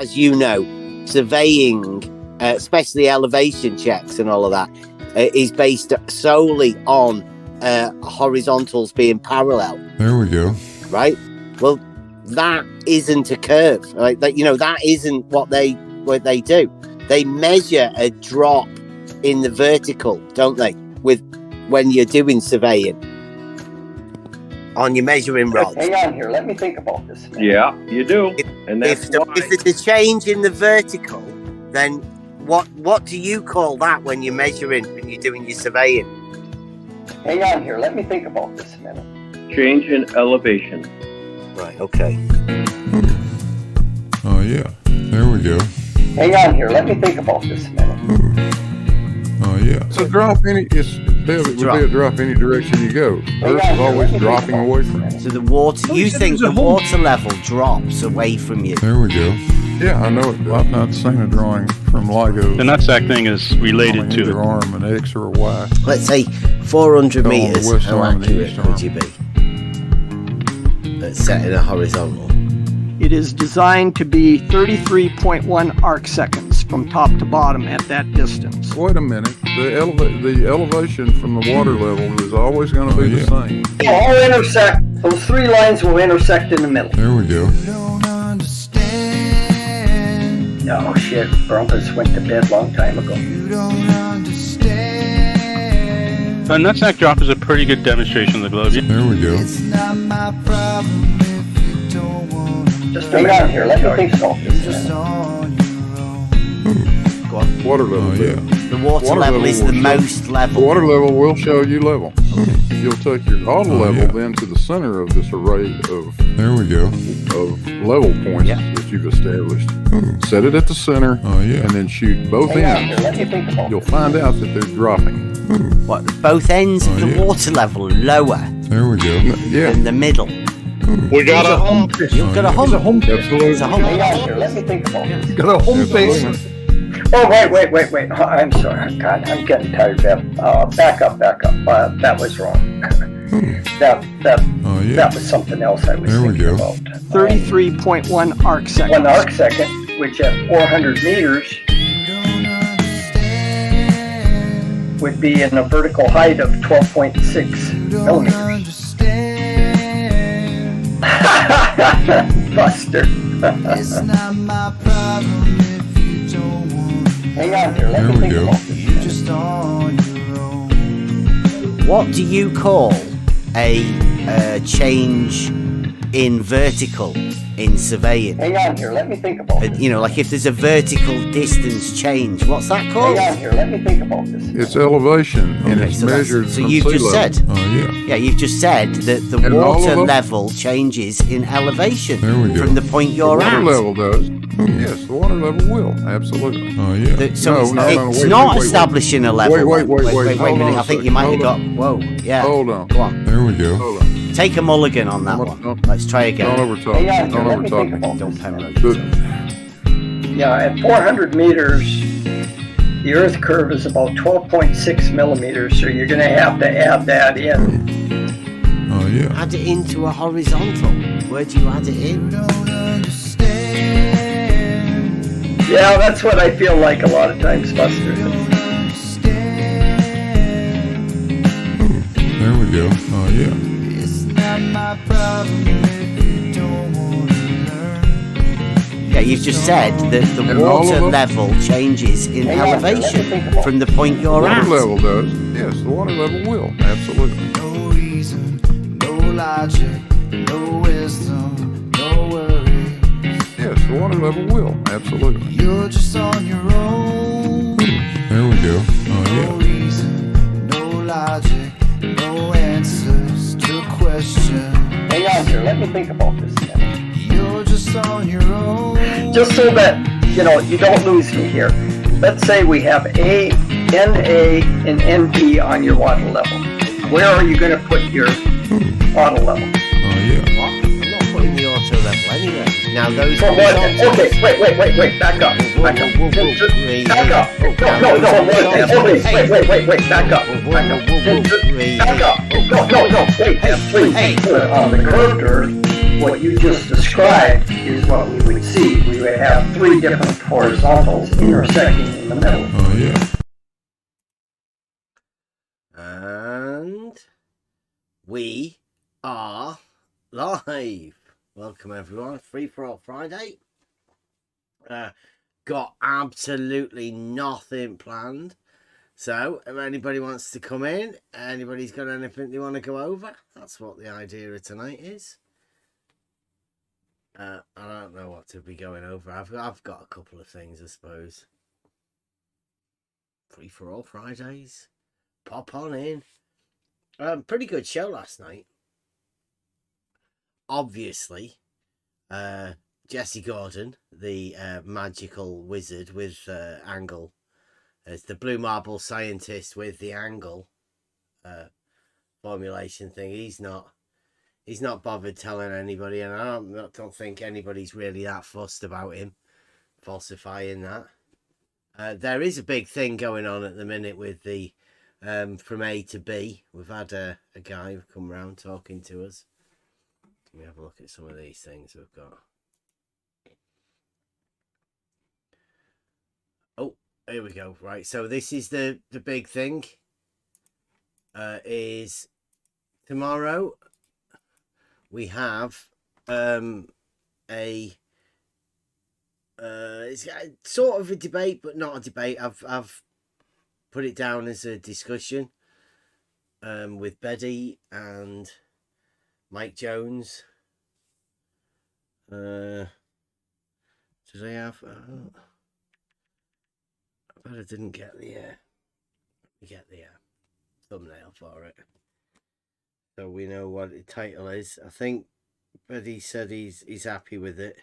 as you know, surveying, especially elevation checks and all of that, is based solely on horizontals being parallel. There we go. Right? Well, that isn't a curve. Right? That, you know, that isn't what they do. They measure a drop in the vertical, don't they? When you're doing surveying on your measuring rod. Hang on here. Let me think about this. Yeah, you do. And that's If it's a change in the vertical, then what do you call that when you're measuring and you're doing your surveying? Hang on here. Let me think about this a minute. change in elevation. Right, okay. Oh, yeah. There we go. Hang on here. Let me think about this a minute. Oh, yeah. So drop any, it would be a drop any direction you go. Earth is always dropping away from you. So the water, you think the water level drops away from you? There we go. Yeah, I know it. I've not seen a drawing from LIGO. The nutsack thing is related to either arm, an X or a Y. Let's say 400 Go on the meters. west How arm and the accurate east could arm. you be? Let's set in a horizontal. It is designed to be 33.1 arc seconds from top to bottom at that distance. Wait a minute. The elevation from the water level is always going to be the same. They'll all intersect. Those three lines will intersect in the middle. There we go. Oh shit, Broncos went to bed a long time ago. a nutsack drop is a pretty good demonstration of the globe. There we go. Just hang on here, let me think about this. Go on. Water level. Oh, yeah. The water level is the most The level. water level will show you level. You'll take your auto level then to the center of this array of There we go. Yeah. Level points that you've established. Set it at the center. Oh, And then shoot both Hang on here, ends. let me think about You'll this. find out that they're dropping. What, both ends of the water level lower There we go. Yeah. than the middle. We got a hump. You've got a hump. Absolutely. It's a hump. Hang on here, let me think about this. You got a home base. Oh, wait. Oh, I'm sorry. God, I'm getting tired, Bev. Back up. That was wrong. That was something else I was There we thinking go. about. 33.1 arc seconds. 1 arc second, which at 400 meters would be in a vertical height of 12.6 millimeters. Buster. Hang on here, let There me we think go. about this. What do you call a change in vertical in surveying? Hang on here, let me think about this. You know, like if there's a vertical distance change, what's that called? Hang on here, let me think about this. It's elevation and Okay, it's so that's- measured so from you've sea just level. said. Oh, yeah. Yeah, you've just said that the And all water of them? level changes in elevation There we go. from the point you're the water at. level does. Yes, the water level will. Absolutely. Oh, yeah. So it's not wait. establishing a level. Wait a Wait a Hold minute. on I a think you second. might have got. Hold Whoa. Yeah. Hold on. Go on. There we go. Hold on. Take a mulligan on that one. Let's try again. Don't overtalk. Hang on here, Don't let me think overtalk. about Don't this. penalty. Good. Yeah, at 400 meters, the Earth curve is about 12.6 millimeters, so you're going to have to add that in. Oh, yeah. Add it into a horizontal. Where do you add it in? Yeah, that's what I feel like a lot of times, Buster. There we go. Oh, yeah. Yeah, you've just said that the And all water of them? level changes in Hang on, let me elevation think about from the point The you're water at. level does. Yes, the water level will. Absolutely. No reason, no logic, no wisdom, no worries. Yes, the water level will. Absolutely. You're just on your own. There we go. Oh, No yeah. reason, no logic, no answers to question. Hang on here, let me think about this a minute. You're just on your own. Just so that, you don't lose me here. Let's say we have A, NA, and NB on your water level. Where are you going to put your water level? Oh, yeah. What? I'm not putting the auto level anywhere. Now those For what? horizontals- Okay, wait, back up. Whoa, Back up. whoa, whoa, Just- whoa, Back up. whoa, No, whoa, okay, hey. wait, back up. Whoa, whoa, Back up. whoa, whoa, Just hey, back hey. up. No, wait, please. Hey. The curved Earth what you just described is what we would see. We would have three different horizontals intersecting in the middle. Oh, yeah. And we are live. Welcome everyone. Free for all Friday. Got absolutely nothing planned. So if anybody wants to come in, anybody's got anything they want to go over, that's what the idea of tonight is. I don't know what to be going over. I've got a couple of things, I suppose. Free for all Fridays. Pop on in. Pretty good show last night. Obviously, Jesse Gordon, the magical wizard with angle, as the blue marble scientist with the angle formulation thing. He's not bothered telling anybody, and I don't think anybody's really that fussed about him falsifying that. There is a big thing going on at the minute with the from A to B. We've had a guy come round talking to us. Let me have a look at some of these things we've got. Oh, here we go. Right, so this is the big thing. Is tomorrow we have it's sort of a debate, but not a debate. I've put it down as a discussion with Betty and Mike Jones. Did I have? I bet I didn't get the thumbnail for it, so we know what the title is. I think Betty said he's happy with it.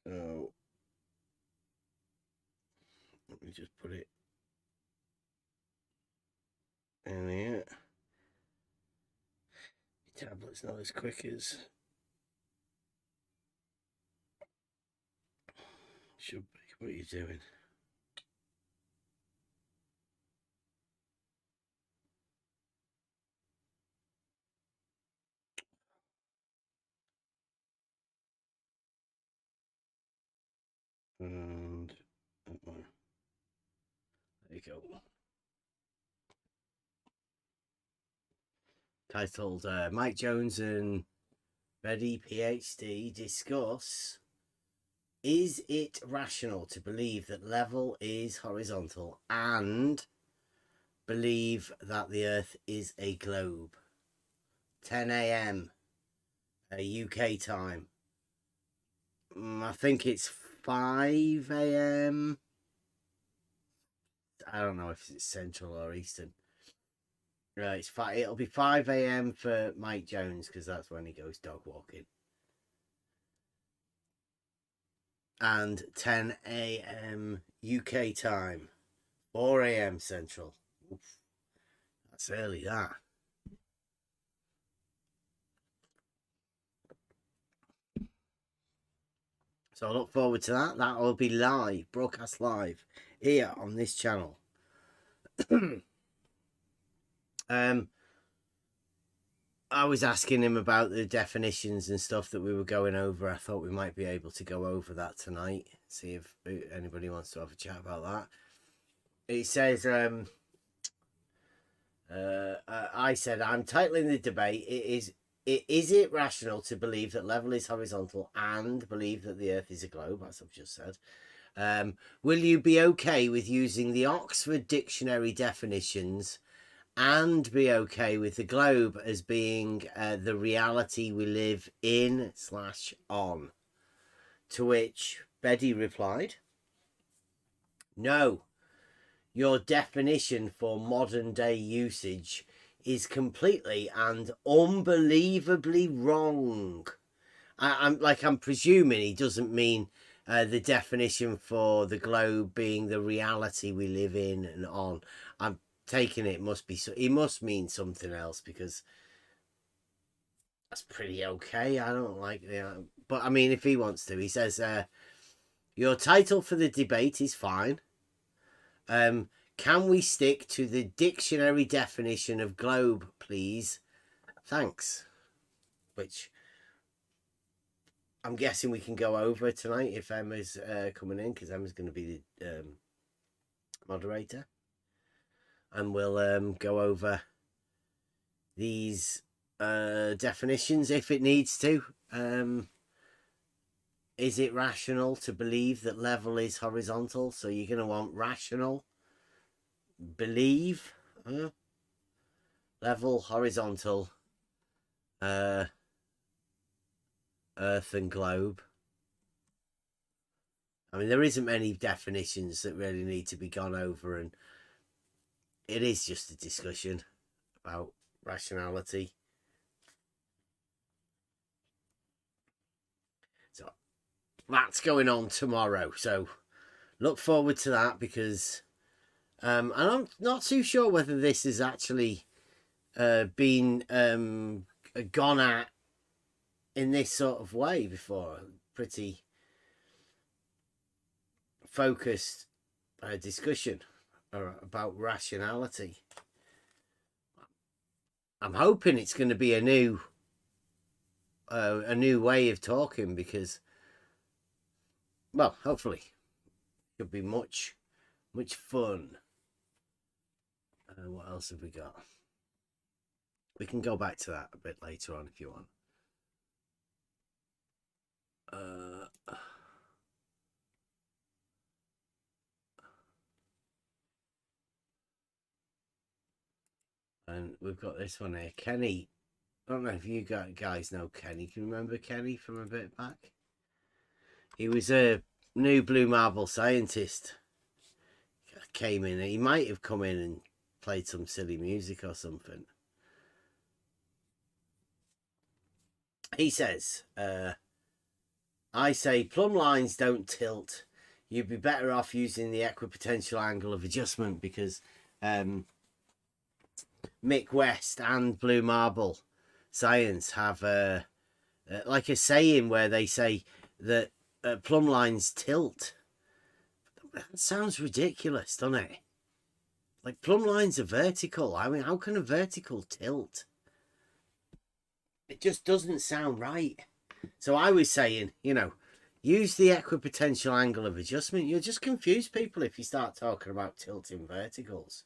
So let me just put it in here. Your tablet's not as quick as should be. What are you doing? And that one. There you go. Titled Mike Jones and Betty PhD discuss: is it rational to believe that level is horizontal and believe that the Earth is a globe? 10 a.m. UK time. I think it's 5 a.m. I don't know if it's Central or Eastern. Right, it'll be 5 a.m. for Mike Jones because that's when he goes dog walking. And 10 a.m. UK time. 4 a.m. Central. Oof, that's early, that. So I look forward to that. That will be live, broadcast live here on this channel. I was asking him about the definitions and stuff that we were going over. I thought we might be able to go over that tonight. See if anybody wants to have a chat about that. It says, I said, I'm titling the debate. Is it rational to believe that level is horizontal and believe that the Earth is a globe? As I've just said. Will you be okay with using the Oxford Dictionary definitions and be okay with the globe as being the reality we live in / on? To which Betty replied, no, your definition for modern day usage is completely and unbelievably wrong. I'm presuming he doesn't mean the definition for the globe being the reality we live in and on. I'm taking it must be so. He must mean something else because that's pretty okay. I don't like the, but I mean, if he wants to, he says, your title for the debate is fine. Can we stick to the dictionary definition of globe, please? thanks, which I'm guessing we can go over tonight if Emma's coming in, because Emma's going to be the moderator, and we'll go over these definitions if it needs to. Is it rational to believe that level is horizontal? So you're going to want rational, believe, level, horizontal, Earth and globe. I mean, there isn't many definitions that really need to be gone over, and it is just a discussion about rationality. So that's going on tomorrow, so look forward to that, because and I'm not too sure whether this has actually been gone at in this sort of way before. Pretty focused discussion about rationality. I'm hoping it's going to be a new way of talking, because, well, hopefully it could be much fun. What else have we got? We can go back to that a bit later on if you want. And we've got this one here. Kenny. I don't know if you guys know Kenny. Can you remember Kenny from a bit back? He was a new blue marble scientist. Came in. He might have come in and played some silly music or something. He says, I say plumb lines don't tilt. You'd be better off using the equipotential angle of adjustment, because Mick West and Blue Marble Science have like a saying where they say that plumb lines tilt. That sounds ridiculous, doesn't it? Like, plumb lines are vertical. I mean, how can a vertical tilt? It just doesn't sound right. So I was saying, you know, use the equipotential angle of adjustment. You'll just confuse people if you start talking about tilting verticals.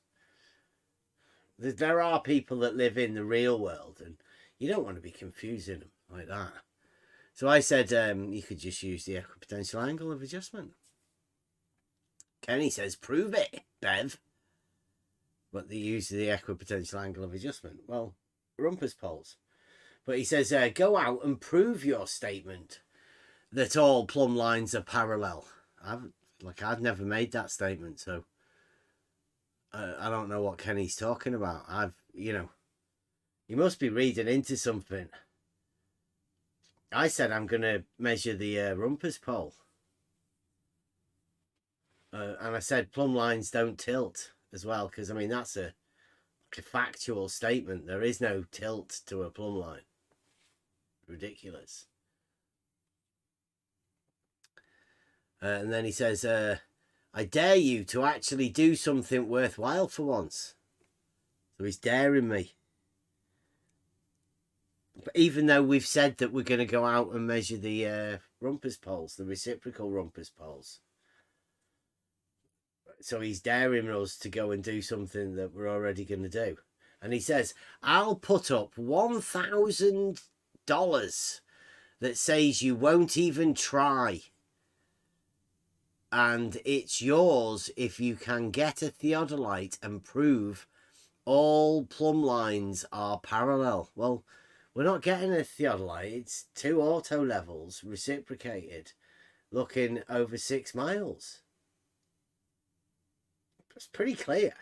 There are people that live in the real world, and you don't want to be confusing them like that. So I said you could just use the equipotential angle of adjustment. Kenny says, prove it, Bev. But the use of the equipotential angle of adjustment. Well, rumpus poles. But he says, go out and prove your statement that all plumb lines are parallel. I've never made that statement, so I don't know what Kenny's talking about. You must be reading into something. I said I'm going to measure the rumpus pole. And I said plumb lines don't tilt as well, because, I mean, that's a factual statement. There is no tilt to a plumb line. Ridiculous. And then he says, I dare you to actually do something worthwhile for once. So he's daring me. But even though we've said that we're going to go out and measure the rumpus poles, the reciprocal rumpus poles. So he's daring us to go and do something that we're already going to do. And he says, I'll put up $1,000 that says you won't even try. And it's yours if you can get a theodolite and prove all plumb lines are parallel. Well, we're not getting a theodolite. It's two auto levels reciprocated looking over 6 miles. It's pretty clear.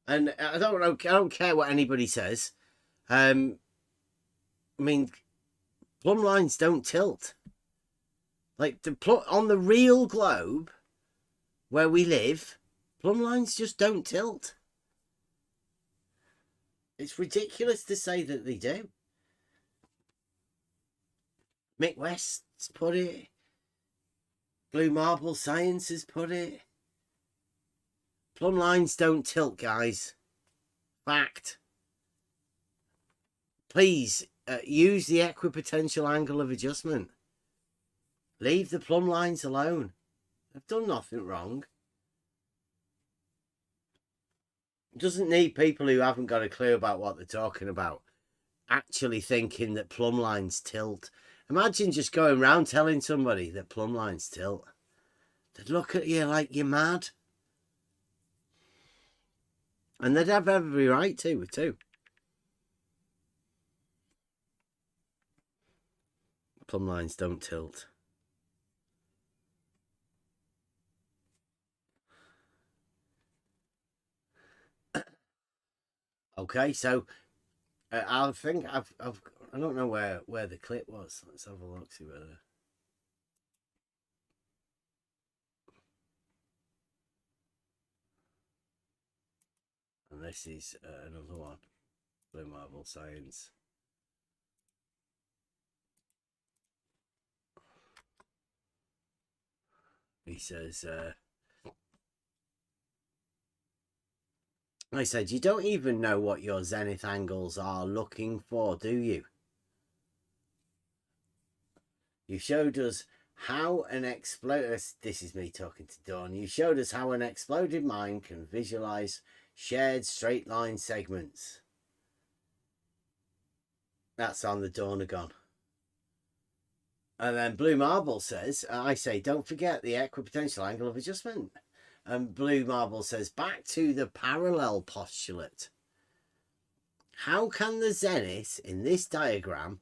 And I don't care what anybody says. I mean, plumb lines don't tilt. Like, on the real globe where we live, plumb lines just don't tilt. It's ridiculous to say that they do. Mick West's put it. Blue Marble Science has put it. Plumb lines don't tilt, guys. Fact. please use the equipotential angle of adjustment. Leave the plumb lines alone. They've done nothing wrong. Doesn't need people who haven't got a clue about what they're talking about actually thinking that plumb lines tilt. Imagine just going around telling somebody that plumb lines tilt. They'd look at you like you're mad. And they'd have every right to, too. Plumb lines don't tilt. Okay, so I think I don't know where the clip was. Let's have a look, see whether. And this is another one, Blue Marble Science. He says, I said, you don't even know what your zenith angles are looking for, do you? You showed us how an this is me talking to Dawn. You showed us how an exploded mind can visualize shared straight line segments. That's on the Dornagon. And then Blue Marble says, I say, don't forget the equipotential angle of adjustment. And Blue Marble says, back to the parallel postulate. How can the zenith in this diagram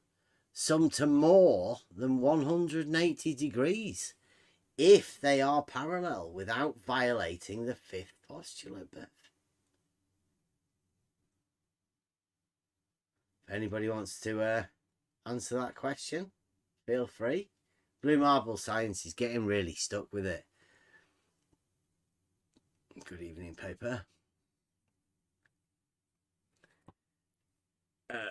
sum to more than 180 degrees if they are parallel without violating the fifth postulate, Beth? If anybody wants to answer that question, feel free. Blue Marble Science is getting really stuck with it. Good evening, paper. I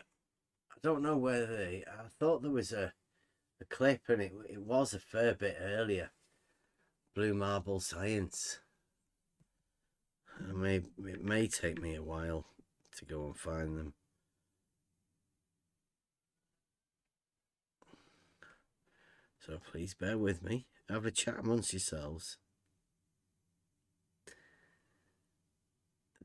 don't know whether I thought there was a clip, and it was a fair bit earlier. Blue Marble Science. It may take me a while to go and find them. So please bear with me. Have a chat amongst yourselves.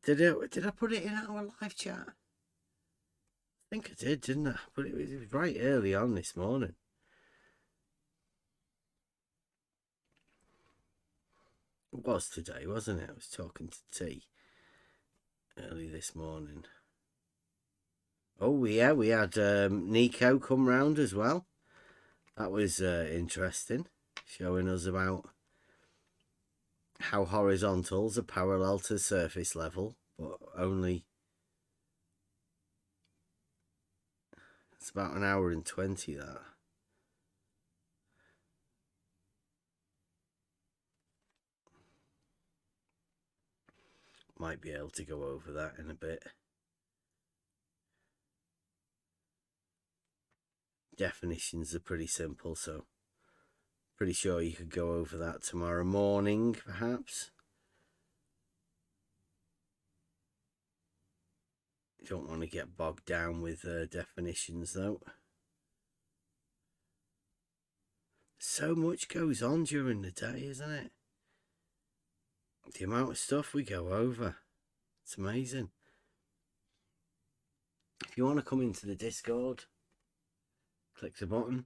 Did I put it in our live chat? I think I did, didn't I? But it was right early on this morning. It was today, wasn't it? I was talking to T early this morning. Oh yeah, we had Nico come round as well. That was interesting, showing us about how horizontals are parallel to surface level, but only it's about an hour and 20 that. Might be able to go over that in a bit. Definitions are pretty simple, so pretty sure you could go over that tomorrow morning, perhaps. You don't want to get bogged down with definitions, though. So much goes on during the day, isn't it? The amount of stuff we go over. It's amazing. If you want to come into the Discord, click the button.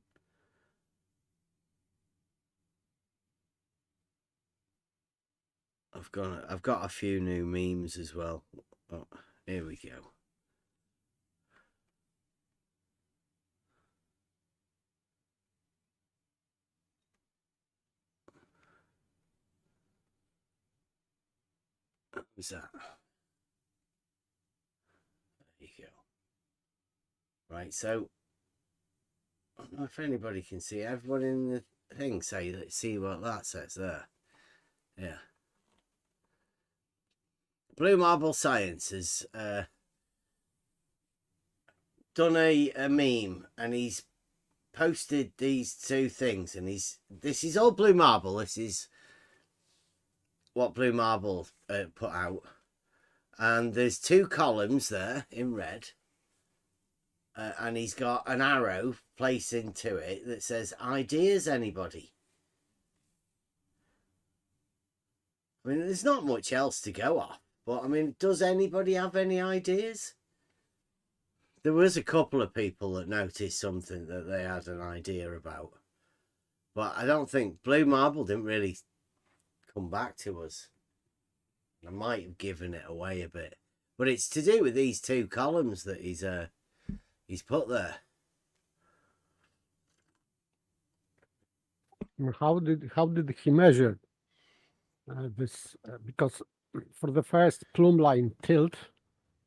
I've got a few new memes as well. Oh, here we go. What was that? There you go. Right, so I don't know if anybody can see. Everybody in the thing see what that says there. Yeah. Blue Marble Science has done a meme, and he's posted these two things, and this is all Blue Marble. This is what Blue Marble put out, and there's two columns there in red, and he's got an arrow placed into it that says, ideas, anybody? I mean, there's not much else to go off, but I mean, does anybody have any ideas? There was a couple of people that noticed something that they had an idea about, but I don't think Blue Marble didn't really come back to us. I might have given it away a bit, but it's to do with these two columns that he's put there. How did he measure this? Because for the first plumb line tilt,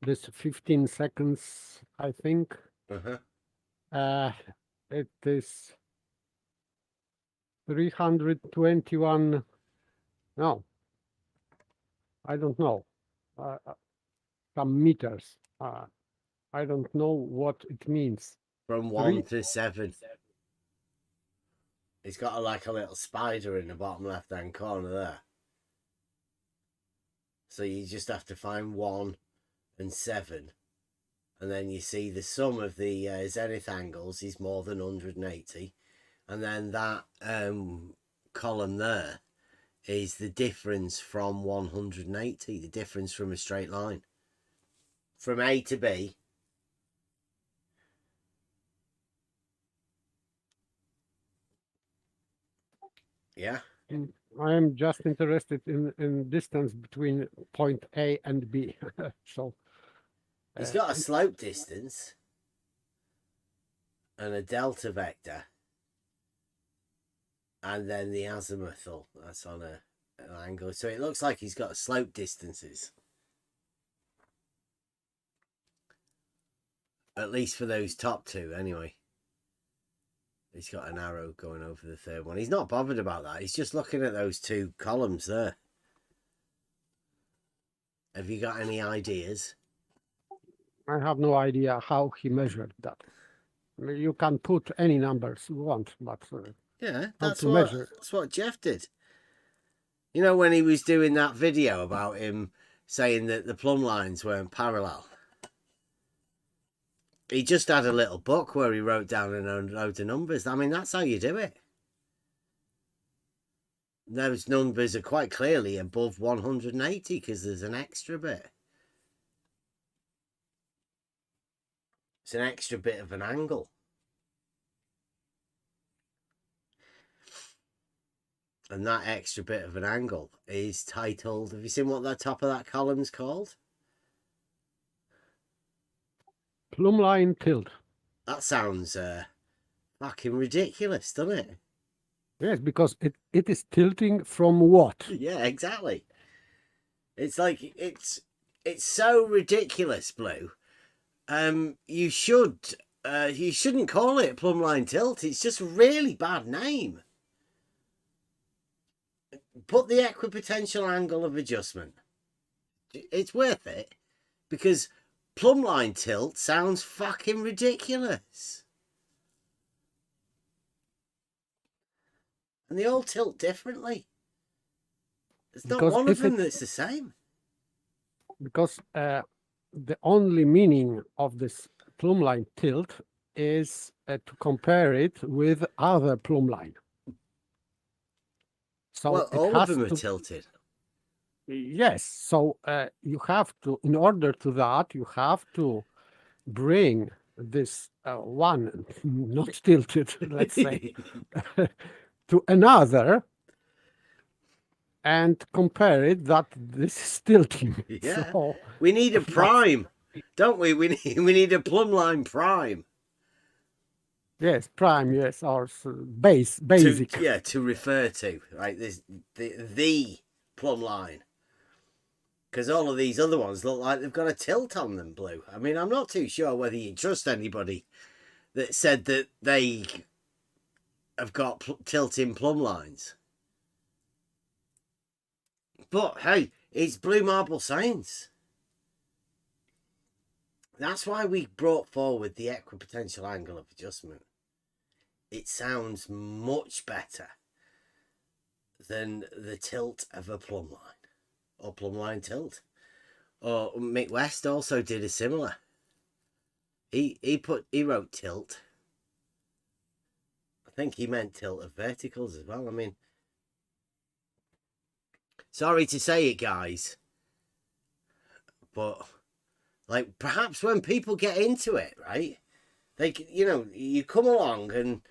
this 15 seconds, I think, it is 321. No, I don't know. Some meters. I don't know what it means. From 1 to 7. It's got like a little spider in the bottom left-hand corner there. So you just have to find 1 and 7. And then you see the sum of the zenith angles is more than 180. And then that column there is the difference from 180, the difference from a straight line. From A to B. Yeah. I am just interested in distance between point A and B. So He's got a slope distance and a delta vector, and then the azimuthal, that's on an angle. So it looks like he's got slope distances, at least for those top two anyway. He's got an arrow going over the third one. He's not bothered about that. He's just looking at those two columns there. Have you got any ideas? I have no idea how he measured that. I mean, you can put any numbers you want, but yeah, that's what Jeff did. You know, when he was doing that video about him saying that the plumb lines weren't parallel, he just had a little book where he wrote down a load of numbers. I mean, that's how you do it. Those numbers are quite clearly above 180 because there's an extra bit. It's an extra bit of an angle. And that extra bit of an angle is titled, have you seen what the top of that column's called? Plumb line tilt. That sounds fucking ridiculous, doesn't it? Yes, because it is tilting from what? Yeah, exactly. It's like it's so ridiculous, Blue. You shouldn't call it plumb line tilt. It's just a really bad name. Put the equipotential angle of adjustment. It's worth it because plumb line tilt sounds fucking ridiculous. And they all tilt differently. There's not one of them that's the same. Because the only meaning of this plumb line tilt is to compare it with other plumb line. So well, all of them are tilted. Yes. So you have to, in order to that, you have to bring this one not tilted, let's say, to another and compare it that this is tilting. Yeah. So, we need a prime, don't we? We need a plumb line prime. Yes, prime, yes, or basic. To refer to, right? This the plumb line. Because all of these other ones look like they've got a tilt on them, Blue. I mean, I'm not too sure whether you trust anybody that said that they have got tilting plumb lines. But hey, it's Blue Marble science. That's why we brought forward the equipotential angle of adjustment. It sounds much better than the tilt of a plumb line or plumb line tilt. Or Mick West also did a similar. He wrote tilt. I think he meant tilt of verticals as well. I mean, sorry to say it, guys, but like perhaps when people get into it, right? They, you come along and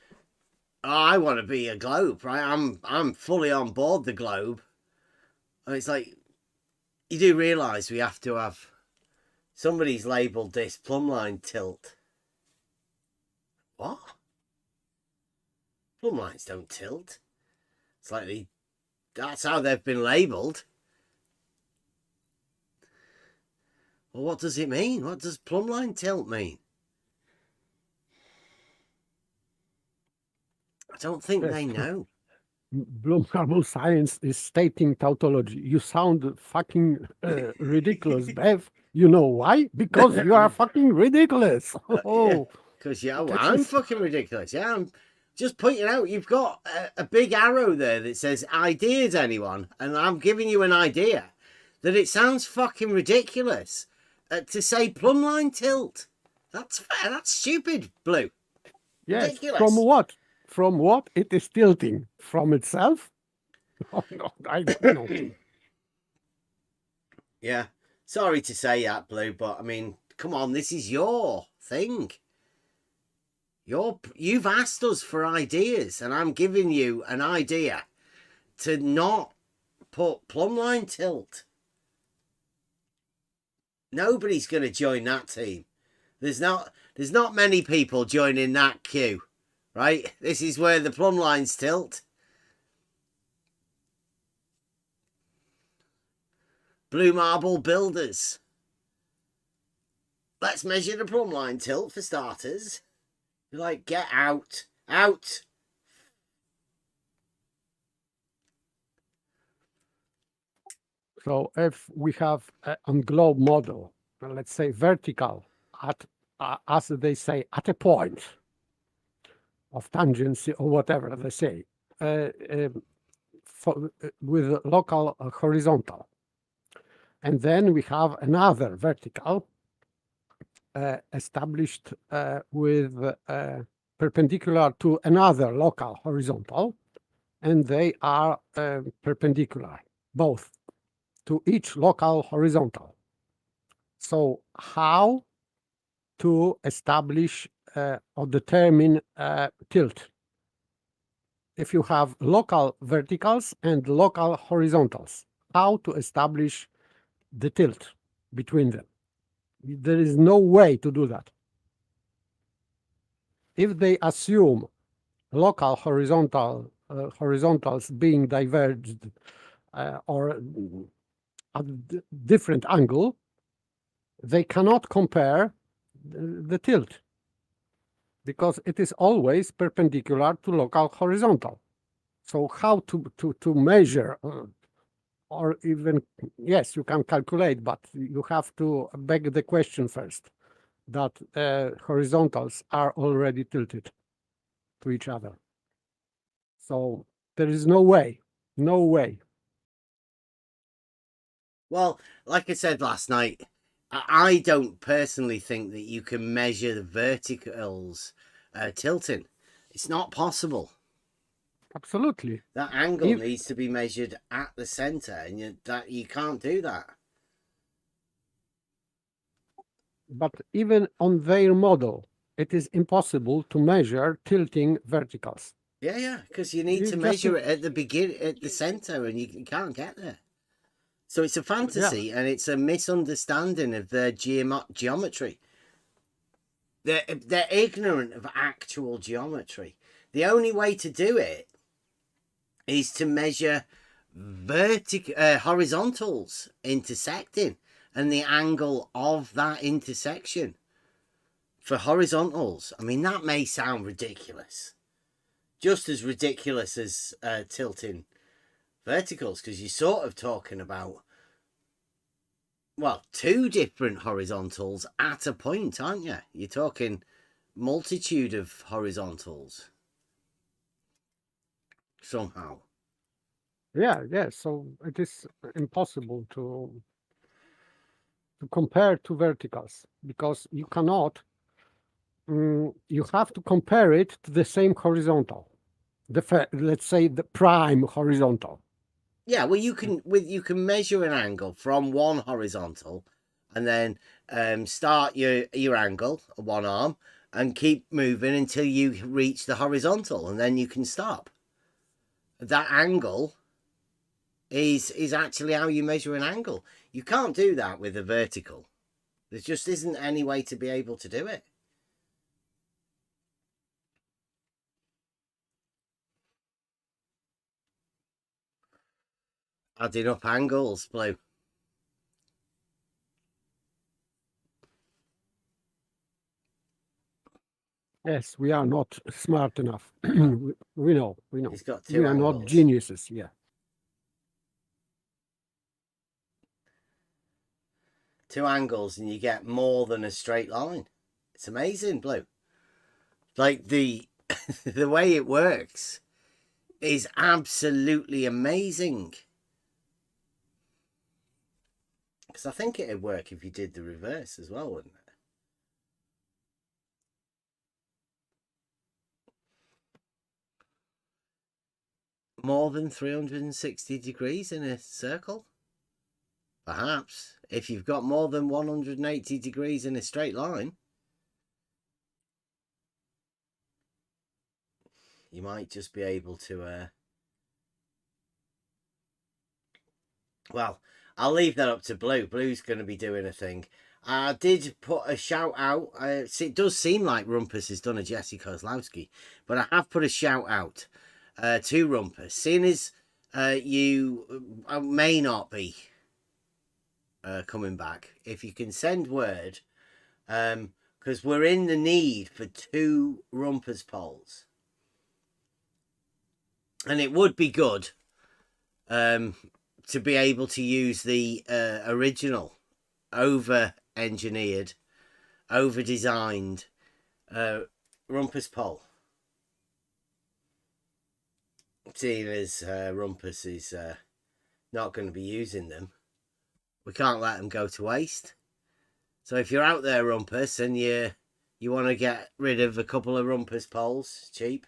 I want to be a globe, right? I'm fully on board the globe. And it's like you do realise we have to have somebody's labelled this plumbline tilt. What? Plumb lines don't tilt. It's like that's how they've been labelled. Well, what does it mean? What does plumb line tilt mean? I don't think they know. Bloom Marble Science is stating tautology. You sound fucking ridiculous, Bev. You know why? Because you are fucking ridiculous. Oh, because I'm fucking ridiculous. Yeah, I'm just pointing out you've got a big arrow there that says ideas, anyone, and I'm giving you an idea that it sounds fucking ridiculous to say plumb line tilt. That's fair. That's stupid, Blue. Yes. Ridiculous. From what? From what it is tilting? From itself? Oh, no, I don't know. Yeah. Sorry to say that, Blue, but I mean, come on, this is your thing. You've asked us for ideas, and I'm giving you an idea to not put plumb line tilt. Nobody's going to join that team. There's not many people joining that queue, right? This is where the plumb lines tilt. Blue Marble Builders. Let's measure the plumb line tilt for starters. You're like, get out. Out. So if we have a globe model, let's say vertical, at as they say, at a point of tangency or whatever they say, with local horizontal. And then we have another vertical established with perpendicular to another local horizontal, and they are perpendicular, both, to each local horizontal. So how to establish or determine tilt? If you have local verticals and local horizontals, how to establish the tilt between them? There is no way to do that. If they assume local horizontals being diverged or at different angle, they cannot compare the tilt because it is always perpendicular to local horizontal. So how to measure or even, yes, you can calculate, but you have to beg the question first that horizontals are already tilted to each other. So there is no way. Well, like I said last night, I don't personally think that you can measure the verticals tilting. It's not possible. Absolutely. That angle needs to be measured at the center, and you can't do that. But even on their model, it is impossible to measure tilting verticals. Yeah, because you need to measure it at the beginning, at the center, and you can't get there. So it's a fantasy, and it's a misunderstanding of their geometry. They're ignorant of actual geometry. The only way to do it is to measure horizontals intersecting and the angle of that intersection for horizontals. I mean, that may sound ridiculous, just as ridiculous as tilting verticals, because you're sort of talking about, well, two different horizontals at a point, aren't you? You're talking multitude of horizontals somehow. Yeah. So it is impossible to compare two verticals because you cannot you have to compare it to the same horizontal. Let's say the prime horizontal. Yeah, well, you can measure an angle from one horizontal, and then start your angle one arm and keep moving until you reach the horizontal, and then you can stop. That angle is actually how you measure an angle. You can't do that with a vertical. There just isn't any way to be able to do it. Adding up angles, Blue. Yes, we are not smart enough. we know. He's got two We are angles. not geniuses. Yeah. Two angles, and you get more than a straight line. It's amazing, Blue. Like the the way it works is absolutely amazing. Because I think it'd work if you did the reverse as well, wouldn't it? More than 360 degrees in a circle? Perhaps. If you've got more than 180 degrees in a straight line, you might just be able to... Well, I'll leave that up to Blue. Blue's going to be doing a thing. I did put a shout out. It does seem like Rumpus has done a Jesse Kozlowski, but I have put a shout out to Rumpus. Seeing as you may not be coming back, if you can send word, because we're in the need for 2 Rumpus poles. And it would be good to be able to use the original, over-engineered, over-designed Rumpus pole. Seeing as Rumpus is not going to be using them, we can't let them go to waste. So if you're out there, Rumpus, and you want to get rid of a couple of Rumpus poles cheap,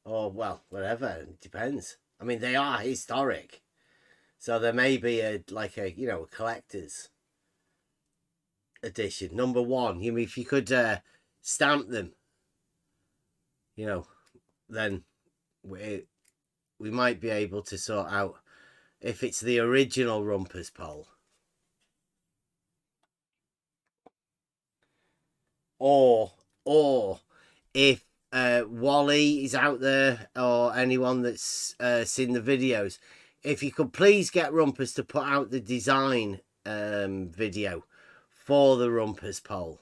or, well, whatever, it depends. I mean, they are historic. So there may be a collector's edition. Number 1, if you could stamp them, then we might be able to sort out if it's the original Rumpus pole. Or if Wally is out there, or anyone that's seen the videos, if you could please get Rumpus to put out the design video for the Rumpus pole.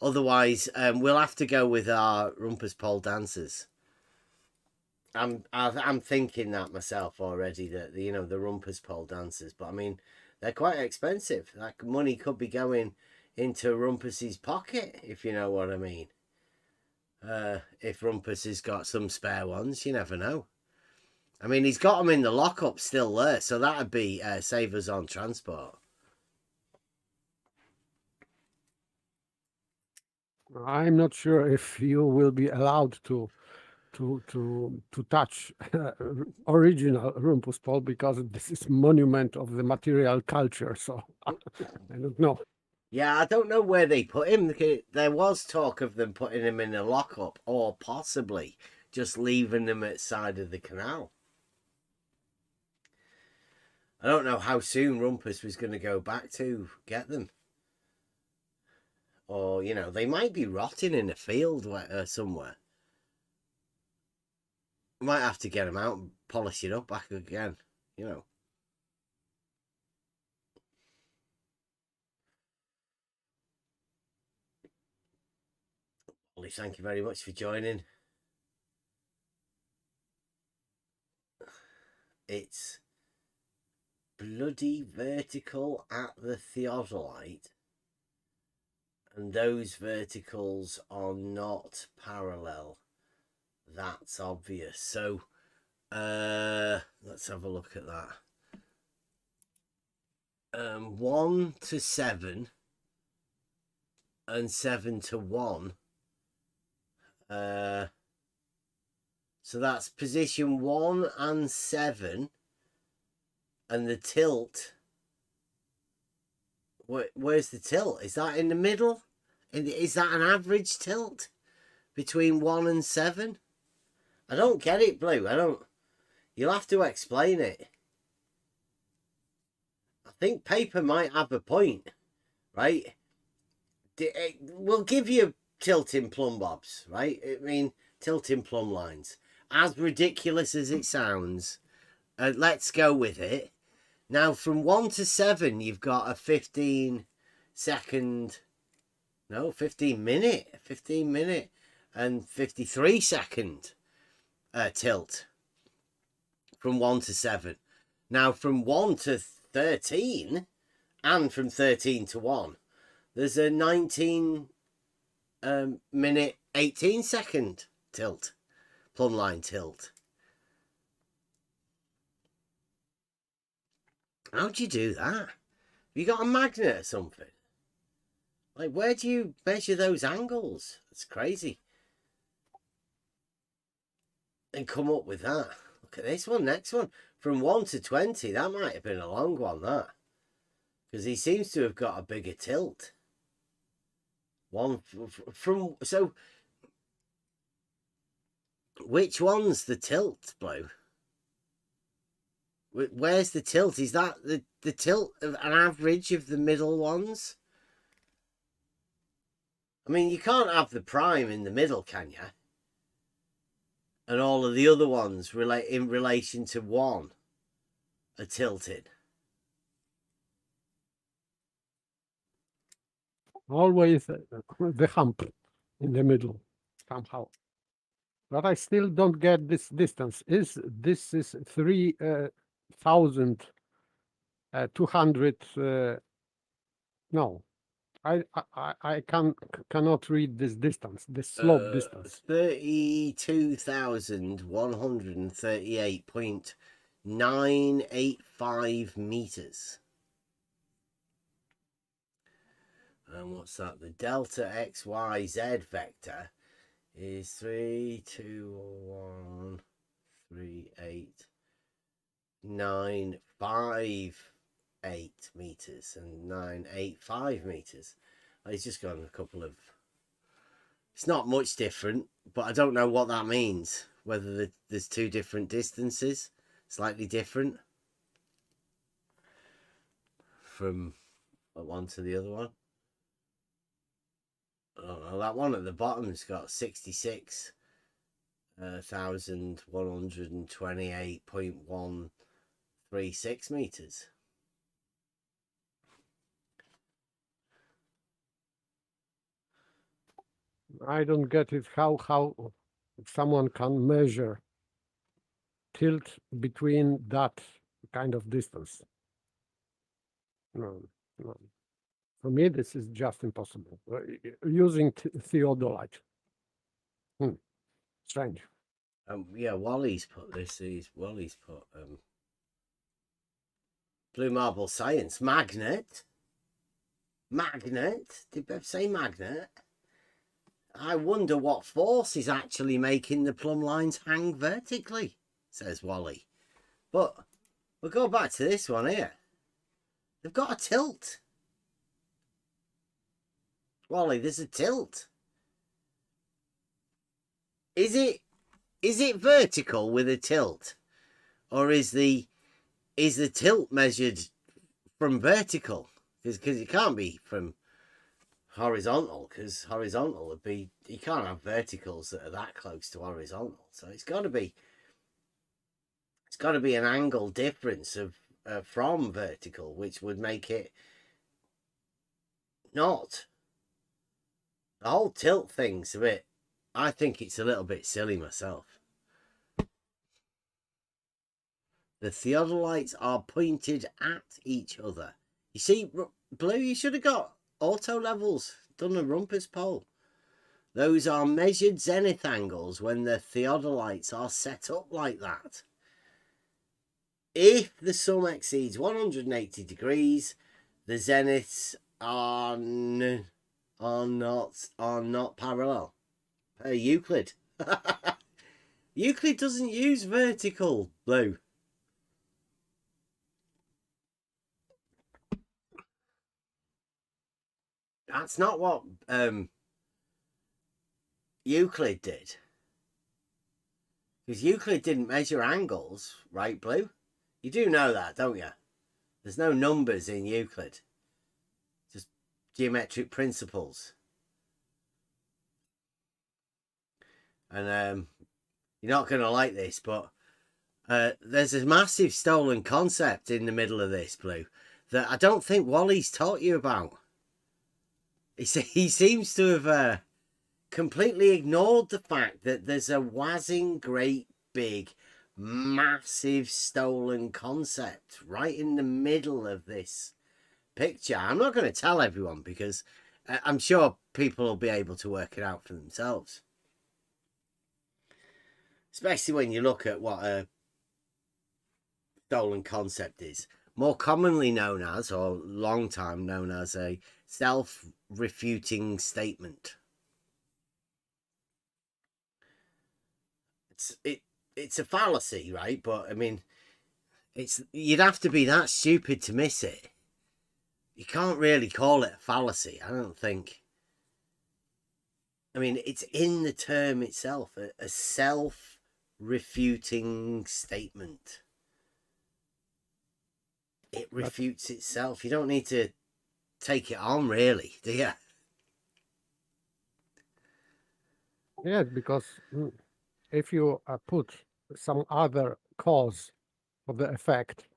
Otherwise, we'll have to go with our Rumpus pole dancers. I'm thinking that myself already, that the Rumpus pole dancers, but I mean, they're quite expensive. That money could be going into Rumpus's pocket, if you know what I mean. If Rumpus has got some spare ones, you never know. I mean, he's got them in the lockup still there, so that'd be save us on transport. I'm not sure if you will be allowed to touch original Rumpus pole, because this is monument of the material culture. So I don't know. Yeah, I don't know where they put him. There was talk of them putting him in a lockup, or possibly just leaving him at the side of the canal. I don't know how soon Rumpus was going to go back to get them. Or, they might be rotting in a field somewhere. We might have to get them out and polish it up back again, Ollie, thank you very much for joining. It's bloody vertical at the theodolite, and those verticals are not parallel. That's obvious. So let's have a look at that. 1 to 7 and 7 to 1 So that's position 1 and 7. And the tilt. Where's the tilt? Is that in the middle? Is that an average tilt between 1 and 7? I don't get it, Blue. I don't. You'll have to explain it. I think paper might have a point, right? We'll give you tilting plumb bobs, right? I mean, tilting plumb lines. As ridiculous as it sounds, let's go with it. Now, from 1 to 7, you've got a 15 minute and 53 second tilt from 1 to 7. Now, from 1 to 13 and from 13 to 1, there's a 19 minute 18 second tilt, plumb line tilt. How'd you do that? Have you got a magnet or something? Like, where do you measure those angles? It's crazy. And come up with that. Look at this one, next one. From 1 to 20, that might have been a long one, that. Because he seems to have got a bigger tilt. So, which one's the tilt, Blue? Where's the tilt? Is that the tilt of an average of the middle ones? I mean, you can't have the prime in the middle, can you? And all of the other ones in relation to 1 are tilted. Always the hump in the middle somehow. But I still don't get this distance. This is 3,200? No, I cannot read this distance. This slope distance. 32,138.985 meters. And what's that? The delta XYZ vector is 321,38958 meters and 985 meters. He's just gone a couple of. It's not much different, but I don't know what that means. Whether there's two different distances, slightly different from one to the other one. I don't know. That one at the bottom's got 66,128.136 meters. I don't get it. How someone can measure tilt between that kind of distance? No. For me, this is just impossible. Using theodolite. Strange. Yeah, Wally's put this. Wally's put blue marble science magnet. Did Bev say magnet? I wonder what force is actually making the plumb lines hang vertically, says Wally. But we'll go back to this one here. They've got a tilt. Wally, there's a tilt. Is it vertical with a tilt, or is the tilt measured from vertical? Because it can't be from horizontal, because horizontal would be, you can't have verticals that are that close to horizontal. So it's got to be an angle difference of from vertical, which would make it not. The whole tilt thing's a bit, I think it's a little bit silly myself. The theodolites are pointed at each other. You see, Blue, you should have got auto levels, done a rumpus pole. Those are measured zenith angles when the theodolites are set up like that. If the sum exceeds 180 degrees, the zeniths are not parallel. per Euclid. Euclid doesn't use vertical, Blue. That's not what Euclid did. Because Euclid didn't measure angles, right, Blue? You do know that, don't you? There's no numbers in Euclid. Just geometric principles. And you're not going to like this, but there's a massive stolen concept in the middle of this, Blue, that I don't think Wally's taught you about. He seems to have completely ignored the fact that there's a whizzing great big massive stolen concept right in the middle of this picture. I'm not going to tell everyone because I'm sure people will be able to work it out for themselves, especially when you look at what a stolen concept is, more commonly known as, or long time known as, a self-refuting statement. It's a fallacy, right? But I mean, you'd have to be that stupid to miss it. You can't really call it a fallacy, I don't think. I mean, it's in the term itself, a self-refuting statement. It refutes itself. You don't need to take it on, really, do you? Yeah, because if you put some other cause for the effect,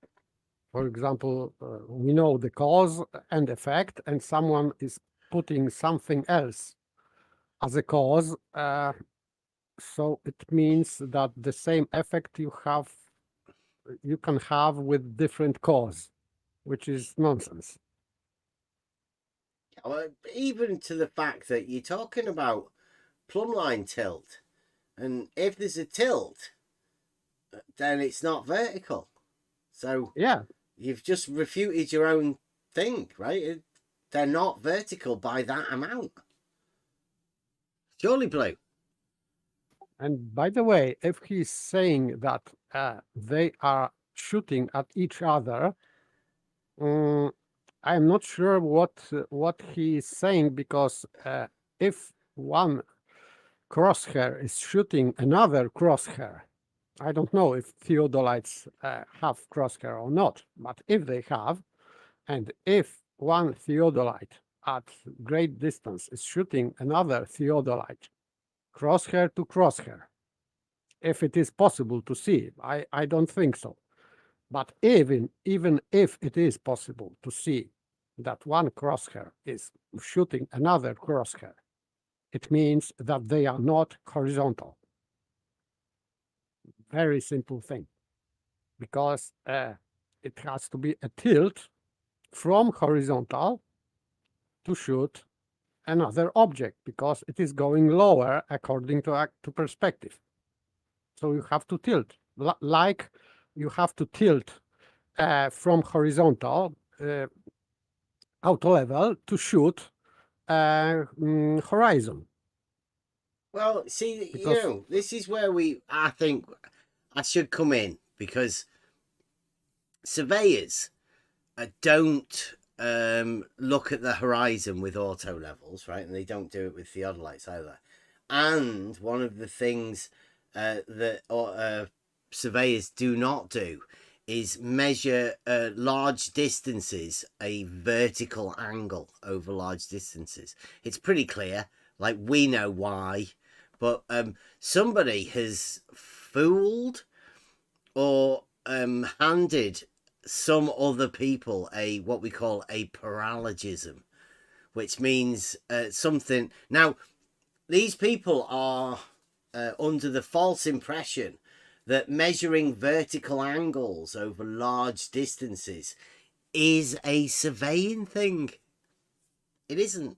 for example, we know the cause and effect, and someone is putting something else as a cause, so it means that the same effect you can have with different cause, which is nonsense. Well, even to the fact that you're talking about plumb line tilt, and if there's a tilt, then it's not vertical. So yeah, you've just refuted your own thing, right? They're not vertical by that amount. Surely, Blue. And by the way, if he's saying that they are shooting at each other, I'm not sure what he is saying, because if one crosshair is shooting another crosshair, I don't know if theodolites have crosshair or not, but if they have, and if one theodolite at great distance is shooting another theodolite, crosshair to crosshair, if it is possible to see, I don't think so. But even if it is possible to see that one crosshair is shooting another crosshair, it means that they are not horizontal. Very simple thing, because it has to be a tilt from horizontal to shoot another object, because it is going lower according to perspective. So you have to tilt, like you have to tilt from horizontal auto level to shoot horizon. Well, see, because this is where I think I should come in, because surveyors don't look at the horizon with auto levels, right? And they don't do it with theodolites either. And one of the things that surveyors do not do is measure large distances, a vertical angle over large distances. It's pretty clear, like we know why, but somebody has fooled or handed some other people what we call a paralogism, which means something. Now, these people are under the false impression that measuring vertical angles over large distances is a surveying thing. It isn't.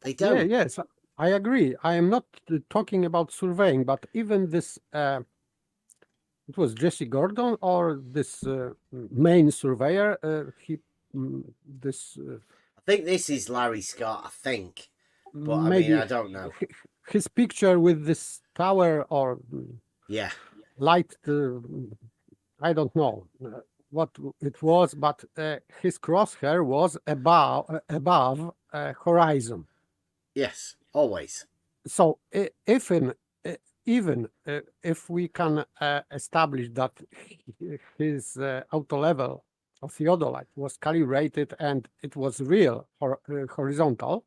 They don't. Yeah, yes, I agree. I am not talking about surveying, but even this, it was Jesse Gordon or this main surveyor. I think this is Larry Scott, I think. But maybe, I mean, I don't know. his picture with this tower or Yeah. light, I don't know what it was, but his crosshair was above horizon. Yes, always. So even if we can establish that his auto level of theodolite was calibrated and it was real horizontal,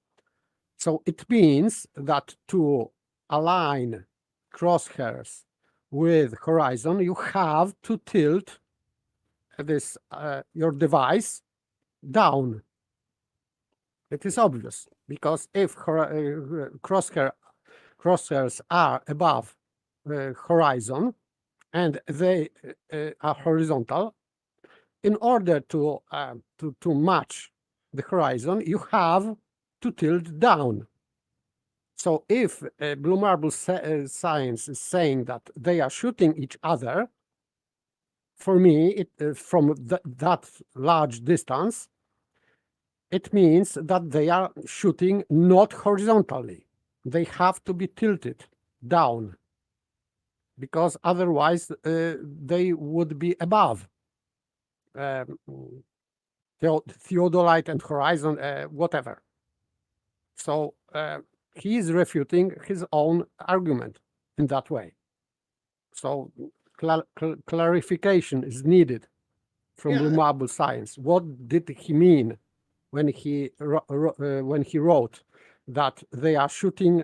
so it means that to align crosshairs with horizon, you have to tilt this your device down. It is obvious because if crosshairs are above horizon and they are horizontal, in order to match the horizon, you have to tilt down. So if Blue Marble Science is saying that they are shooting each other, for me, from that large distance, it means that they are shooting not horizontally. They have to be tilted down because otherwise they would be above theodolite and horizon, whatever. So he is refuting his own argument in that way. So clarification is needed from Blue Marble Science. What did he mean when he wrote that they are shooting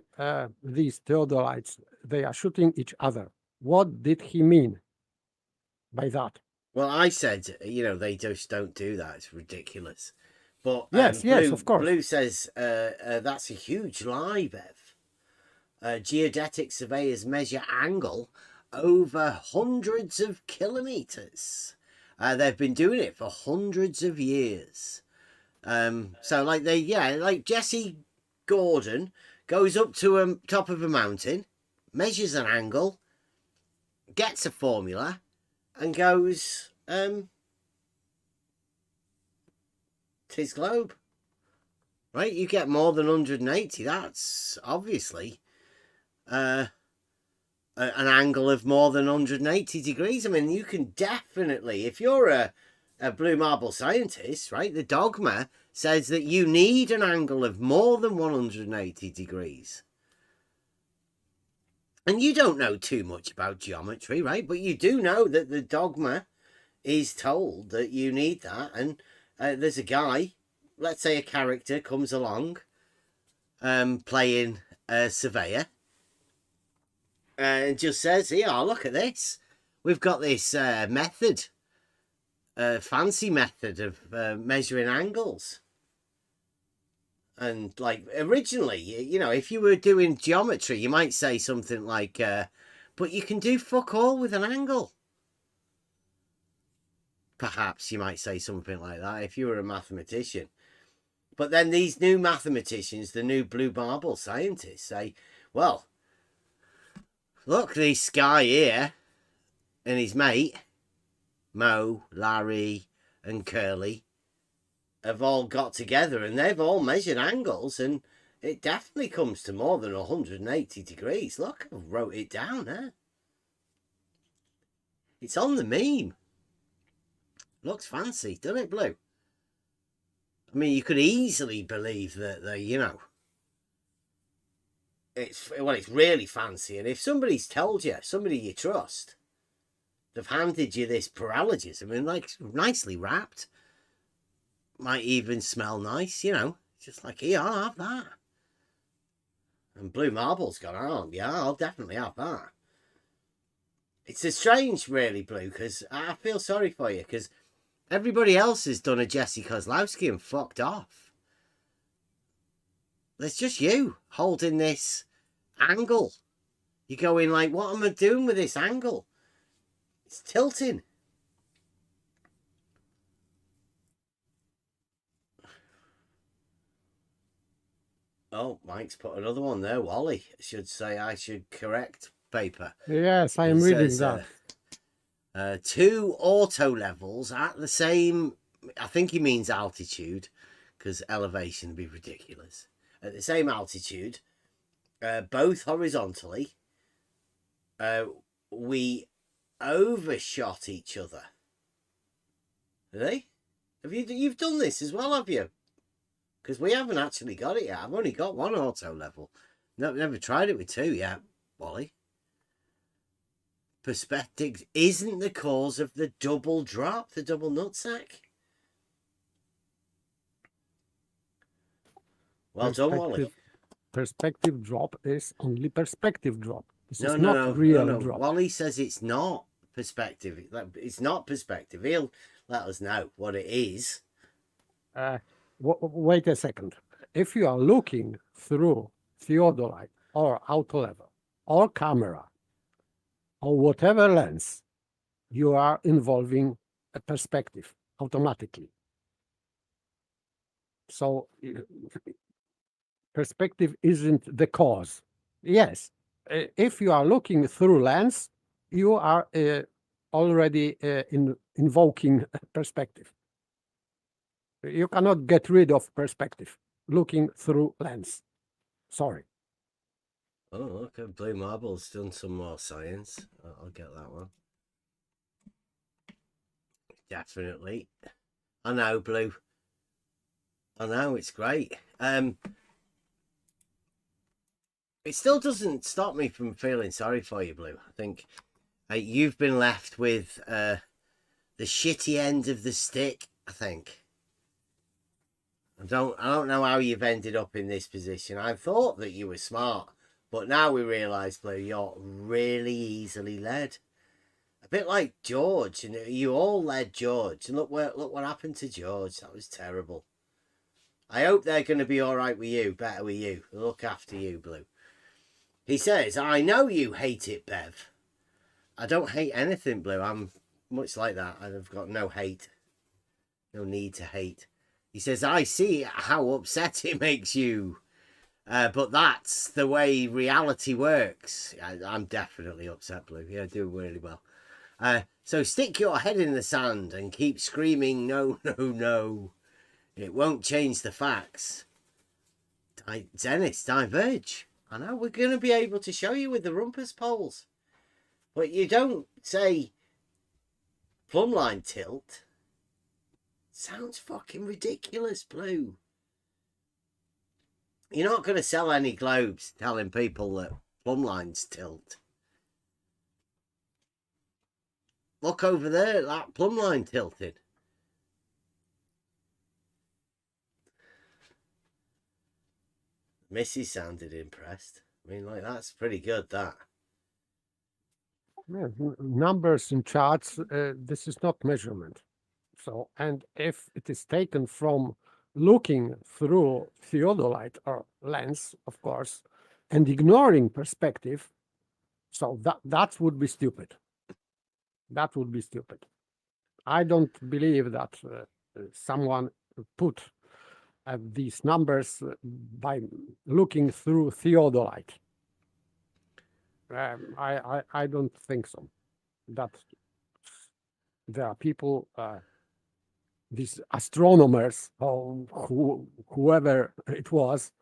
these theodolites? They are shooting each other. What did he mean by that? Well, I said, they just don't do that. It's ridiculous. But yes, of course. Blue says that's a huge lie, Bev. Geodetic surveyors measure angle over hundreds of kilometers. They've been doing it for hundreds of years. So like Jesse Gordon goes up to top of a mountain, measures an angle, gets a formula, and goes to his globe. Right, you get more than 180. That's obviously an angle of more than 180 degrees. I mean, you can definitely, if you're a Blue Marble scientist, right, the dogma says that you need an angle of more than 180 degrees. And you don't know too much about geometry, right? But you do know that the dogma is told that you need that. And there's a guy, let's say a character comes along playing a surveyor and just says, here, look at this. We've got this method, fancy method of measuring angles. And like originally, if you were doing geometry, you might say something like, but you can do fuck all with an angle. Perhaps you might say something like that if you were a mathematician. But then these new mathematicians, the new Blue Marble scientists say, well, look, this guy here and his mate, Mo, Larry and Curly, have all got together and they've all measured angles and it definitely comes to more than 180 degrees. Look, I wrote it down there. It's on the meme. Looks fancy, doesn't it, Blue? I mean, you could easily believe that it's really fancy. And if somebody's told you, somebody you trust, they've handed you this paralogism, I mean, like nicely wrapped. Might even smell nice, just like, here, I'll have that. And Blue Marble's gone, oh, yeah, I'll definitely have that. It's a strange, really, Blue, because I feel sorry for you, because everybody else has done a Jesse Kozlowski and fucked off. There's just you holding this angle. You're going like, what am I doing with this angle? It's tilting. Oh, Mike's put another one there. Wally should say I should correct paper. Yes, I am reading that. 2 auto levels at the same, I think he means altitude, because elevation would be ridiculous. At the same altitude, both horizontally. We overshot each other. Really? You've done this as well, have you? Because we haven't actually got it yet. I've only got one auto level. No, never tried it with two yet, Wally. Perspective isn't the cause of the double drop, the double nutsack. Well done, Wally. Perspective drop is only perspective drop. This is No, not real drop. Wally says it's not perspective. It's not perspective. He'll let us know what it is. Wait a second. If you are looking through theodolite or auto level or camera or whatever lens, you are involving a perspective automatically. So perspective isn't the cause. Yes, if you are looking through lens, you are already invoking perspective. You cannot get rid of perspective looking through lens. Sorry. Oh, okay. Blue Marble's done some more science. I'll get that one. Definitely. I know, Blue. I know, it's great. It still doesn't stop me from feeling sorry for you, Blue. I think you've been left with the shitty end of the stick, I think. I don't know how you've ended up in this position. I thought that you were smart, but now we realise, Blue, you're really easily led. A bit like George, and you all led George. And look what happened to George. That was terrible. I hope they're going to be all right with you, better with you. Look after you, Blue. He says, I know you hate it, Bev. I don't hate anything, Blue. I'm much like that. I've got no hate. No need to hate. He says, I see how upset it makes you. But that's the way reality works. I'm definitely upset, Blue. Yeah, doing really well. So stick your head in the sand and keep screaming, no, no, no. It won't change the facts. Dennis, diverge. I know we're going to be able to show you with the rumpus poles. But you don't say plumb line tilt. Sounds fucking ridiculous, Blue. You're not going to sell any globes telling people that plumb lines tilt. Look over there, that plumb line tilted. Missy sounded impressed. I mean, like, that's pretty good, that. Yeah, numbers and charts, this is not measurement. So, and if it is taken from looking through theodolite or lens, of course, and ignoring perspective, so that would be stupid. That would be stupid. I don't believe that someone put these numbers by looking through theodolite. I don't think so. That there are people, these astronomers or whoever it was,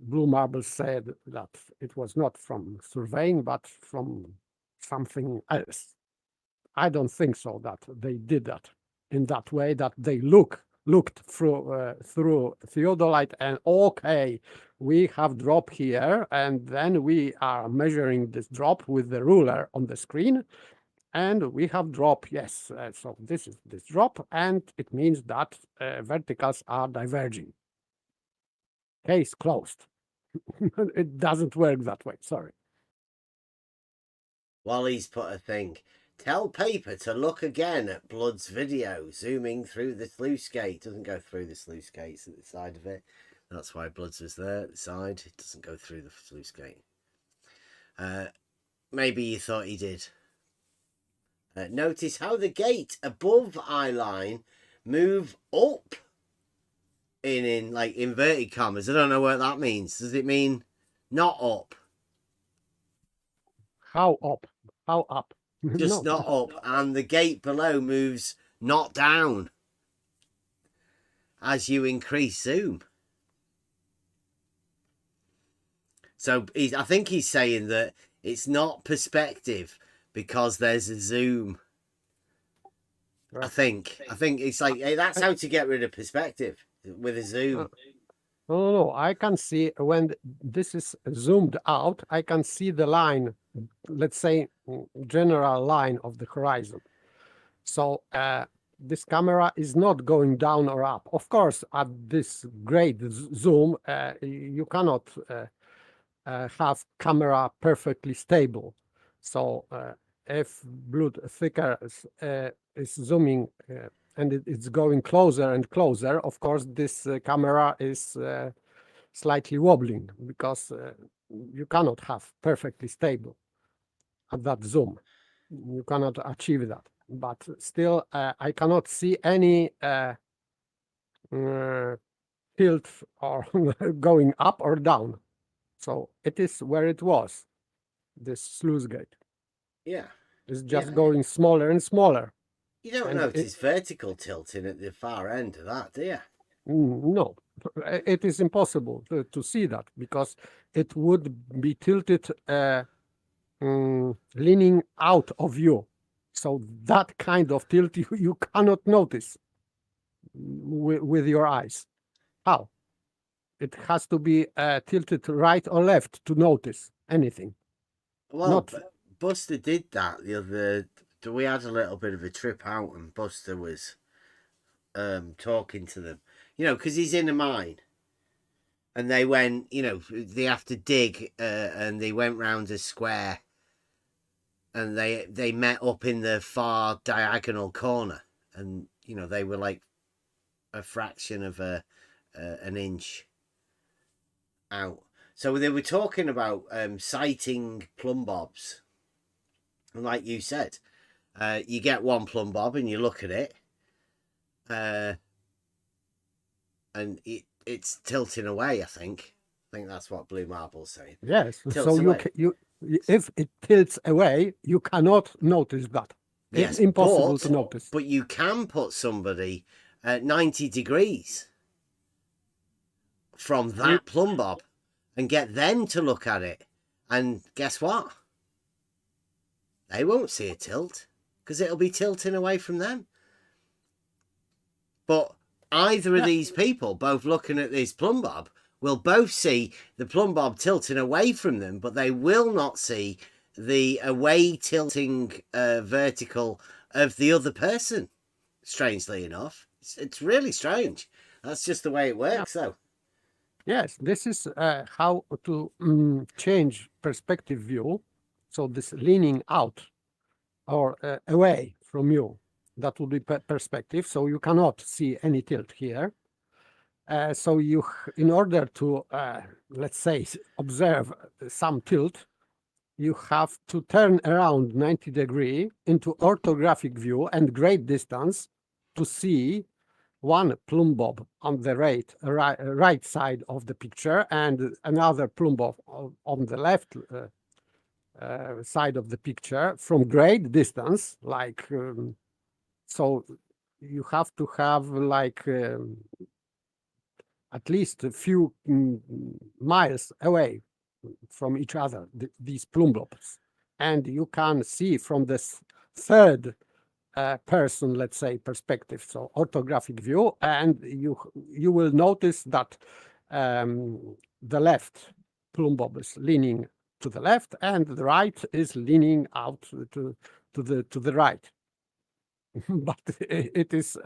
Blue Marble said that it was not from surveying, but from something else. I don't think so that they did that in that way, that they looked through theodolite and okay, we have drop here, and then we are measuring this drop with the ruler on the screen, and we have drop, yes. So this is this drop, and it means that verticals are diverging. Case closed. It doesn't work that way. Sorry. Wally's put a thing. Tell Paper to look again at Blood's video, zooming through the sluice gate. Doesn't go through the sluice gates at the side of it. That's why Blood's was there at the side. It doesn't go through the sluice gate. Maybe you thought he did. Notice how the gate above eye line move up in like inverted commas. I don't know what that means. Does it mean not up? How up? How up? Just No. not up. And the gate below moves not down as you increase zoom. So I think he's saying that it's not perspective because there's a zoom. I think it's like, hey, that's how to get rid of perspective with a zoom. No, I can see when this is zoomed out, I can see the line, let's say general line of the horizon. So this camera is not going down or up. Of course, at this great zoom, you cannot have camera perfectly stable. So if blood thicker is zooming and it's going closer and closer, of course, this camera is slightly wobbling because you cannot have perfectly stable at that zoom. You cannot achieve that. But still, I cannot see any tilt or going up or down. So it is where it was, this sluice gate. Yeah. It's just going smaller and smaller. You don't notice vertical tilting at the far end of that, do you? No, it is impossible to see that because it would be tilted leaning out of you. So that kind of tilt you cannot notice with your eyes. How? It has to be tilted right or left to notice anything. Well, Buster did that the other. We had a little bit of a trip out, and Buster was talking to them, because he's in a mine, and they went, they have to dig, and they went round a square, and they met up in the far diagonal corner, and they were like a fraction of an inch out. So they were talking about sighting plumb bobs, and like you said, you get one plumb bob and you look at it, and it's tilting away. I think that's what Blue Marble's saying. Yes. So you if it tilts away, you cannot notice that. It's impossible to notice. But you can put somebody at 90 degrees from that plumb bob and get them to look at it, and guess what? They won't see a tilt because it'll be tilting away from them. But either of these people, both looking at this plumb bob, will both see the plumb bob tilting away from them, but they will not see the away tilting vertical of the other person. Strangely enough, it's really strange. That's just the way it works, though. Yes, this is how to change perspective view. So this leaning out or away from you, that would be perspective. So you cannot see any tilt here. So you, in order to, let's say, observe some tilt, you have to turn around 90 degrees into orthographic view and great distance to see one plumb bob on the right side of the picture and another plumb bob on the left side of the picture from great distance, like so you have to have like at least a few miles away from each other, these plumb bobs, and you can see from this third person, let's say, perspective, so orthographic view, and you will notice that the left plumb bob is leaning to the left and the right is leaning out to the right. But it is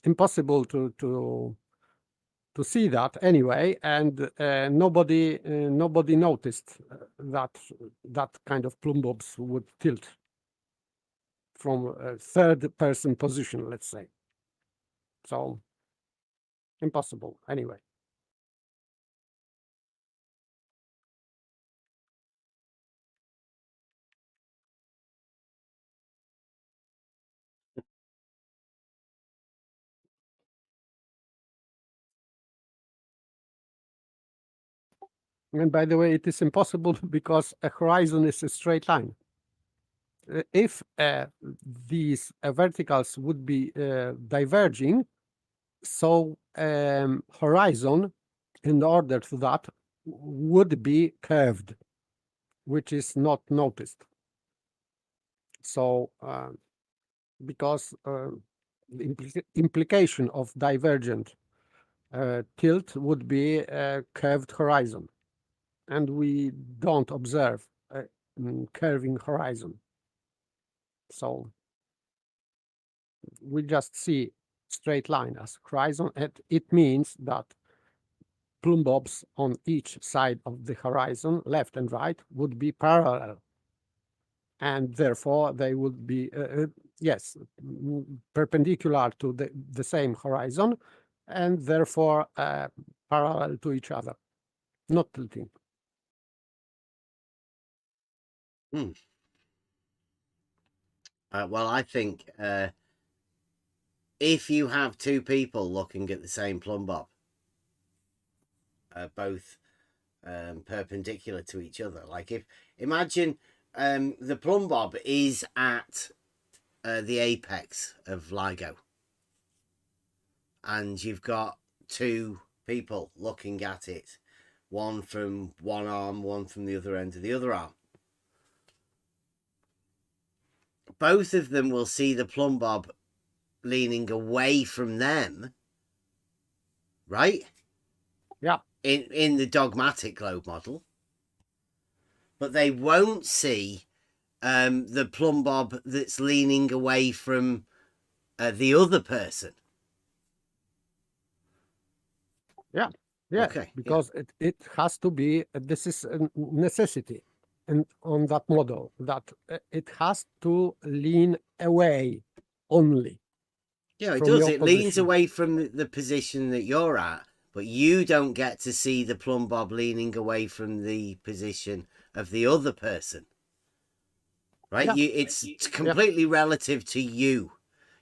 impossible to see that anyway, and nobody noticed that kind of plumb bobs would tilt from a third person position, let's say. So impossible anyway. And by the way, it is impossible because a horizon is a straight line. If these verticals would be diverging, so horizon, in order to that, would be curved, which is not noticed. So because the implication of divergent tilt would be a curved horizon, and we don't observe a curving horizon. So we just see straight line as horizon, and it means that plume bobs on each side of the horizon, left and right, would be parallel, and therefore they would be yes, perpendicular to the same horizon, and therefore parallel to each other, not tilting. Well, I think if you have two people looking at the same plumb bob, both perpendicular to each other, like if imagine the plumb bob is at the apex of LIGO, and you've got two people looking at it, one from one arm, one from the other end of the other arm. Both of them will see the plumb bob leaning away from them, right? Yeah. In the dogmatic globe model, but they won't see the plumb bob that's leaning away from the other person. Yeah, yeah, okay, because it has to be, this is a necessity, and on that model, that it has to lean away only. Yeah, it from does. your It leans position. away from the position that you're at, but you don't get to see the plumb bob leaning away from the position of the other person. Right? Yeah. It's completely relative to you.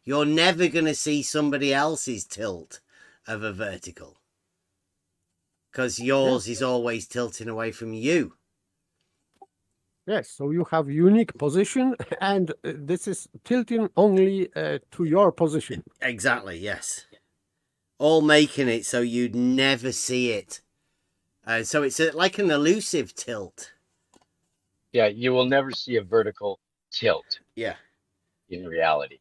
You're never going to see somebody else's tilt of a vertical, because yours is always tilting away from you. Yes, so you have unique position, and this is tilting only to your position. Exactly, yes. All making it so you'd never see it. So it's like an elusive tilt. Yeah, you will never see a vertical tilt. Yeah. In reality.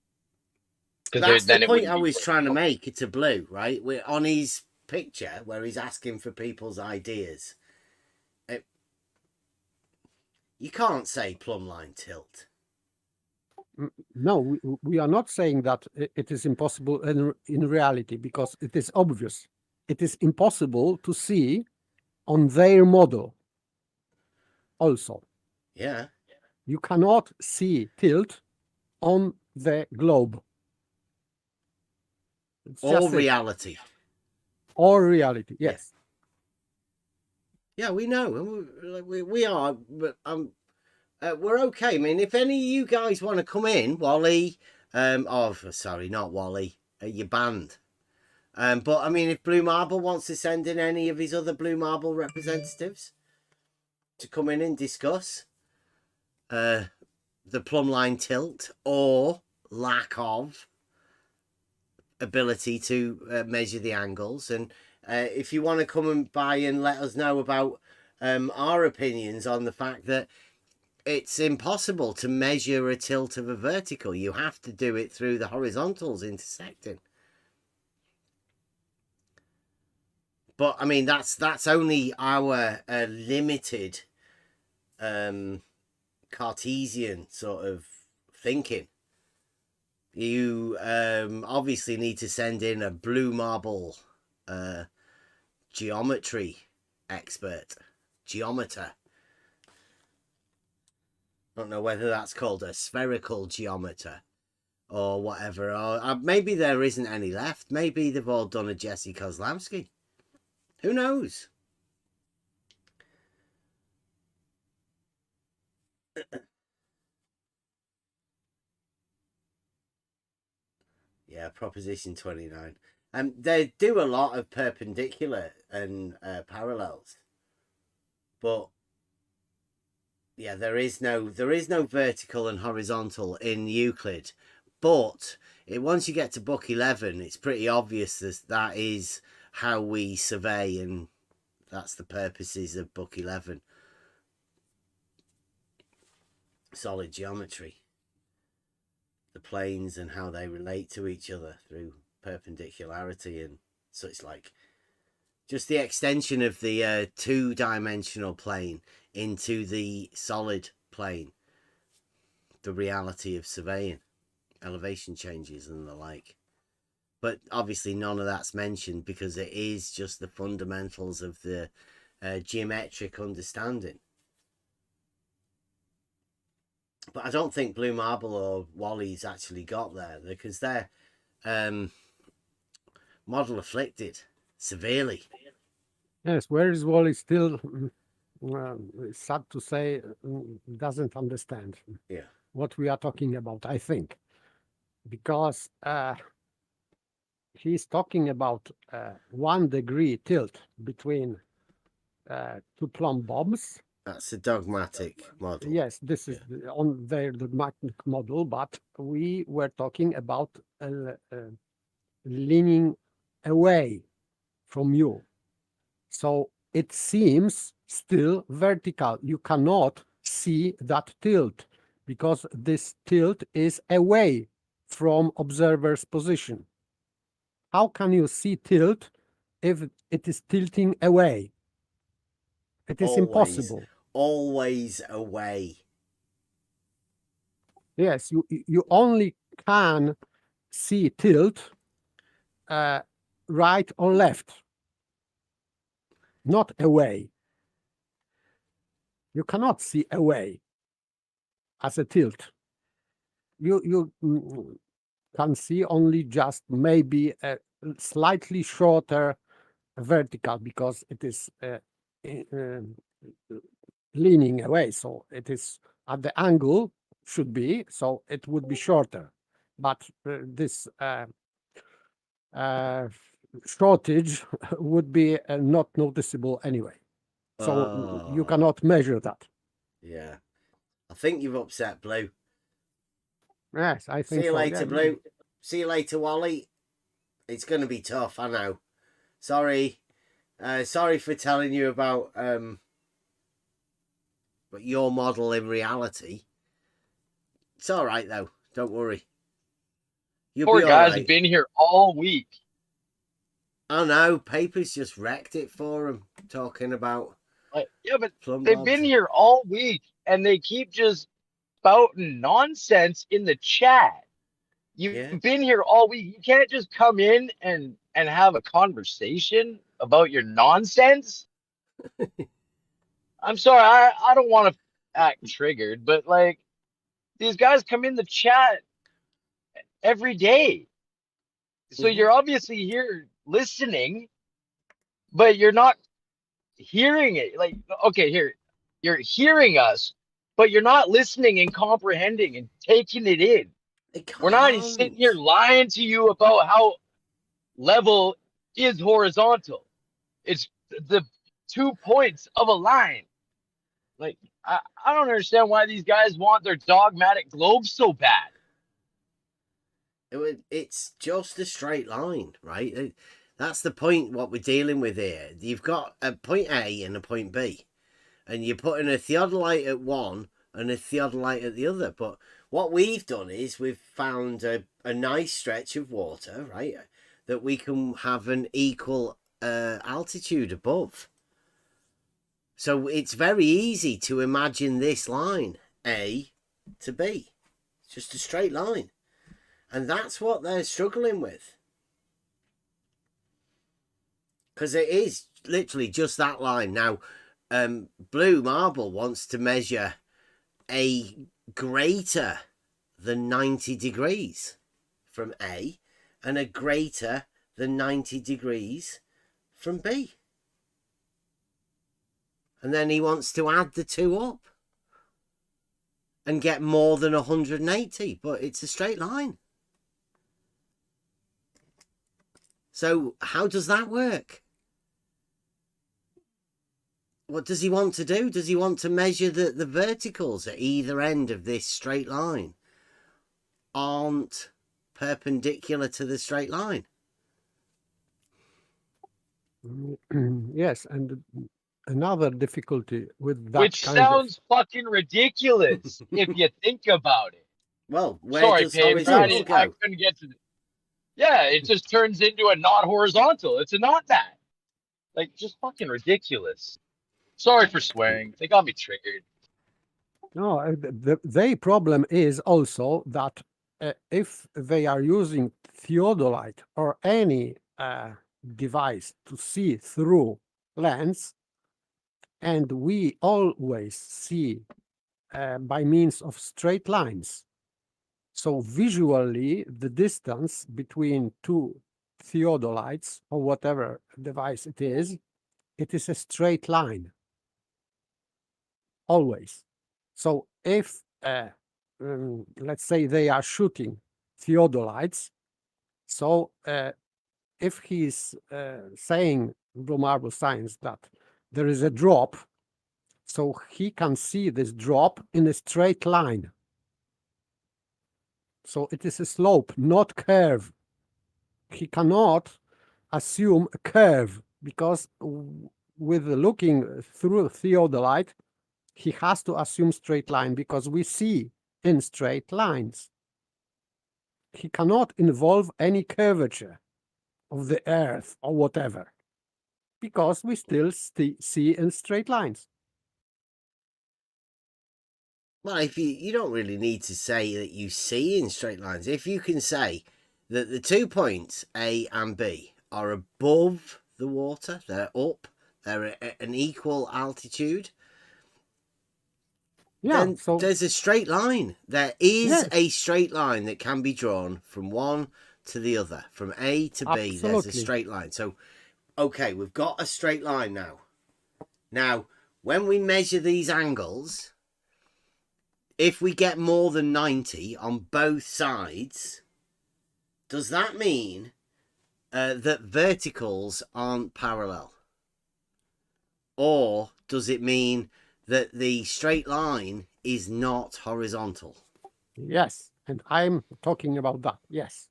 That's the point I was trying to make. It's a blue, right? We're on his picture where he's asking for people's ideas. You can't say plumb line tilt. No, we are not saying that it is impossible in reality, because it is obvious. It is impossible to see on their model also. Yeah. You cannot see tilt on the globe. It's or reality. Or reality, yes. Yeah, we know. We are, but we're okay. I mean, if any of you guys want to come in, Wally, sorry, not Wally, your band. But I mean, if Blue Marble wants to send in any of his other Blue Marble representatives to come in and discuss the plumb line tilt or lack of ability to measure the angles, and if you want to come and by and let us know about our opinions on the fact that it's impossible to measure a tilt of a vertical. You have to do it through the horizontals intersecting. But I mean, that's only our limited Cartesian sort of thinking. You obviously need to send in a Blue Marble geometry expert, geometer. I don't know whether that's called a spherical geometer or whatever. Or maybe there isn't any left. Maybe they've all done a Jesse Kozlowski. Who knows? Yeah, Proposition 29. They do a lot of perpendicular and parallels, but yeah, there is no vertical and horizontal in Euclid. But once you get to book 11, it's pretty obvious that is how we survey and That's the purposes of book 11. Solid geometry. The planes and how they relate to each other through perpendicularity, and so it's like just the extension of the two-dimensional plane into the solid plane, the reality of surveying, elevation changes and the like. But obviously none of that's mentioned because it is just the fundamentals of the geometric understanding. But I don't think Blue Marble or Wally's actually got there, because they're model afflicted severely. Yes, where is Wally still, it's sad to say, doesn't understand what we are talking about, I think. Because he's talking about 1 degree tilt between 2 plumb bobs. That's a dogmatic model. Yes, this is on their dogmatic model, but we were talking about leaning away from you. So it seems still vertical. You cannot see that tilt because this tilt is away from observer's position. How can you see tilt if it is tilting away? It is impossible. Always away. Yes, you only can see tilt right or left, not away. You cannot see away as a tilt. You can see only just maybe a slightly shorter vertical because it is leaning away, so it is at the angle should be, so it would be shorter, but this shortage would be not noticeable anyway, so you cannot measure that. Yeah, I think you've upset Blue. Yes, I think see you so, later, yeah. Blue. See you later, Wally. It's going to be tough, I know. Sorry for telling you about but your model in reality. It's all right though. Don't worry. You'll Poor be guys all have been here all week. I know. Paper's just wrecked it for them. Talking about yeah, but they've been here all week and they keep just spouting nonsense in the chat. You've been here all week. You can't just come in and have a conversation about your nonsense. I'm sorry, I don't want to act triggered, but like these guys come in the chat every day. So you're obviously here listening, but you're not hearing it. Like, okay, here, you're hearing us, but you're not listening and comprehending and taking it in. We're not sitting here lying to you about how level is horizontal. It's the 2 points of a line. Like, I don't understand why these guys want their dogmatic globe so bad. It's just a straight line, right? That's the point, what we're dealing with here. You've got a point A and a point B, and you're putting a theodolite at one and a theodolite at the other. But what we've done is we've found a nice stretch of water, right, that we can have an equal altitude above. So it's very easy to imagine this line, A to B. It's just a straight line. And that's what they're struggling with. Because it is literally just that line. Now, Blue Marble wants to measure a greater than 90 degrees from A and a greater than 90 degrees from B. And then he wants to add the two up and get more than 180, but it's a straight line. So how does that work? What does he want to do? Does he want to measure that the verticals at either end of this straight line aren't perpendicular to the straight line? Yes, and another difficulty with that Which kind of sounds fucking ridiculous if you think about it. Well, where Sorry, does Paige, horizontal I go? couldn't get to the. Yeah, it just turns into a not horizontal. It's a not that. Like, just fucking ridiculous. Sorry for swearing. They got me triggered. no, the problem is also that if they are using theodolite or any device to see through lens, and we always see by means of straight lines. So visually, the distance between two theodolites or whatever device it is a straight line. Always. So if, let's say they are shooting theodolites, so if he's saying, Blue Marble Science, that there is a drop, so he can see this drop in a straight line. So it is a slope, not curve. He cannot assume a curve because with looking through theodolite, he has to assume straight line because we see in straight lines. He cannot involve any curvature of the earth or whatever because we still see in straight lines. Well, if you don't really need to say that you see in straight lines. If you can say that the 2 points A and B are above the water, they're up, they're at an equal altitude, then so there's a straight line. There is Yes. a straight line that can be drawn from one to the other, from A to B. There's a Absolutely. straight line. So, okay, we've got a straight line now. Now, when we measure these angles, if we get more than 90 on both sides, does that mean that verticals aren't parallel? Or does it mean that the straight line is not horizontal? Yes, and I'm talking about that. Yes,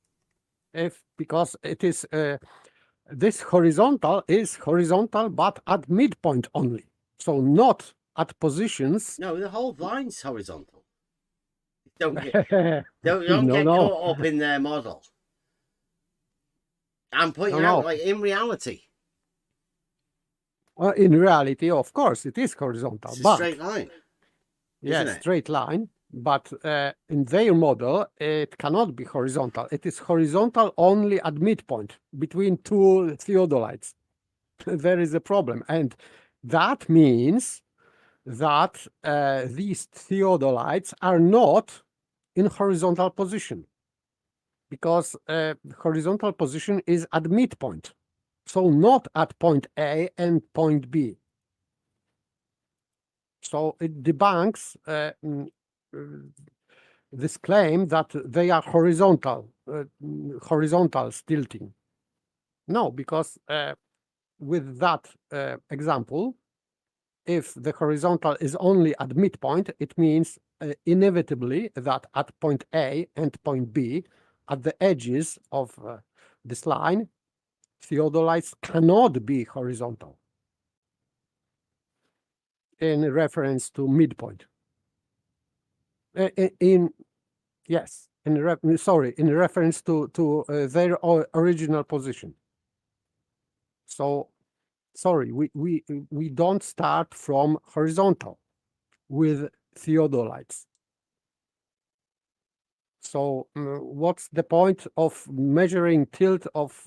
because it is this horizontal is horizontal, but at midpoint only. So not at positions. No, the whole line's horizontal. Don't get, don't No, get no. caught up in their model. I'm pointing No, out, no. like, in reality, In reality, of course, it is horizontal. it's a but straight line. Yes, isn't it? straight line. But in their model, it cannot be horizontal. It is horizontal only at midpoint between two theodolites. There is a problem. And that means that these theodolites are not in horizontal position because horizontal position is at midpoint. So not at point A and point B. So it debunks this claim that they are horizontal tilting. No, because with that example, if the horizontal is only at midpoint, it means inevitably that at point A and point B, at the edges of this line, theodolites cannot be horizontal in reference to midpoint. In reference to their original position. So, sorry, we don't start from horizontal with theodolites. So, what's the point of measuring tilt of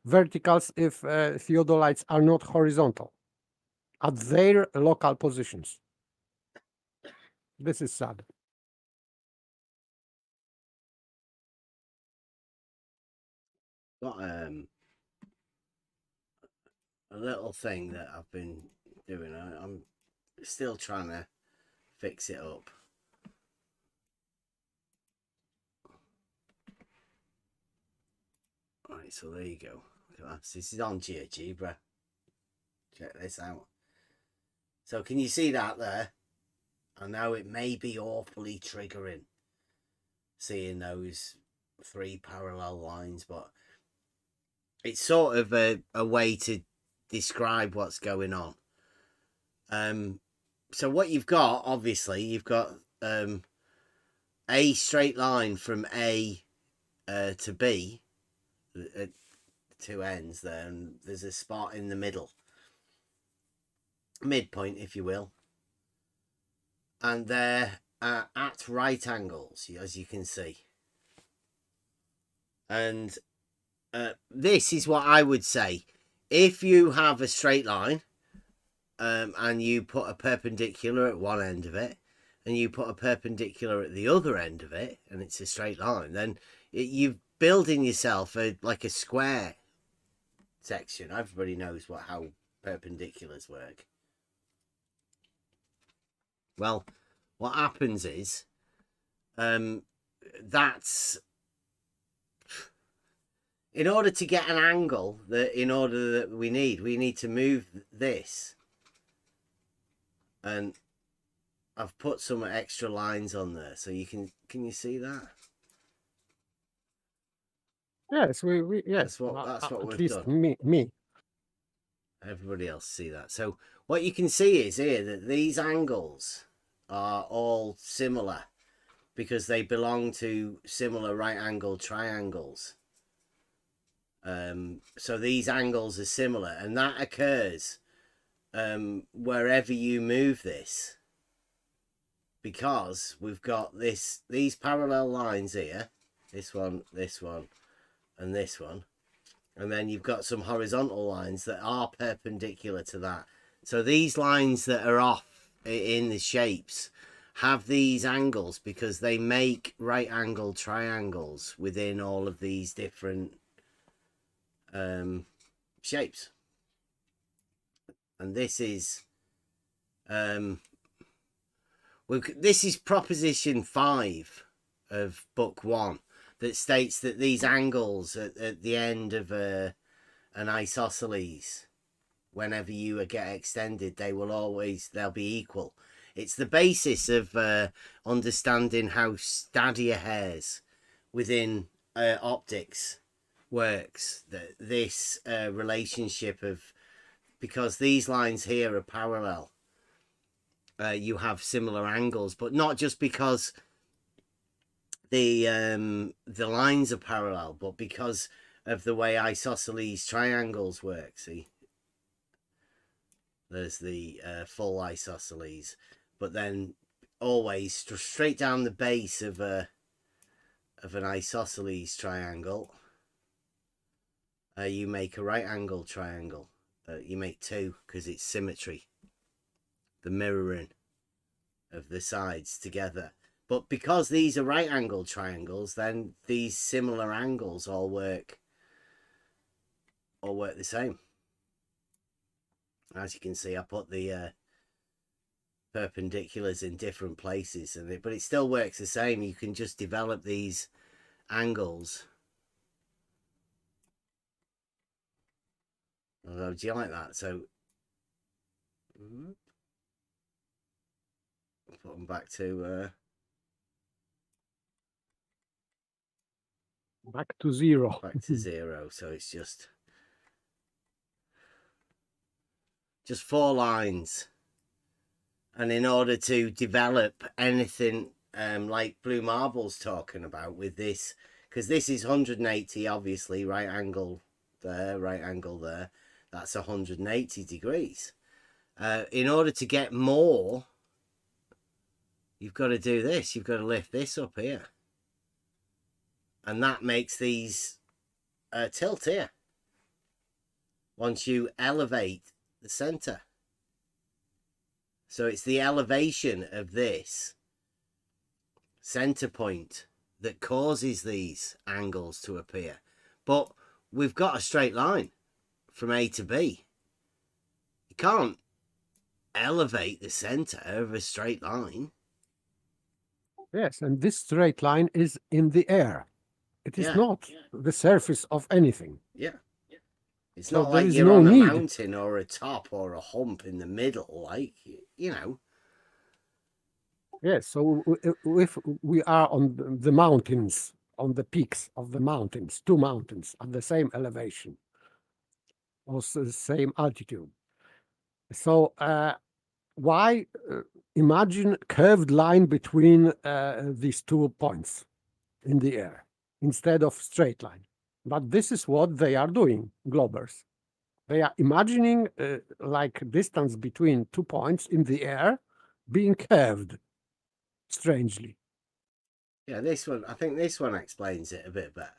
verticals if theodolites are not horizontal at their local positions? This is sad. Got a little thing that I've been doing. I'm still trying to fix it up. Right, so there you go. This is on GeoGebra. Check this out. So can you see that there? I know it may be awfully triggering seeing those 3 parallel lines, but it's sort of a way to describe what's going on. So what you've got, obviously, you've got a straight line from A to B at two ends there, and there's a spot in the middle, midpoint, if you will, and they're at right angles, as you can see. And this is what I would say. If you have a straight line and you put a perpendicular at one end of it and you put a perpendicular at the other end of it and it's a straight line, then you're building yourself like a square section. Everybody knows how perpendiculars work. Well, what happens is that's in order to get an angle that we need to move this. And I've put some extra lines on there, so you can you see that? Yes, we yes. That's what at we've least done. Me. Everybody else see that. So what you can see is here that these angles are all similar because they belong to similar right angle triangles. So these angles are similar, and that occurs wherever you move this, because we've got these parallel lines here, this one, and this one, and then you've got some horizontal lines that are perpendicular to that. So these lines that are off in the shapes have these angles because they make right angle triangles within all of these different shapes. And this is this is proposition 5 of book 1 that states that these angles at the end of an isosceles, whenever you get extended, they'll be equal. It's the basis of understanding how stadia hairs within optics works. This relationship of, because these lines here are parallel, you have similar angles, but not just because the lines are parallel, but because of the way isosceles triangles work. See, there's the full isosceles, but then always straight down the base of an isosceles triangle, you make a right angle triangle. You make 2 because it's symmetry, the mirroring of the sides together. But because these are right angle triangles, then these similar angles all work the same. As you can see, I put the perpendiculars in different places, but it still works the same. You can just develop these angles. Although, do you like that? So put them back to back to 0. Back to 0. So it's just 4 lines. And in order to develop anything like Blue Marble's talking about with this, because this is 180, obviously, right angle there, right angle there, that's 180 degrees. In order to get more, you've got to do this. You've got to lift this up here. And that makes these tilt here once you elevate the center. So it's the elevation of this center point that causes these angles to appear. But we've got a straight line from A to B. You can't elevate the center of a straight line. Yes, and this straight line is in the air. It is not the surface of anything. Yeah. It's So not there like is you're no on a need. mountain or a top or a hump in the middle, like, you know. Yes, so if we are on the mountains, on the peaks of the mountains, 2 mountains at the same elevation, also the same altitude. So why imagine curved line between these 2 points in the air instead of straight line? But this is what they are doing, globers. They are imagining like distance between 2 points in the air being curved strangely. Yeah, this one, I think this one explains it a bit better.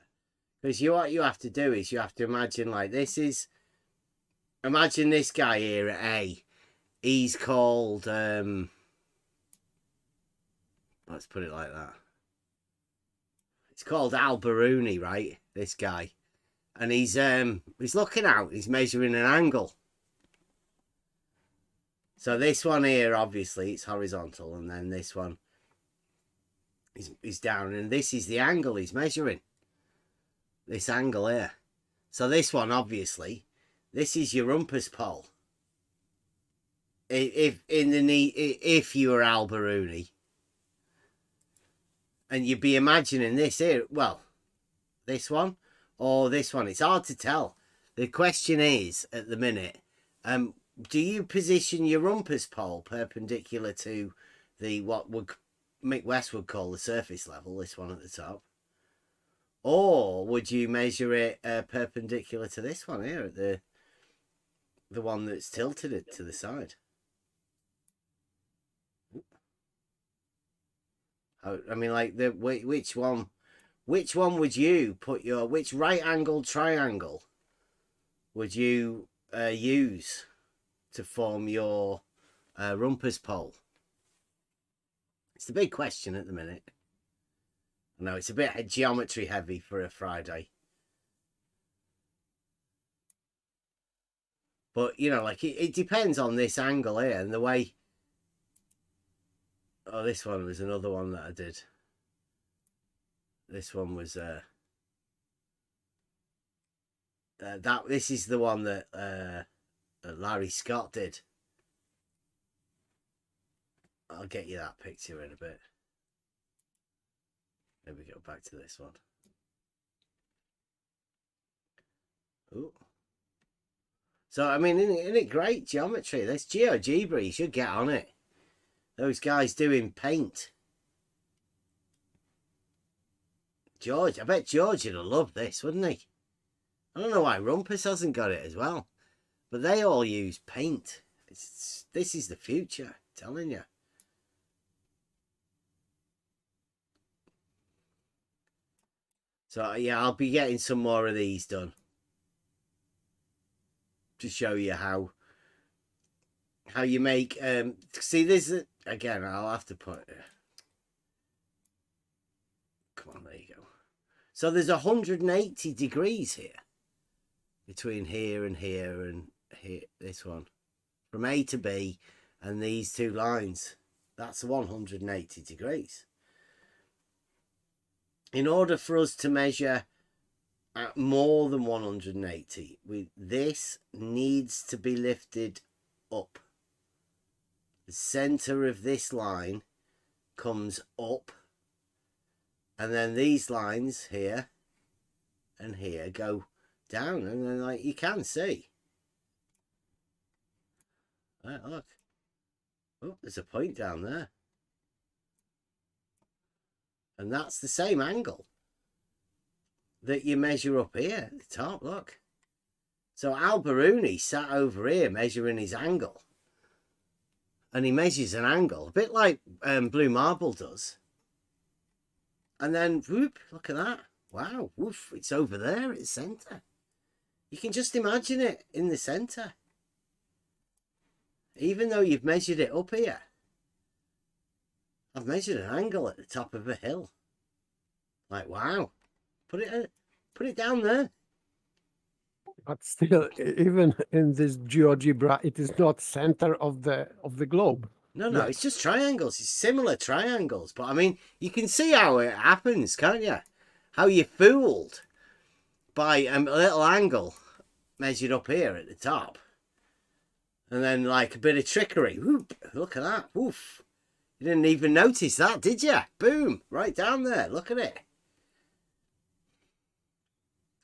Because what you have to do is you have to imagine like imagine this guy here at A. He's called, let's put it like that. It's called Alberuni, right? This guy. And he's looking out, he's measuring an angle. So this one here, obviously, it's horizontal, and then this one is down, and this is the angle he's measuring. This angle here. So this one, obviously, this is your rumpus pole. If you were Alberuni, and you'd be imagining this here, well, this one or this one, it's hard to tell. The question is, at the minute, do you position your rumpus pole perpendicular to the what Mick West would call the surface level, this one at the top, or would you measure it perpendicular to this one here at the one that's tilted it to the side? I mean, like which one would you put which right angled triangle would you use to form your rumpus pole? It's the big question at the minute. I know it's a bit geometry heavy for a Friday, but you know, like it depends on this angle here and the way. Oh, this one was another one that I did. This one was this is the one that Larry Scott did. I'll get you that picture in a bit. Let me go back to this one. Ooh. So I mean, isn't it great geometry? This GeoGebra, you should get on it. Those guys doing paint. George, I bet George would have loved this, wouldn't he? I don't know why Rumpus hasn't got it as well. But they all use paint. This is the future, I'm telling you. So yeah, I'll be getting some more of these done. To show you how you make see this again. I'll have to put come on, there you go. So there's 180 degrees here between here and here and here, this one from A to B, and these two lines, that's 180 degrees. In order for us to measure at more than 180, this needs to be lifted up. The center of this line comes up, and then these lines here and here go down, and then like you can see. Right, look. Oh, there's a point down there. And that's the same angle that you measure up here at the top, look. So Alberuni sat over here measuring his angle. And he measures an angle, a bit like Blue Marble does. And then, whoop, look at that. Wow, woof, it's over there at the centre. You can just imagine it in the centre. Even though you've measured it up here. I've measured an angle at the top of a hill. Like, wow. Put it down there. But still, even in this GeoGebra, it is not center of the globe. No, it's just triangles. It's similar triangles. But I mean, you can see how it happens, can't you? How you're fooled by a little angle measured up here at the top. And then like a bit of trickery. Whoop, look at that. Woof. You didn't even notice that, did you? Boom, right down there. Look at it.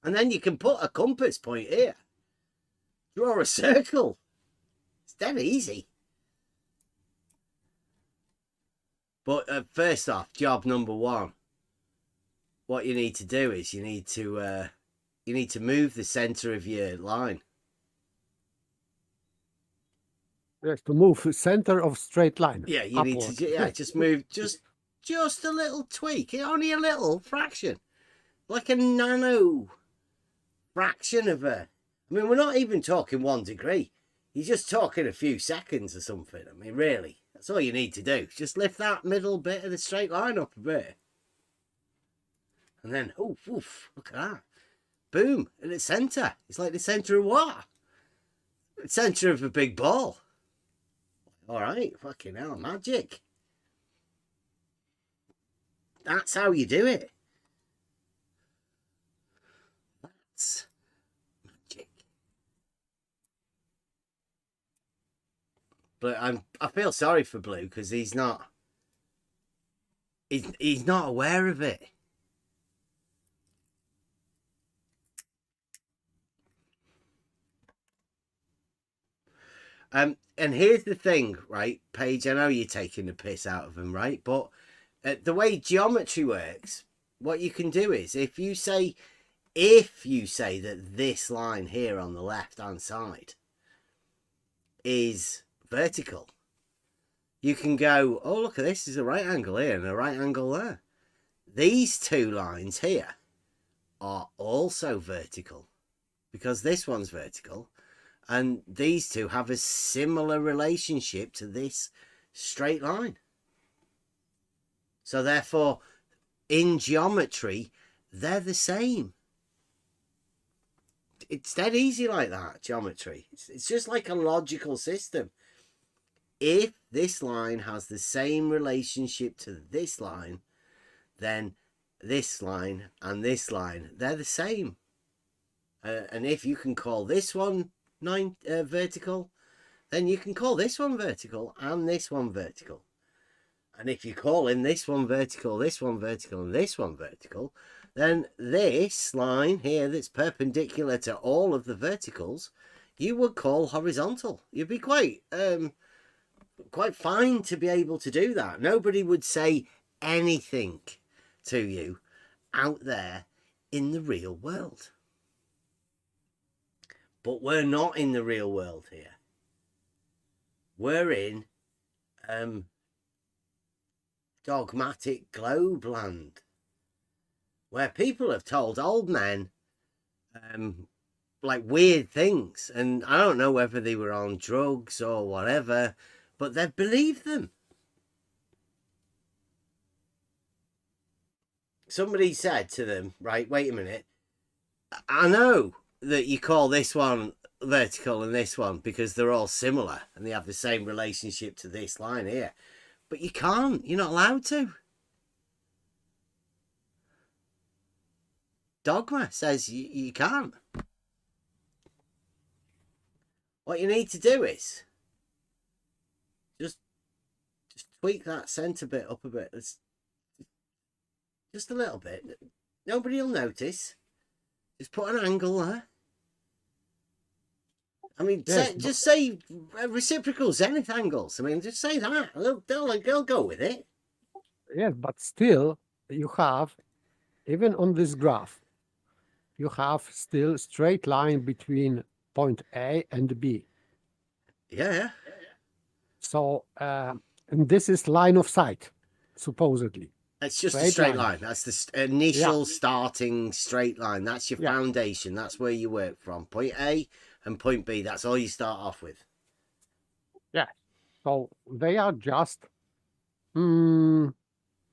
And then you can put a compass point here. Draw a circle. It's dead easy. But first off, job number one, what you need to do is you need to move the center of your line. Yes, to move the center of straight line. Yeah, you need to just move just a little tweak, only a little fraction, like a nano fraction of a. I mean, we're not even talking 1 degree. You're just talking a few seconds or something. I mean, really, that's all you need to do. Just lift that middle bit of the straight line up a bit. And then, oof, look at that. Boom, in the centre. It's like the centre of what? The centre of a big ball. All right, fucking hell, magic. That's how you do it. That's magic. But I feel sorry for Blue because he's not aware of it. And here's the thing, right, Paige, I know you're taking the piss out of him, right? But the way geometry works, what you can do is if you say that this line here on the left-hand side is vertical, you can go, oh, look at this, there's a right angle here and a right angle there. These two lines here are also vertical because this one's vertical. And these two have a similar relationship to this straight line. So therefore, in geometry, they're the same. It's dead easy like that, geometry. It's just like a logical system. If this line has the same relationship to this line, then this line and this line, they're the same. And if you can call this one vertical, then you can call this one vertical and this one vertical. And if you call in this one vertical, this one vertical, and this one vertical, then this line here that's perpendicular to all of the verticals, you would call horizontal. You'd be quite fine to be able to do that. Nobody would say anything to you out there in the real world. But we're not in the real world here. We're in dogmatic globe land, where people have told old men like weird things. And I don't know whether they were on drugs or whatever, but they've believed them. Somebody said to them, right, wait a minute, I know that you call this one vertical and this one because they're all similar and they have the same relationship to this line here, but you can't. You're not allowed to. Dogma says you can't. What you need to do is just tweak that center bit up a bit. It's just a little bit. Nobody will notice. Just put an angle there. I mean, yes, just say reciprocal zenith angles. I mean, just say that. They'll go with it. Yes, but still, you have, even on this graph, you have still straight line between point A and B. Yeah. So, and this is line of sight, supposedly. It's just a straight line. That's the initial starting straight line. That's your foundation. That's where you work from. Point A and point B. That's all you start off with. Yeah. So they are just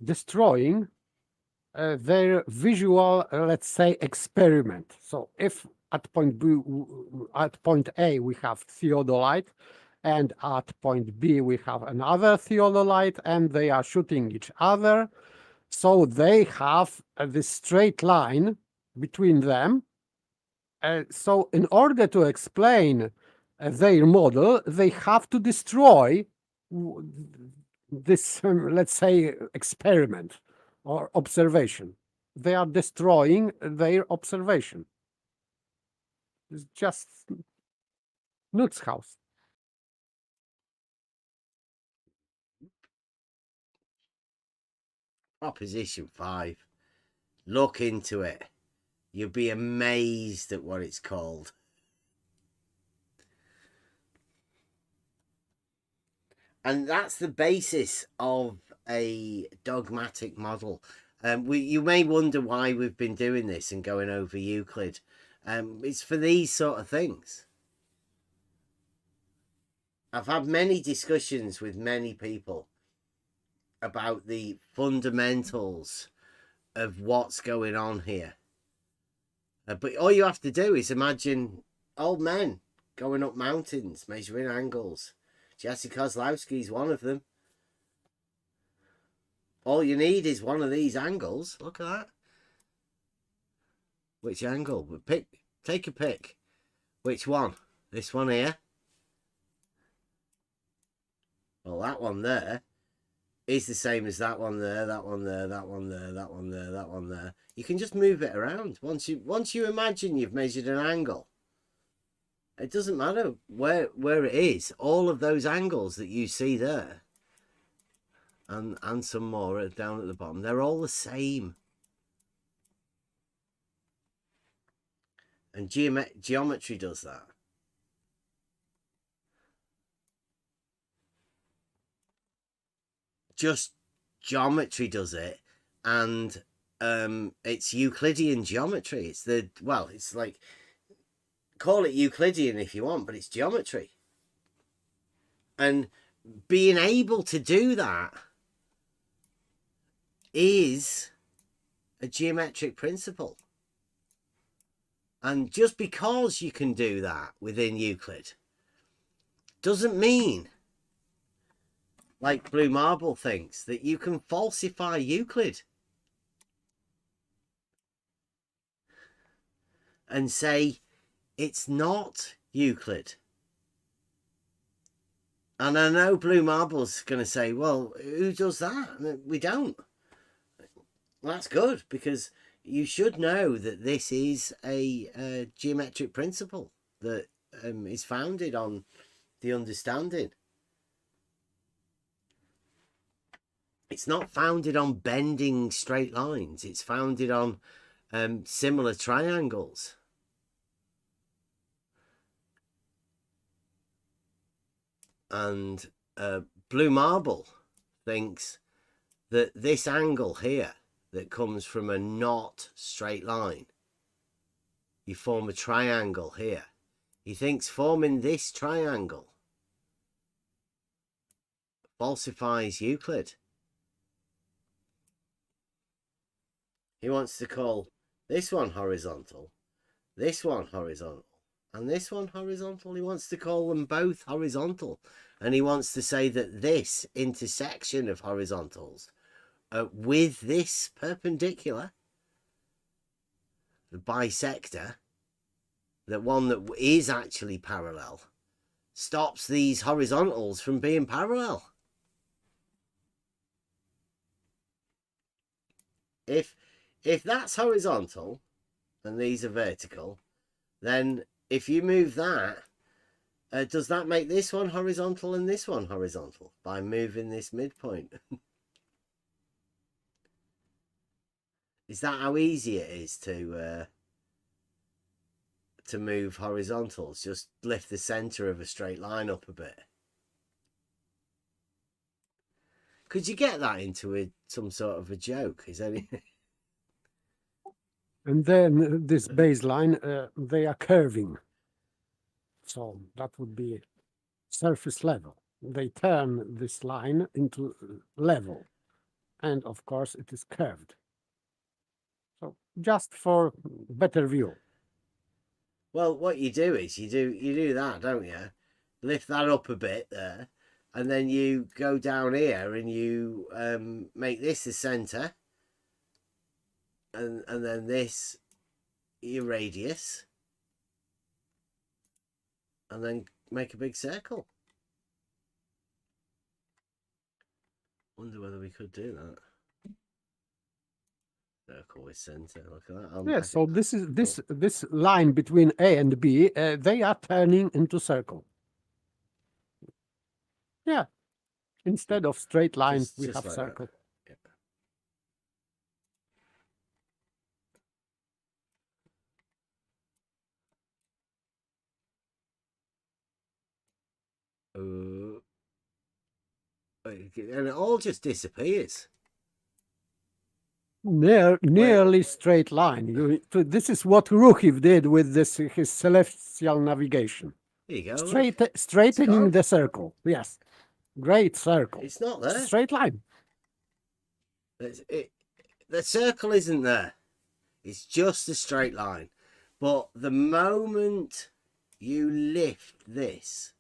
destroying their visual, let's say, experiment. So if at point A we have theodolite, and at point B we have another theodolite, and they are shooting each other. So they have this straight line between them. So in order to explain their model, they have to destroy this, let's say, experiment or observation. They are destroying their observation. It's just Nutzhaus. Proposition 5. Look into it. You'll be amazed at what it's called. And that's the basis of a dogmatic model. You may wonder why we've been doing this and going over Euclid. It's for these sort of things. I've had many discussions with many people about the fundamentals of what's going on here. But all you have to do is imagine old men going up mountains, measuring angles. Jesse Kozlowski's one of them. All you need is one of these angles. Look at that. Which angle? Take a pick. Which one? This one here? Well, that one there is the same as that one there, that one there, that one there, that one there, that one there. You can just move it around. Once you imagine you've measured an angle, it doesn't matter where it is. All of those angles that you see there, and some more down at the bottom, they're all the same. And geometry does that. Just geometry does it, and it's Euclidean geometry. It's like, call it Euclidean if you want, but it's geometry. And being able to do that is a geometric principle. And just because you can do that within Euclid doesn't mean, like Blue Marble thinks, that you can falsify Euclid and say it's not Euclid. And I know Blue Marble's going to say, well, who does that? We don't. Well, that's good, because you should know that this is a geometric principle that is founded on the understanding. It's not founded on bending straight lines. It's founded on similar triangles. And Blue Marble thinks that this angle here that comes from a not straight line, you form a triangle here. He thinks forming this triangle falsifies Euclid. He wants to call this one horizontal, this one horizontal, and this one horizontal. He wants to call them both horizontal. And he wants to say that this intersection of horizontals with this perpendicular, the bisector, that one that is actually parallel, stops these horizontals from being parallel. If that's horizontal and these are vertical, then if you move that, does that make this one horizontal and this one horizontal by moving this midpoint? Is that how easy it is to move horizontals? Just lift the center of a straight line up a bit. Could you get that into some sort of a joke? Is any? And then this baseline, they are curving. So that would be surface level. They turn this line into level. And of course it is curved. So just for better view. Well, what you do is you do that, don't you? Lift that up a bit there, and then you go down here and you make this the center, and then this your radius, and then make a big circle. Wonder whether we could do that. Circle with center. Look at that. Yeah, so this line between A and B, they are turning into circle. Yeah. Instead of straight line, we have like circle. Yeah. And it all just disappears. Nearly straight line. This is what Ruhiv did with his celestial navigation. There you go. Straightening the circle. Yes. Great circle. It's not there. Straight line. The circle isn't there. It's just a straight line. But the moment you lift this,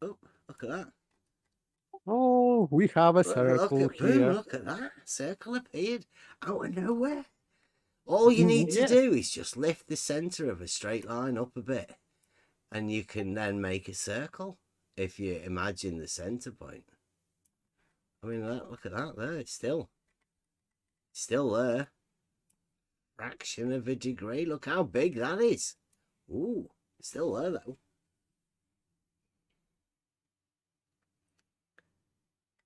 oh, look at that. Oh, we have a circle here. Look at that. Circle appeared out of nowhere. All you need to do is just lift the center of a straight line up a bit, and you can then make a circle if you imagine the center point. I mean, look at that there. It's still there. Fraction of a degree. Look how big that is. Ooh, it's still there though.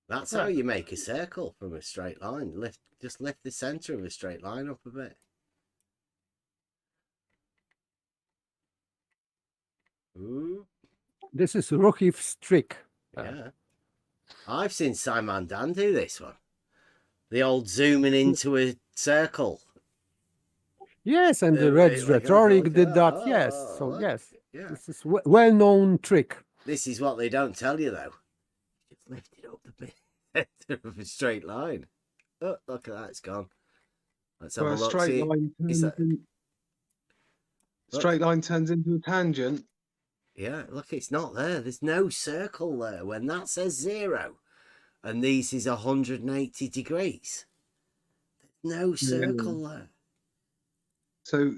That's how you make a circle from a straight line. Just lift the center of a straight line up a bit. Ooh. This is Ruhiv's trick. Yeah. I've seen Simon Dan do this one. The old zooming into a circle. Yes, and the Red Rhetoric did that. Yes, so yes. Yeah. This is well-known trick. This is what they don't tell you though. Just lift it up a bit. Center of a straight line. Oh, look at that, it's gone. Let's have a look. Straight line turns into a tangent. Yeah, look, it's not there. There's no circle there. When that says 0 and these is 180 degrees, there's no circle there. So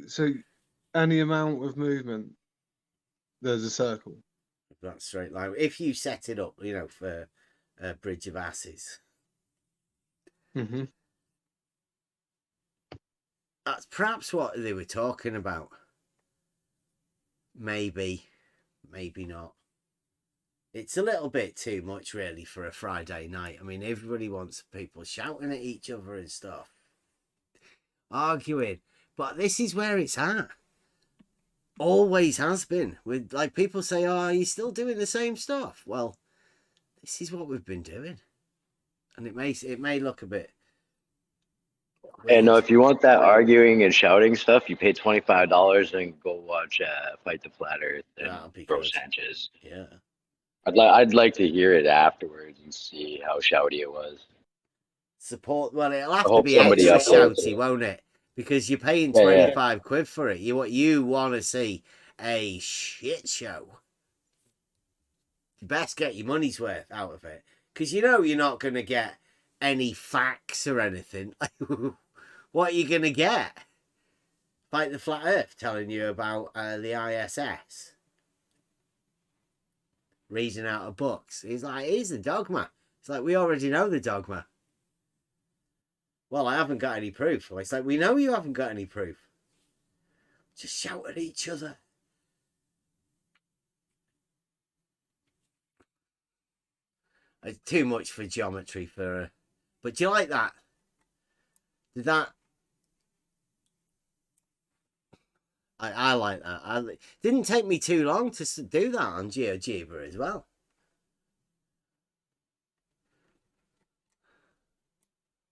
any amount of movement, there's a circle. That straight line. If you set it up, for a bridge of asses. Mm-hmm. That's perhaps what they were talking about. Maybe not. It's a little bit too much, really, for a Friday night. I mean, everybody wants people shouting at each other and stuff, arguing. But this is where it's at. Always has been. With people say, "Oh, are you still doing the same stuff?" Well, this is what we've been doing, and it may look a bit. Yeah, no. If you want that arguing and shouting stuff, you pay $25 and go watch Fight the Flat Earth and Bro Sanchez. Yeah, I'd like to hear it afterwards and see how shouty it was. Support. Well, it'll have to be extra shouty, won't it? Because you're paying 25 quid for it. You want to see a shit show. You best get your money's worth out of it, because you're not going to get any facts or anything. What are you going to get? Fight the Flat Earth telling you about the ISS. Reading out of books. He's like, here's the dogma. It's like, we already know the dogma. Well, I haven't got any proof. It's like, we know you haven't got any proof. Just shout at each other. It's too much for geometry for... But do you like that? Did that... I like that. It didn't take me too long to do that on GeoGebra as well.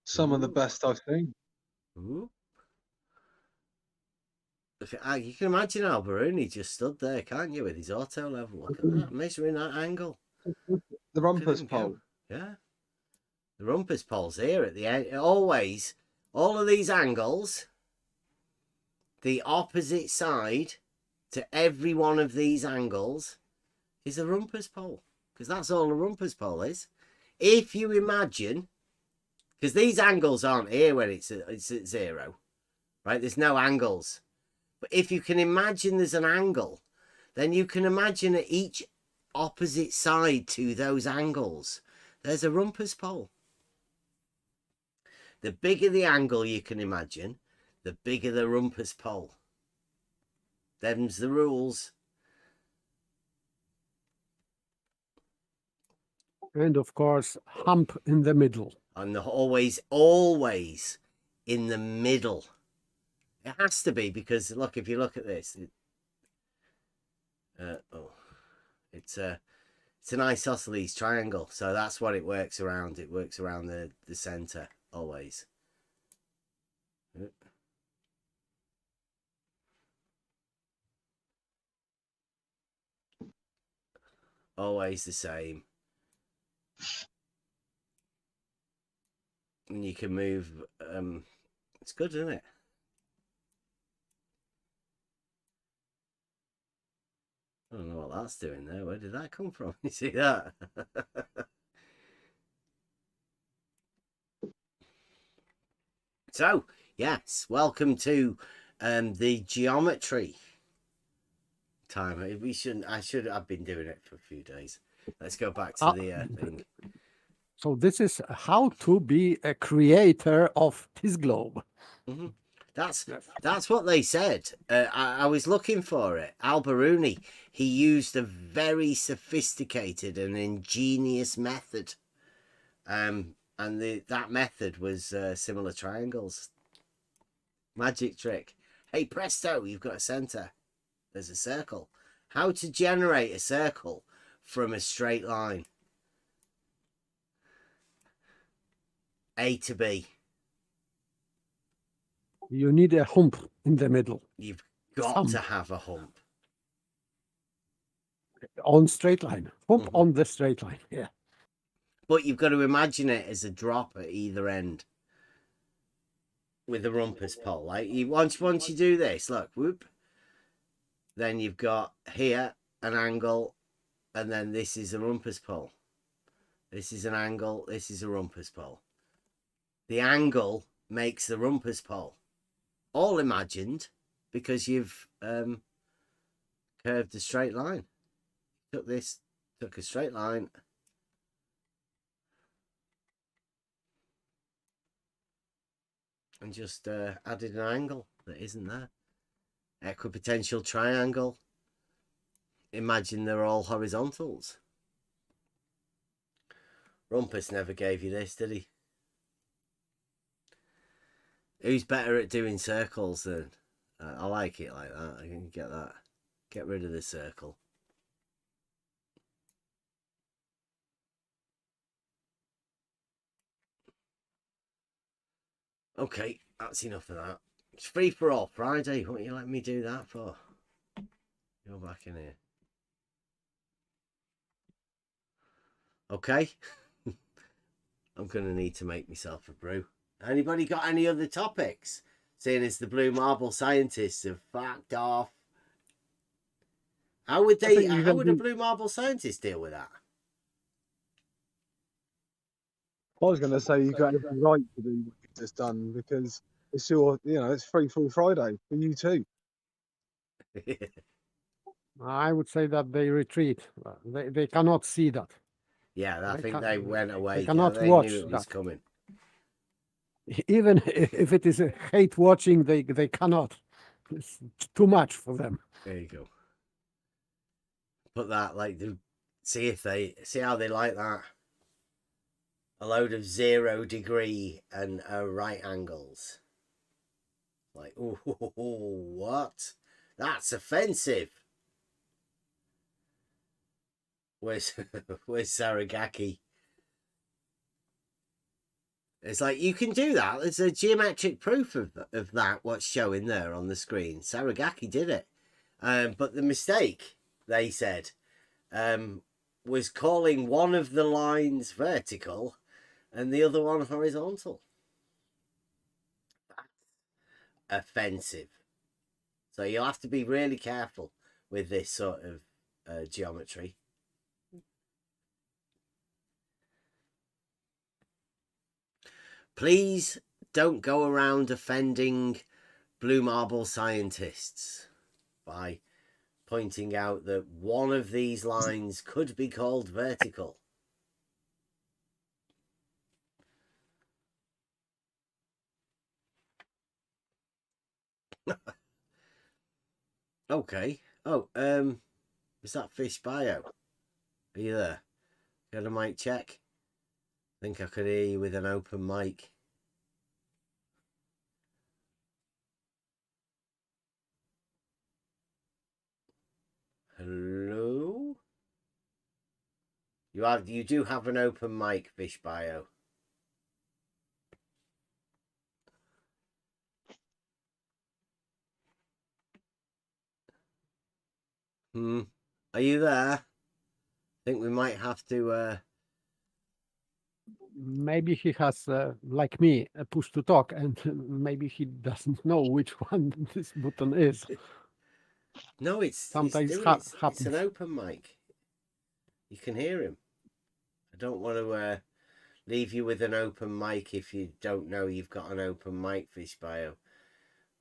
Some of the best I've seen. Ooh. You can imagine Al Baruni just stood there, can't you, with his auto level? Look at that, measuring that angle. The rumpus pole. Yeah. The rumpus pole's here at the end. Always, all of these angles, the opposite side to every one of these angles is a rumpus pole. Because that's all a rumpus pole is. If you imagine, because these angles aren't here when it's at 0, right? There's no angles. But if you can imagine there's an angle, then you can imagine at each opposite side to those angles, there's a rumpus pole. The bigger the angle you can imagine, the bigger the rumpus pole. Them's the rules. And of course, hump in the middle. And always in the middle. It has to be, because look, if you look at this, it's an isosceles triangle, so that's what it works around. It works around the center always. Always the same. And you can move. It's good, isn't it? I don't know what that's doing there. Where did that come from? You see that? So, yes, welcome to the geometry time. I've been doing it for a few days. Let's go back to the thing. So this is how to be a creator of this globe. Mm-hmm. That's what they said. I was looking for it. Al-Biruni, he used a very sophisticated and ingenious method. And that method was similar triangles. Magic trick. Hey, presto, you've got a center. There's a circle. How to generate a circle from a straight line. A to B. You need a hump in the middle. You've got to have a hump. On straight line. Hump on the straight line, yeah. But you've got to imagine it as a drop at either end. With the rumpus pole. Like once you do this, look, whoop. Then you've got here an angle, and then this is a rumpus pole. This is an angle, this is a rumpus pole. The angle makes the rumpus pole. All imagined because you've curved a straight line. Took a straight line. And just added an angle that isn't there. Equipotential triangle. Imagine they're all horizontals. Rumpus never gave you this, did he? Who's better at doing circles than... I like it like that. I can get that. Get rid of the circle. Okay, that's enough of that. It's free for all Friday. What are you letting me do that for? Go back in here. Okay. I'm going to need to make myself a brew. Anybody got any other topics? Seeing as the blue marble scientists have fucked off. How would a blue marble scientist deal with that? I was going to say you got every right to do what you've just done because it's it's free for Friday for you too. I would say that they retreat. They cannot see that. Yeah, I think they went away. They cannot they watch knew it was coming. Even if it is a hate watching, they cannot. It's too much for them. There you go. Put that see how they like that. A load of 0 degree and right angles. Like, oh, what? That's offensive. Where's Saragaki? It's like, you can do that. There's a geometric proof of that, what's showing there on the screen. Saragaki did it. But the mistake, they said, was calling one of the lines vertical and the other one horizontal. That's offensive. So you'll have to be really careful with this sort of geometry. Please don't go around offending blue marble scientists by pointing out that one of these lines could be called vertical. Okay. Oh, is that Fish Bio? Are you there? Got a mic check? Think I could hear you with an open mic. Hello? You do have an open mic, Fish Bio. Are you there? I think we might have to maybe he has, like me, a push to talk, and maybe he doesn't know which one this button is. No, sometimes it's happens. an open mic. You can hear him. I don't want to leave you with an open mic if you don't know you've got an open mic, Fish Bio.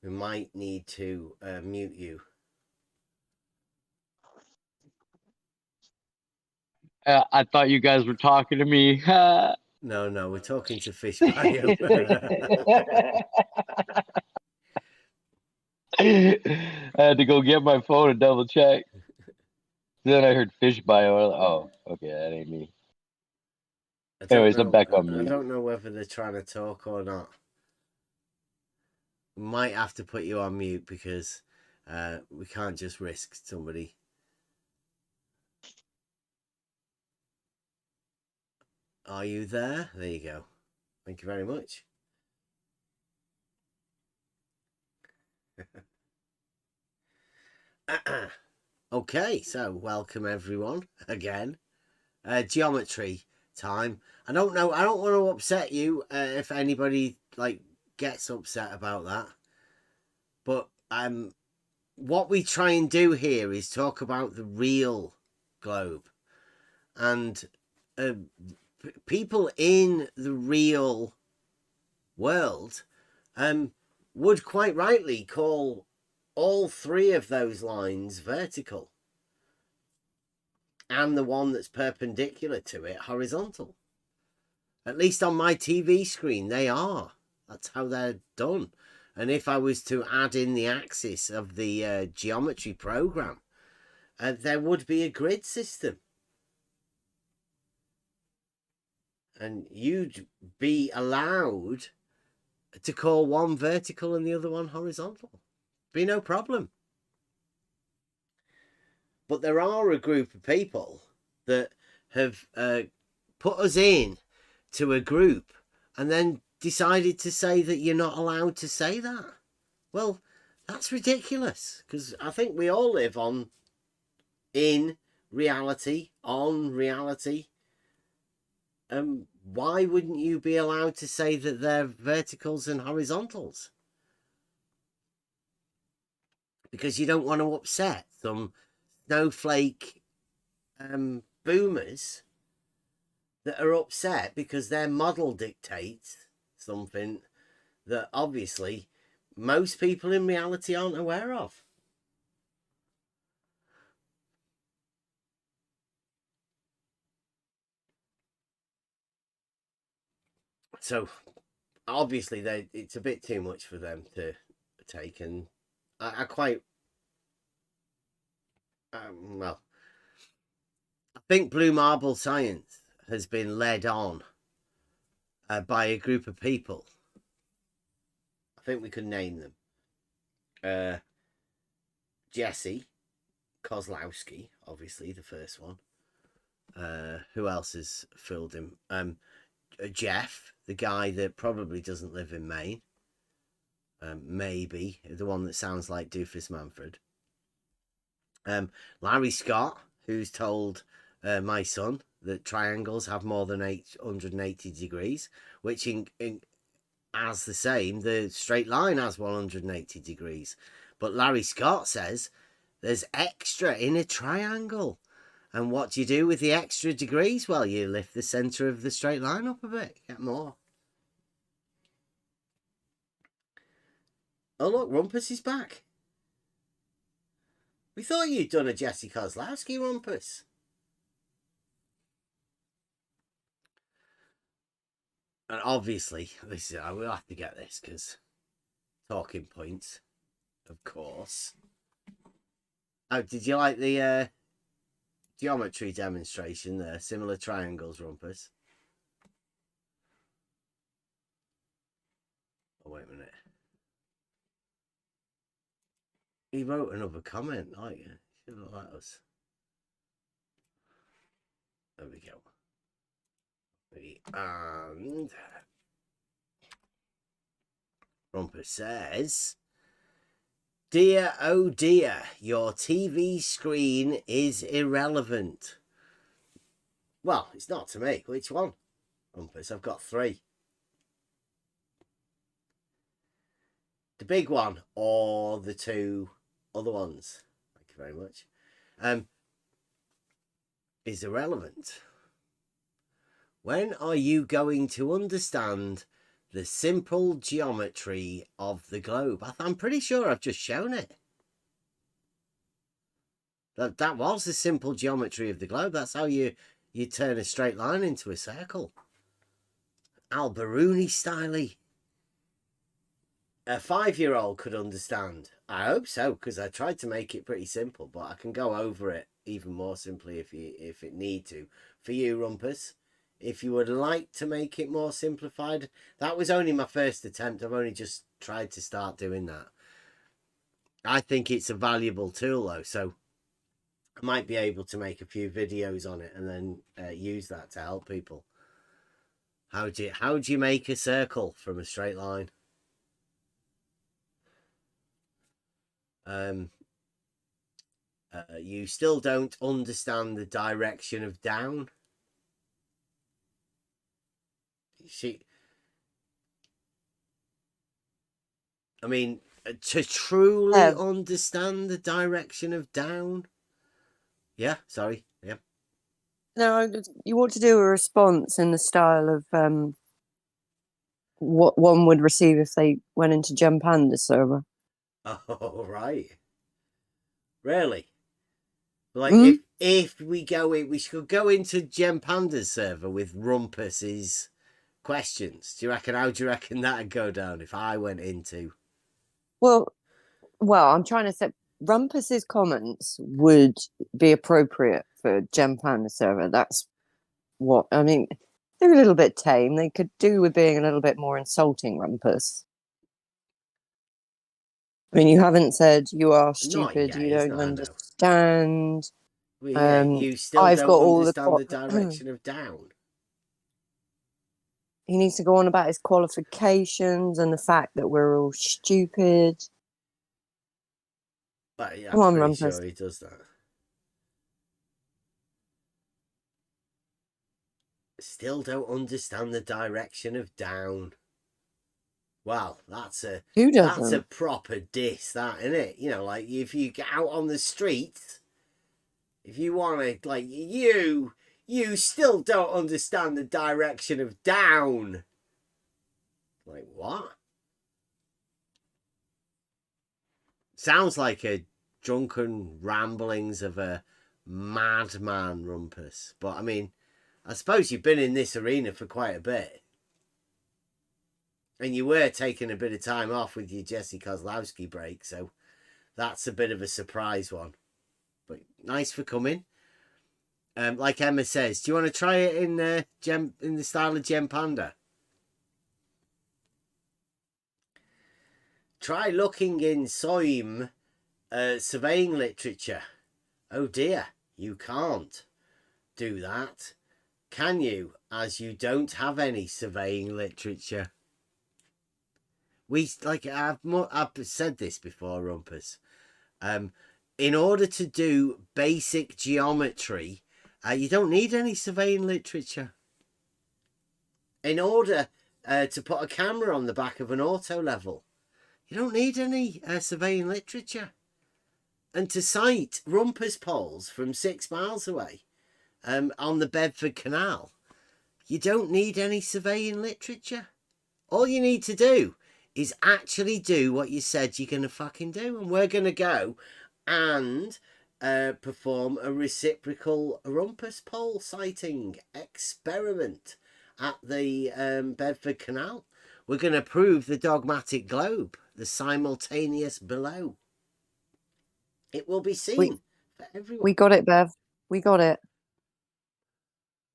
We might need to mute you. I thought you guys were talking to me. No, we're talking to Fish Bio. I had to go get my phone and double check. Then I heard Fish Bio. Oh, okay, that ain't me. Anyways, I'm back on mute. I don't know whether they're trying to talk or not. We might have to put you on mute because we can't just risk somebody. Are you there? There you go. Thank you very much. Okay, so welcome everyone again. Geometry time. I don't know. I don't want to upset you if anybody like gets upset about that. But what we try and do here is talk about the real globe, and people in the real world would quite rightly call all three of those lines vertical and the one that's perpendicular to it horizontal. At least on my TV screen they are. That's how they're done. And if I was to add in the axis of the geometry program, there would be a grid system. And you'd be allowed to call one vertical and the other one horizontal. Be no problem. But there are a group of people that have put us in to a group and then decided to say that you're not allowed to say that. Well, that's ridiculous, because I think we all live in reality, on reality. Why wouldn't you be allowed to say that they're verticals and horizontals? Because you don't want to upset some snowflake boomers that are upset because their model dictates something that obviously most people in reality aren't aware of. So obviously it's a bit too much for them to take, and I quite well, I think Blue Marble Science has been led on by a group of people. I think we could name them. Jesse Kozlowski, obviously the first one. Who else has filled him? Jeff, the guy that probably doesn't live in Maine. Maybe the one that sounds like Doofus Manfred. Larry Scott, who's told my son that triangles have more than 880 degrees, which as the same, the straight line has 180 degrees. But Larry Scott says there's extra in a triangle. And what do you do with the extra degrees? Well, you lift the center of the straight line up a bit, get more. Oh, look, Rumpus is back. We thought you'd done a Jesse Kozlowski, Rumpus. And obviously, I will have to get this because talking points. of course. Oh, did you like the geometry demonstration there? Similar triangles, Rumpus. Oh, wait a minute. He wrote another comment, like you. Should have let us. There we go. And Rumpus says, "Dear, oh dear, your TV screen is irrelevant." Well, it's not to me. Which one, Rumpus? I've got 3. The big one or the 2 other ones? Thank you very much. Is irrelevant. When are you going to understand the simple geometry of the globe? I'm pretty sure I've just shown it. That was the simple geometry of the globe. That's how you turn a straight line into a circle. Al-Biruni style-y. A 5-year-old could understand. I hope so, because I tried to make it pretty simple, but I can go over it even more simply if it need to. For you, Rumpus, if you would like to make it more simplified, that was only my first attempt. I've only just tried to start doing that. I think it's a valuable tool, though, so I might be able to make a few videos on it and then use that to help people. How do you make a circle from a straight line? You still don't understand the direction of down. I mean, to truly understand the direction of down. Yeah, sorry. Yeah. No, you want to do a response in the style of what one would receive if they went into Gem Panda server. Oh, right. Really? Like, if we go in, we should go into Gem Panda's server with Rumpus's questions. How do you reckon that'd go down if I went into? Well, I'm trying to say Rumpus's comments would be appropriate for Gem Panda server. That's what I mean. They're a little bit tame. They could do with being a little bit more insulting, Rumpus. I mean, you haven't said you are stupid, you don't understand. Well, yeah, you still I've don't got all understand the direction of down. He needs to go on about his qualifications and the fact that we're all stupid. But yeah, Come on, I'm pretty Rumpus. sure he does that. Still don't understand the direction of down. Well, that's a proper diss, that, isn't it? You know, like if you get out on the street, if you want to, like, you still don't understand the direction of down. Like, what? Sounds like a drunken ramblings of a madman, Rumpus. But I mean, I suppose you've been in this arena for quite a bit. And you were taking a bit of time off with your Jesse Kozlowski break, so that's a bit of a surprise one. But nice for coming. Like Emma says, do you want to try it in the style of Gem Panda? Try looking in SOIM surveying literature. Oh dear, you can't do that, can you? As you don't have any surveying literature. I've said this before, Rumpus. In order to do basic geometry, you don't need any surveying literature. In order to put a camera on the back of an auto level, you don't need any surveying literature. And to sight Rumpus poles from 6 miles away on the Bedford Canal, you don't need any surveying literature. All you need to do is actually do what you said you're going to fucking do. And we're going to go and perform a reciprocal Rumpus pole sighting experiment at the Bedford Canal. we're going to prove the dogmatic globe, the simultaneous below. It will be seen for everyone. We got it, Bev. We got it.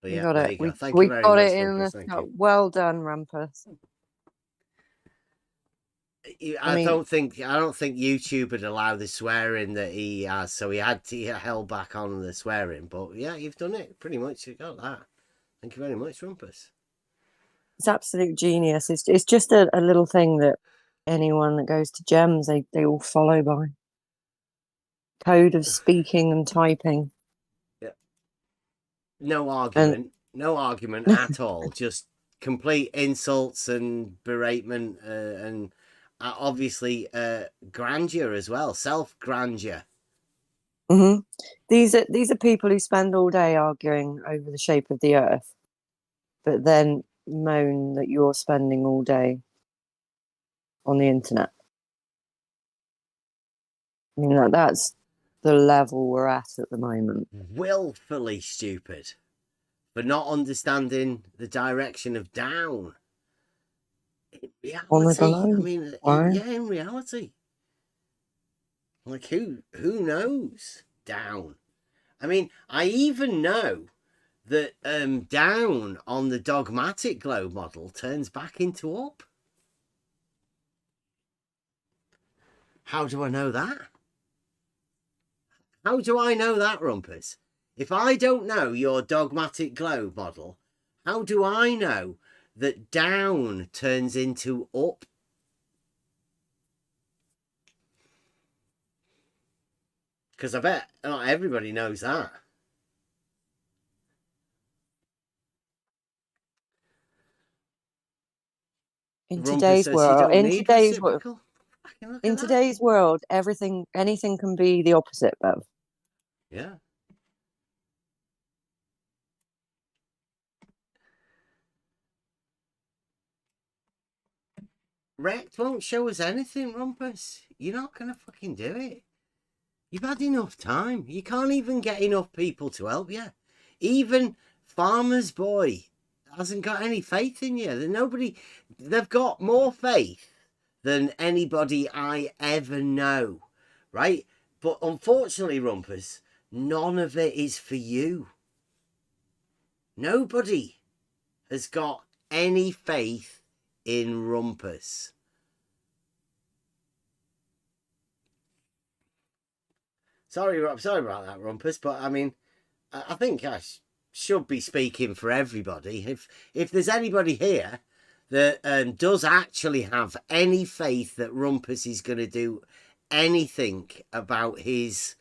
But We yeah, got there it. you go. Thank We you very got much, it in Rumpus. the Thank you. well done, Rumpus. I don't think YouTube would allow the swearing that he has, so he held back on the swearing. But yeah, you've done it pretty much. You got that. Thank you very much, Rumpus. It's absolute genius. It's just a little thing that anyone that goes to GEMS, they all follow by. Code of speaking and typing. Yeah. No argument. No argument at all. Just complete insults and beratement and obviously grandeur as well. Self-grandeur. Mm-hmm. These are people who spend all day arguing over the shape of the earth, but then moan that you're spending all day on the internet. I mean, that's the level we're at the moment. Willfully stupid for not understanding the direction of down. In reality, On the globe. I mean, in reality. Like, who knows down? I mean, I even know that down on the dogmatic globe model turns back into up. How do I know that? How do I know that, Rumpus? If I don't know your dogmatic globe model, how do I know that down turns into up? Because I bet not everybody knows that. In today's world, anything can be the opposite, Bev. Yeah. Rect won't show us anything, Rumpus. You're not going to fucking do it. You've had enough time. You can't even get enough people to help you. Even Farmer's Boy hasn't got any faith in you. They've got more faith than anybody I ever know, right? But unfortunately, Rumpus, none of it is for you. Nobody has got any faith in Rumpus. Sorry about that, Rumpus, but I mean, I think I should be speaking for everybody. If there's anybody here that does actually have any faith that Rumpus is going to do anything about his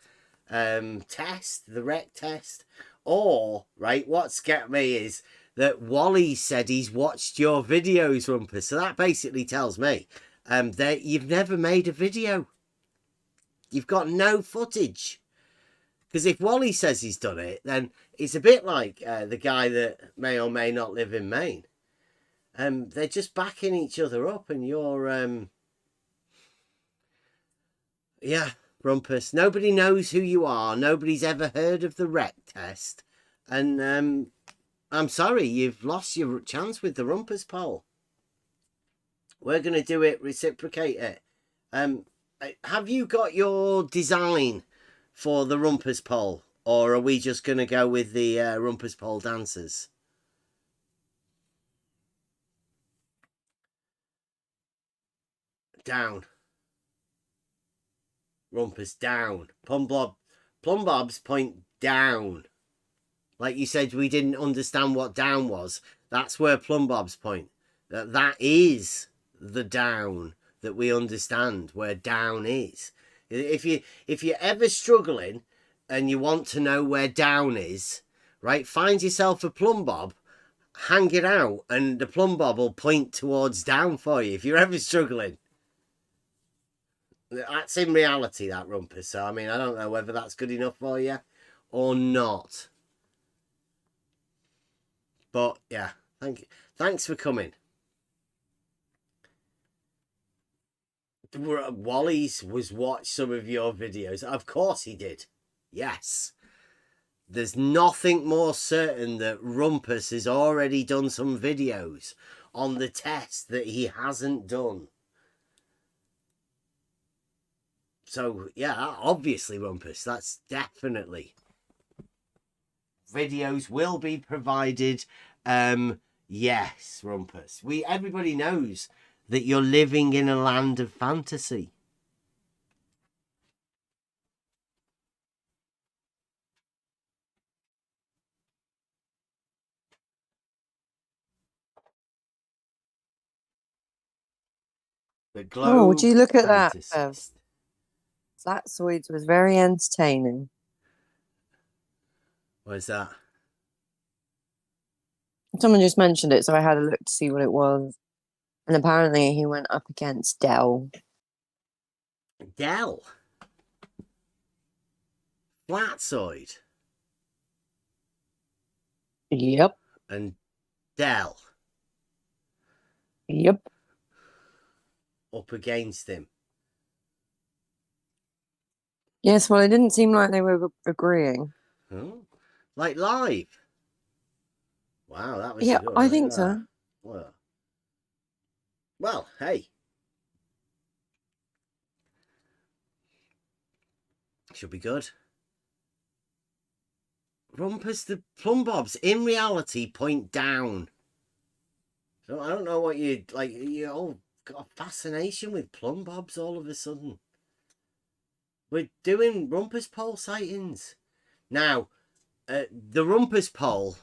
test, the rec test, or, right, what's get me is that Wally said he's watched your videos, Rumpus. So that basically tells me that you've never made a video. You've got no footage. Because if Wally says he's done it, then it's a bit like the guy that may or may not live in Maine. They're just backing each other up, and you're... yeah, Rumpus. Nobody knows who you are. Nobody's ever heard of the rec test. And I'm sorry, you've lost your chance with the Rumpus poll. We're going to do it, reciprocate it. Have you got your design for the Rumpus poll? Or are we just going to go with the Rumpus poll dancers? Down. Rumpus down. Plumbob's point down. Like you said, we didn't understand what down was. That's where Plumbob's point. That is the down that we understand where down is. If you're ever struggling and you want to know where down is, right, find yourself a plumbob, hang it out, and the plumbob will point towards down for you if you're ever struggling. That's in reality, that, Rumpus. So I mean, I don't know whether that's good enough for you or not. But yeah, thanks for coming. Wally's was watched some of your videos. Of course he did. Yes. There's nothing more certain that Rumpus has already done some videos on the test that he hasn't done. So, yeah, obviously, Rumpus, that's definitely. Videos will be provided. Yes, Rumpus. Everybody knows that you're living in a land of fantasy. The globe. Oh, would you look at that? fantasist. Flatsoids was very entertaining. What is that? Someone just mentioned it, so I had a look to see what it was. And apparently he went up against Dell. Dell. Flatsoid. Yep. And Dell. Yep. Up against him. Yes, well, it didn't seem like they were agreeing. Oh, like live. Wow, that was Yeah, good. I think so. Well, hey. Should be good. Rumpus, the plumb bobs in reality point down. So I don't know what you like. You all got a fascination with plumb bobs all of a sudden. We're doing rumpus pole sightings now. The rumpus pole.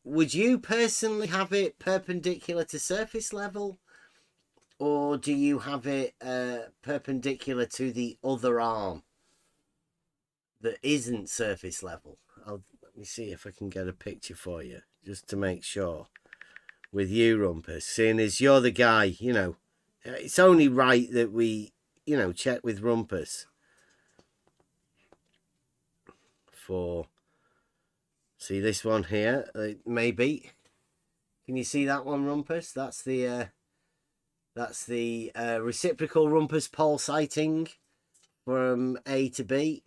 Would you personally have it perpendicular to surface level, or do you have it perpendicular to the other arm that isn't surface level? Let me see if I can get a picture for you, just to make sure. With you, Rumpus, seeing as you're the guy, you know, it's only right that we, you know, check with Rumpus for. See this one here, maybe. Can you see that one, Rumpus? That's the reciprocal Rumpus pole sighting from A to B.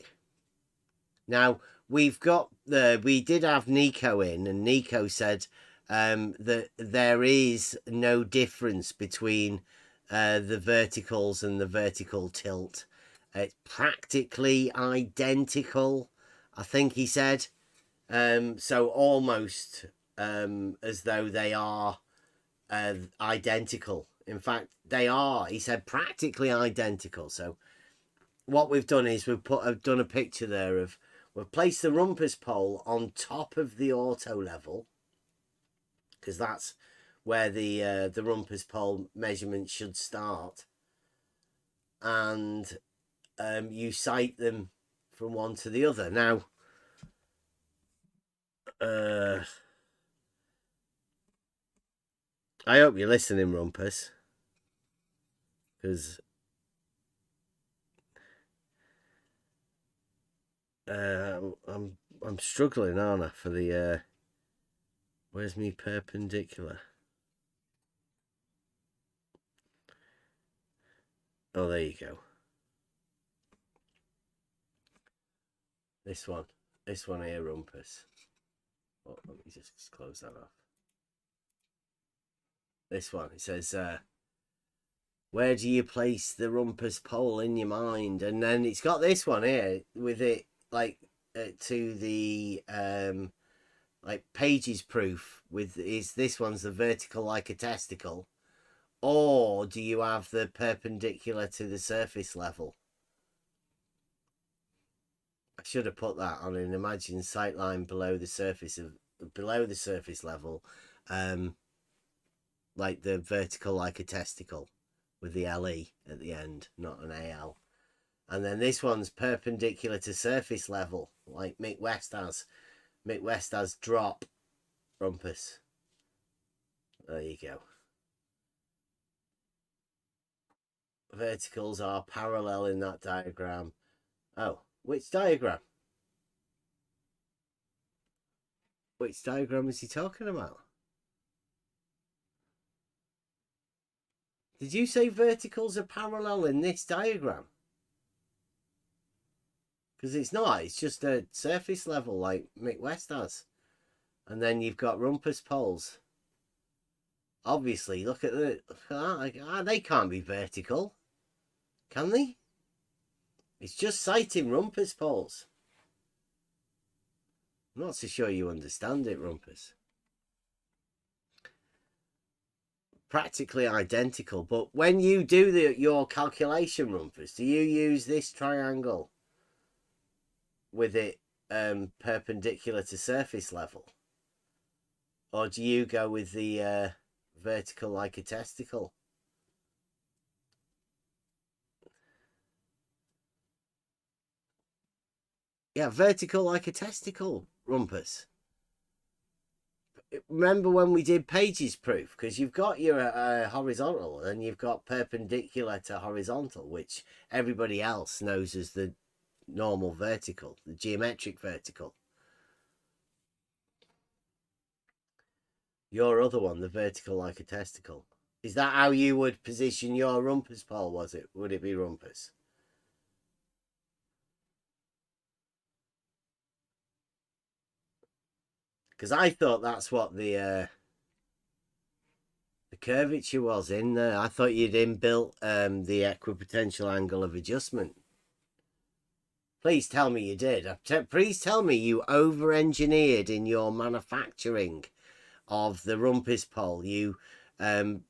Now we did have Nico in, and Nico said that there is no difference between the verticals and the vertical tilt. It's practically identical, I think he said. So almost as though they are identical. In fact, they are. He said practically identical. So what we've done is we've done a picture there of. We've placed the rumpus pole on top of the auto level, because that's where the rumpus pole measurement should start, and you sight them from one to the other. Now, I hope you're listening, Rumpus, because I'm struggling, aren't I, for the where's me perpendicular? Oh, there you go. This one here, Rumpus. Oh, let me just close that off. This one, it says, where do you place the rumpus pole in your mind? And then it's got this one here with it like to the like pages proof with this one's the vertical like a testicle, or do you have the perpendicular to the surface level? I should have put that on an imagined sight line below the surface level, like the vertical like a testicle with the LE at the end, not an AL. And then this one's perpendicular to surface level, like Mick West has. Mick West has drop rumpus. There you go. Verticals are parallel in that diagram. Oh, which diagram? Which diagram is he talking about? Did you say verticals are parallel in this diagram? Because it's not. It's just a surface level like Mick West has. And then you've got rumpus poles. Obviously, look at they can't be vertical, can they? It's just sighting rumpus poles. I'm not so sure you understand it, Rumpus. Practically identical, but when you do your calculation, Rumpus, do you use this triangle with it perpendicular to surface level? Or do you go with the vertical like a testicle? Yeah, vertical like a testicle, Rumpus. Remember when we did Page's proof? Because you've got your horizontal and you've got perpendicular to horizontal, which everybody else knows as the normal vertical, the geometric vertical. Your other one, the vertical like a testicle. Is that how you would position your rumpus pole, was it? Would it be rumpus? Because I thought that's what the curvature was in there. I thought you'd inbuilt the equipotential angle of adjustment. Please tell me you did. Please tell me you over-engineered in your manufacturing of the rumpus pole. You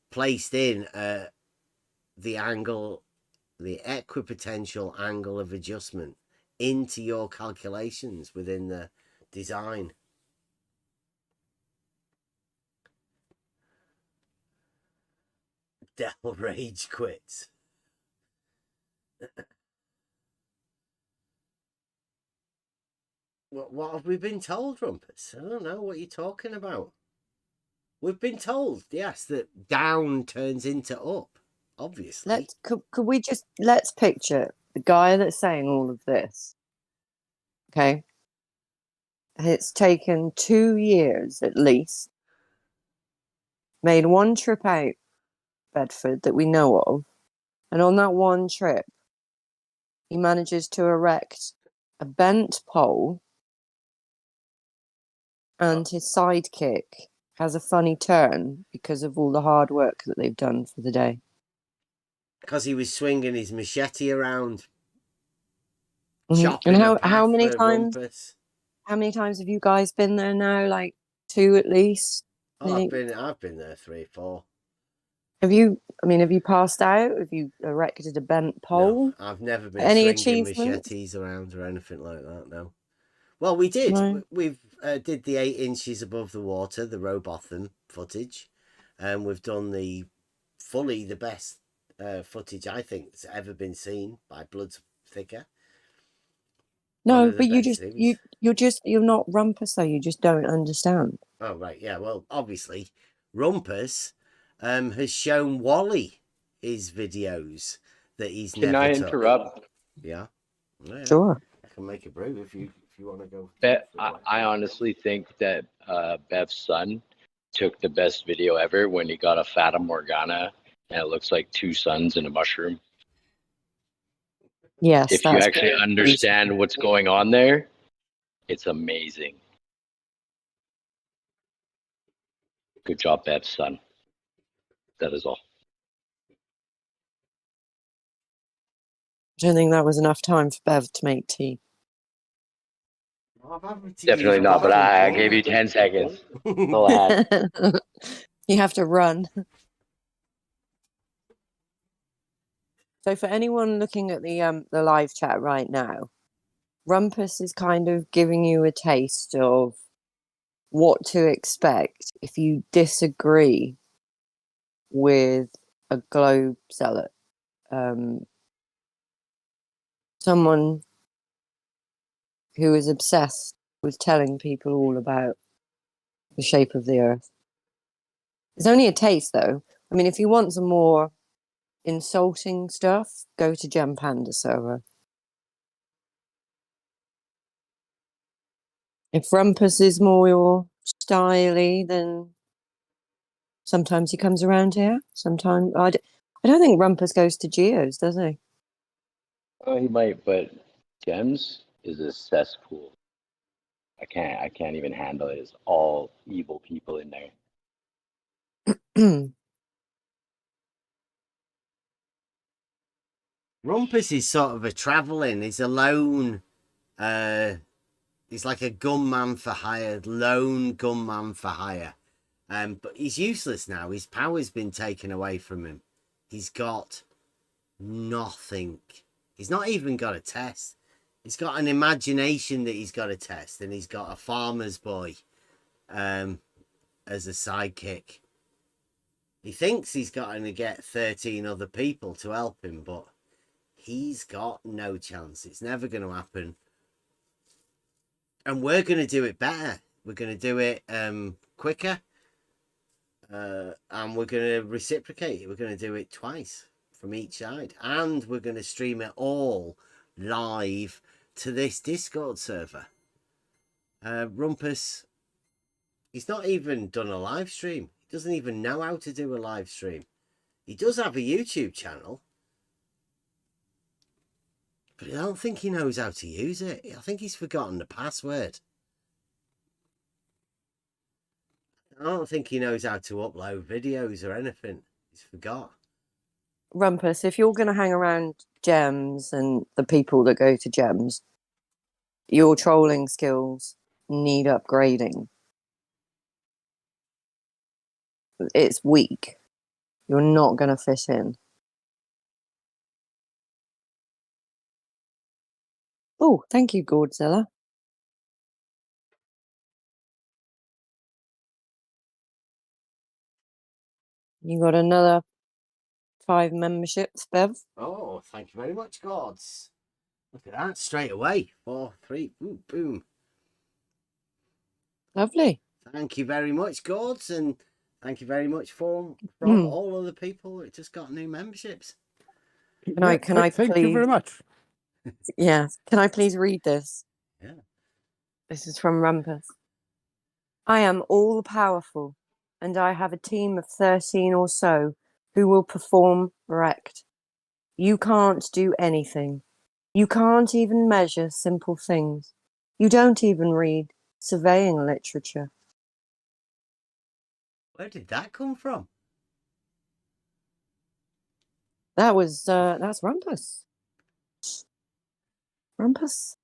placed in the angle, the equipotential angle of adjustment into your calculations within the design. Devil Rage quits. What have we been told, Rumpus? I don't know what you're talking about. We've been told, yes, that down turns into up, obviously. Let's picture the guy that's saying all of this. Okay. It's taken 2 years at least. Made one trip out Bedford that we know of. And on that one trip, he manages to erect a bent pole, and his sidekick has a funny turn because of all the hard work that they've done for the day. Because he was swinging his machete around, chopping and how many times? Rumpus. How many times have you guys been there now? Like 2 at least. Oh, I've been there 3, 4. Have you passed out? Have you erected a bent pole? No, I've never been Any swinging achievements? machetes around or anything like that, no. Well, we did. No. We've did the 8 inches above the water, the Robotham footage. And we've done the best footage I think that's ever been seen by Blood's Thicker. No, but you're not Rumpus though. You just don't understand. Oh right, yeah. Well, obviously, Rumpus has shown Wally his videos that he's Can never. I interrupt? Yeah. Sure. I can make a brew if you want to go. I honestly think that Bev's son took the best video ever when he got a Fata Morgana and it looks like 2 suns in a mushroom. Yes. If you actually understand what's going on there, it's amazing. Good job, Bev's son. That is all. I don't think that was enough time for Bev to make tea. Definitely not, but I gave you 10 seconds. That's all I had. You have to run. So for anyone looking at the live chat right now, Rumpus is kind of giving you a taste of what to expect if you disagree with a globe zealot. Someone who is obsessed with telling people all about the shape of the earth. It's only a taste, though. I mean, if you want some more insulting stuff, go to Gem Panda server. If Rumpus is more your styly, then sometimes he comes around here. Sometimes I don't think Rumpus goes to Geo's, does he? Oh, he might, but Gems is a cesspool. I can't even handle it. It's all evil people in there. Rumpus is sort of a travelling. He's a lone. He's like a gunman for hire, lone gunman for hire. But he's useless now. His power's been taken away from him. He's got nothing. He's not even got a test. He's got an imagination that he's got to test, and he's got a farmer's boy as a sidekick. He thinks he's got to get 13 other people to help him, but he's got no chance. It's never going to happen. And we're going to do it better. We're going to do it quicker. And we're going to reciprocate it. We're going to do it twice from each side. And we're going to stream it all live to this Discord server. Rumpus, he's not even done a live stream. He doesn't even know how to do a live stream. He does have a YouTube channel, but I don't think he knows how to use it. I think he's forgotten the password. I don't think he knows how to upload videos or anything. He's forgot. Rumpus, if you're going to hang around Gems and the people that go to Gems, your trolling skills need upgrading. It's weak. You're not going to fit in. Oh, thank you, Godzilla. You got another 5 memberships, Bev. Oh, thank you very much, gods. Look at that, straight away. 4, 3, ooh, boom. Lovely. Thank you very much, gods, and thank you very much from all of the people that just got new memberships. Can I thank please... you very much. Yeah, can I please read this? Yeah. This is from Rumpus. I am all powerful, and I have a team of 13 or so who will perform rect. You can't do anything. You can't even measure simple things. You don't even read surveying literature. Where did that come from? That's Rumpus. Rumpus.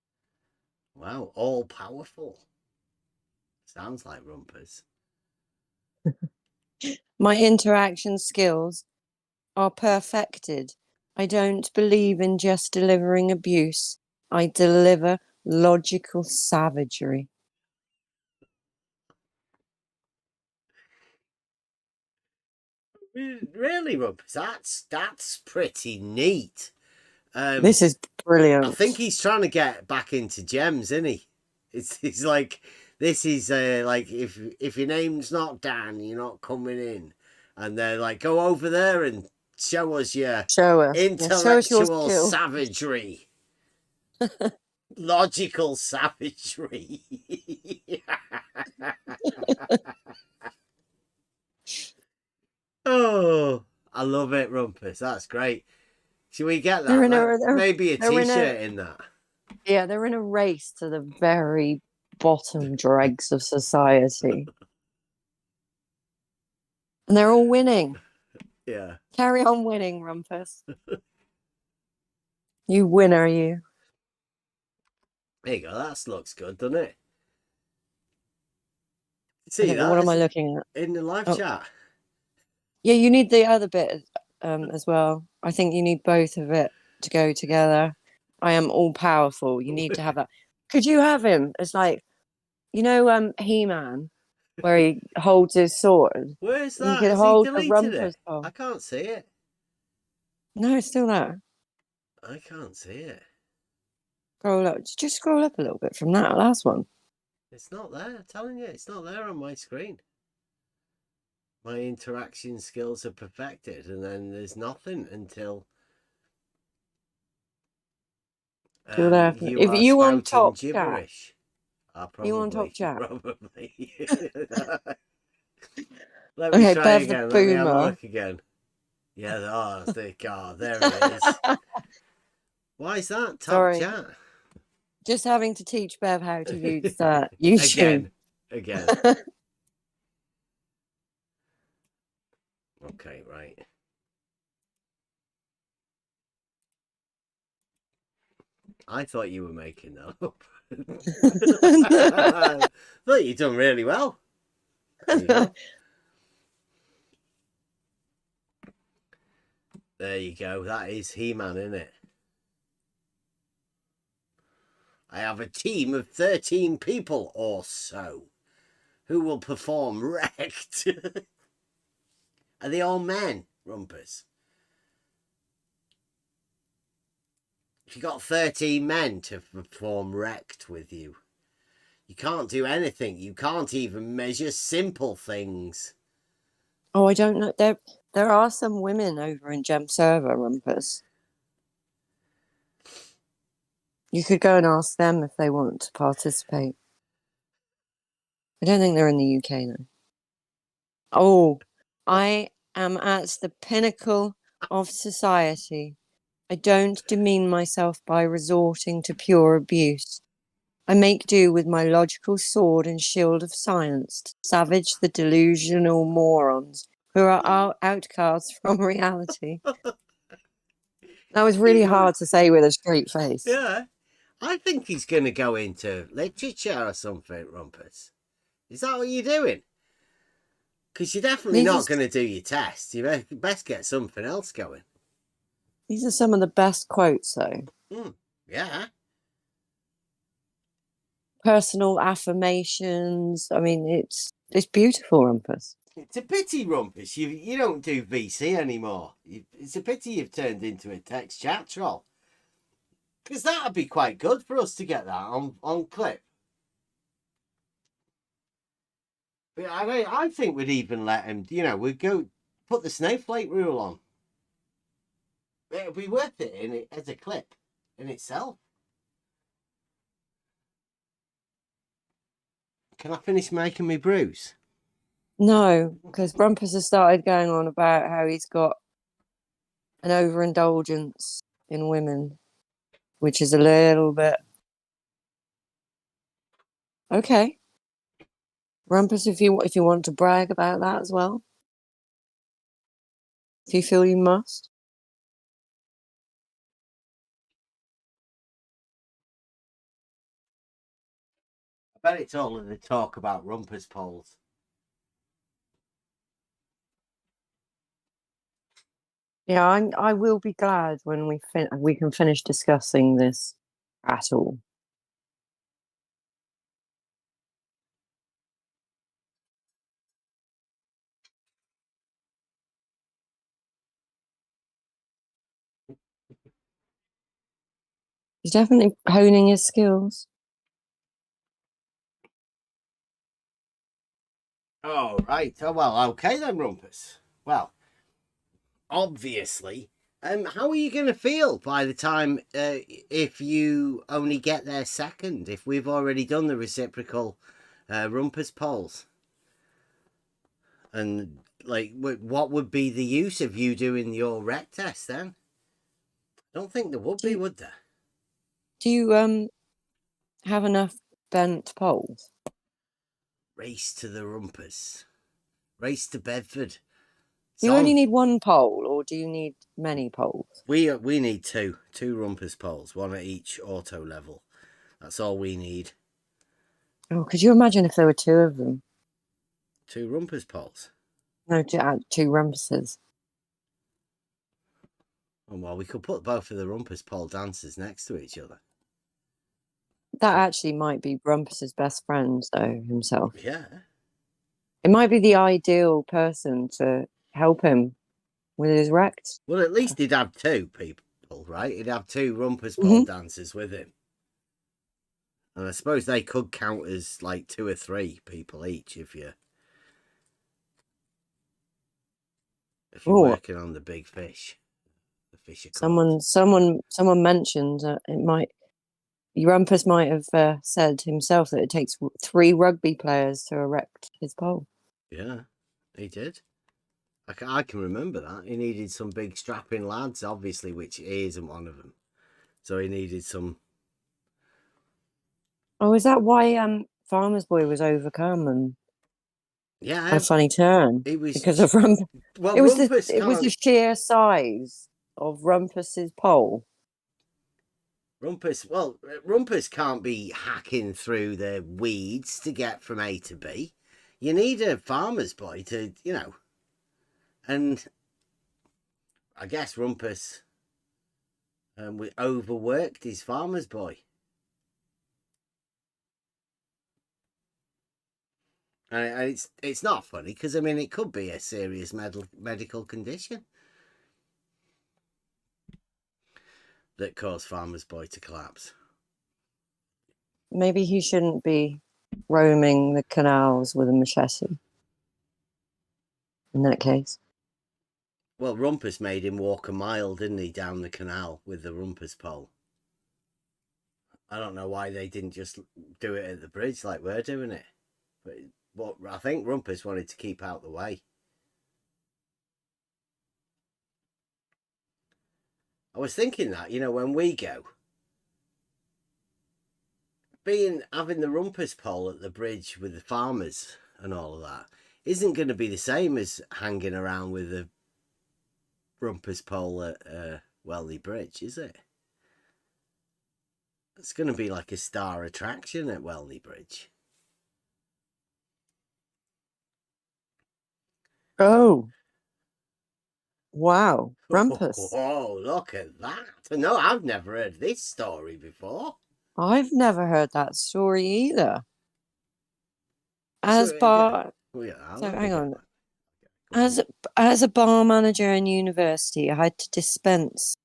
Wow, all powerful. Sounds like Rumpus. My interaction skills are perfected. I don't believe in just delivering abuse. I deliver logical savagery. Really, Rumpus? That's pretty neat. This is brilliant. I think he's trying to get back into Gems, isn't he? It's like, this is like, if your name's not Dan, you're not coming in. And they're like, go over there and show us your intellectual savagery. Logical savagery. Oh, I love it, Rumpus. That's great. Should we get that? Maybe a t-shirt in that. Yeah, they're in a race to the very bottom dregs of society. And they're all winning. Yeah. Carry on winning, Rumpus. You winner, you. There you go. That looks good, doesn't it? See that? What am I looking at? In the live chat. Yeah, you need the other bit as well. I think you need both of it to go together. I am all powerful. You need to have that. Could you have him as like, you know, He-Man, where he holds his sword? Where's that? You could Has hold he the deleted Rumpus it? pole. I can't see it. No, it's still there. I can't see it. Scroll up. Just scroll up a little bit from that last one. It's not there. I'm telling you, it's not there on my screen. My interaction skills are perfected, and then there's nothing until if you on top gibberish. You on top chat? Probably. Let me try again. Let me have a look again. Yeah, there it is. Why is that top chat? Just having to teach Bev how to use YouTube. Again. Okay, right. I thought you were making that up. I thought you'd done really well. There you go. There you go. That is He-Man, isn't it? I have a team of 13 people or so who will perform wrecked. Are they all men, Rumpus? If you got 13 men to perform wrecked with you, you can't do anything. You can't even measure simple things. Oh, I don't know. There are some women over in Gem Server, Rumpus. You could go and ask them if they want to participate. I don't think they're in the UK though. Oh, I am at the pinnacle of society. I don't demean myself by resorting to pure abuse. I make do with my logical sword and shield of science to savage the delusional morons who are outcasts from reality. That was really hard to say with a straight face. Yeah. I think he's going to go into literature or something, Rumpus. Is that what you're doing? Because you're definitely not going to do your test. You best get something else going. These are some of the best quotes, though. Yeah. Personal affirmations. I mean, it's beautiful, Rumpus. It's a pity, Rumpus. You don't do VC anymore. It's a pity you've turned into a text chat troll. Because that would be quite good for us to get that on clip. But I think we'd even let him, we'd go put the snowflake rule on. It would be worth it as a clip in itself. Can I finish making me brews? No, because Rumpus has started going on about how he's got an overindulgence in women, which is a little bit... Okay. Rumpus, if you want to brag about that as well. If you feel you must. I bet it's all of the talk about Rumpus poles. Yeah, I will be glad when we can finish discussing this at all. He's definitely honing his skills. Oh, right. Oh, well, okay then, Rumpus. Well, obviously, how are you going to feel by the time if you only get there second, if we've already done the reciprocal Rumpus polls? And, what would be the use of you doing your rec test then? I don't think there would be, would there? Do you have enough bent poles? Race to the Rumpus. Race to Bedford. Do you only need one pole, or do you need many poles? We need two Rumpus poles, one at each auto level. That's all we need. Oh, could you imagine if there were two of them? Two Rumpus poles? No, two Rumpuses. Oh, well, we could put both of the Rumpus pole dancers next to each other. That actually might be Rumpus's best friend, though, himself. Yeah. It might be the ideal person to help him with his rect. Well, at least he'd have two people, right? He'd have two Rumpus pole dancers with him. And I suppose they could count as like 2 or 3 people each if you're working on the big fish. The fish are someone mentioned it might... Rumpus might have said himself that it takes 3 rugby players to erect his pole. Yeah, he did. I can remember that. He needed some big strapping lads, obviously, which he isn't one of them. So he needed some... Oh, is that why Farmer's Boy was overcome? And Yeah, a funny turn it was because of Rumpus. well, It was Rumpus it was the can't- sheer size of Rumpus's pole. Rumpus can't be hacking through the weeds to get from A to B. You need a farmer's boy to, and I guess Rumpus we overworked his farmer's boy. And it's not funny because, I mean, it could be a serious medical condition that caused farmer's boy to collapse. Maybe he shouldn't be roaming the canals with a machete. In that case. Well, Rumpus made him walk a mile, didn't he, down the canal with the Rumpus pole. I don't know why they didn't just do it at the bridge like we're doing it. But I think Rumpus wanted to keep out the way. I was thinking that, when we go, having the Rumpus pole at the bridge with the farmers and all of that isn't going to be the same as hanging around with the Rumpus pole at Welly Bridge, is it? It's going to be like a star attraction at Welly Bridge. Oh. Wow. Rumpus. Oh, look at that. No, I've never heard this story before. I've never heard that story either. So hang on. As a bar manager in university, I had to dispense.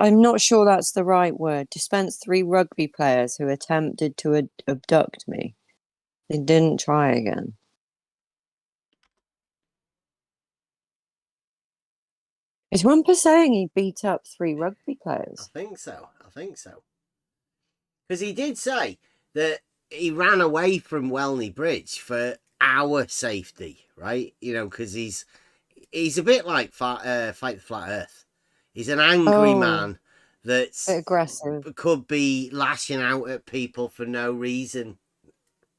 I'm not sure that's the right word. Dispense 3 rugby players who attempted to abduct me. They didn't try again. Is Rumpus saying he beat up 3 rugby players? I think so. Because he did say that he ran away from Welney Bridge for our safety, right? Because he's a bit like Fight the Flat Earth. He's an angry man that's aggressive. Could be lashing out at people for no reason,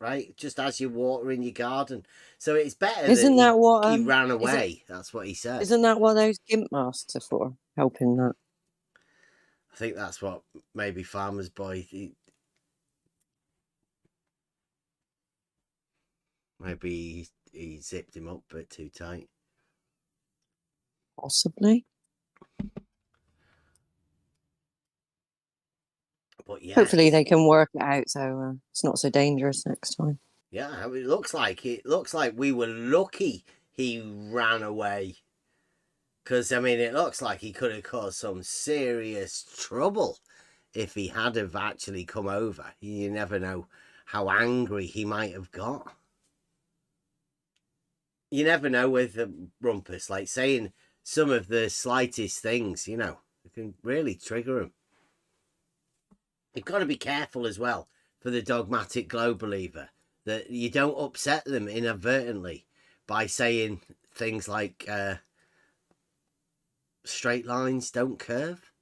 right? Just as you're watering your garden. So it's better he ran away. That's what he said. Isn't that what those gimp masks are for? Helping that. I think that's what maybe Farmer's Boy... Maybe he zipped him up a bit too tight. Possibly. But yeah, hopefully they can work it out so it's not so dangerous next time. Yeah, it looks like we were lucky he ran away. Because, I mean, it looks like he could have caused some serious trouble if he had have actually come over. You never know how angry he might have got. You never know with Rumpus, like saying some of the slightest things, it can really trigger him. You've got to be careful as well for the dogmatic globe believer that you don't upset them inadvertently by saying things like straight lines don't curve.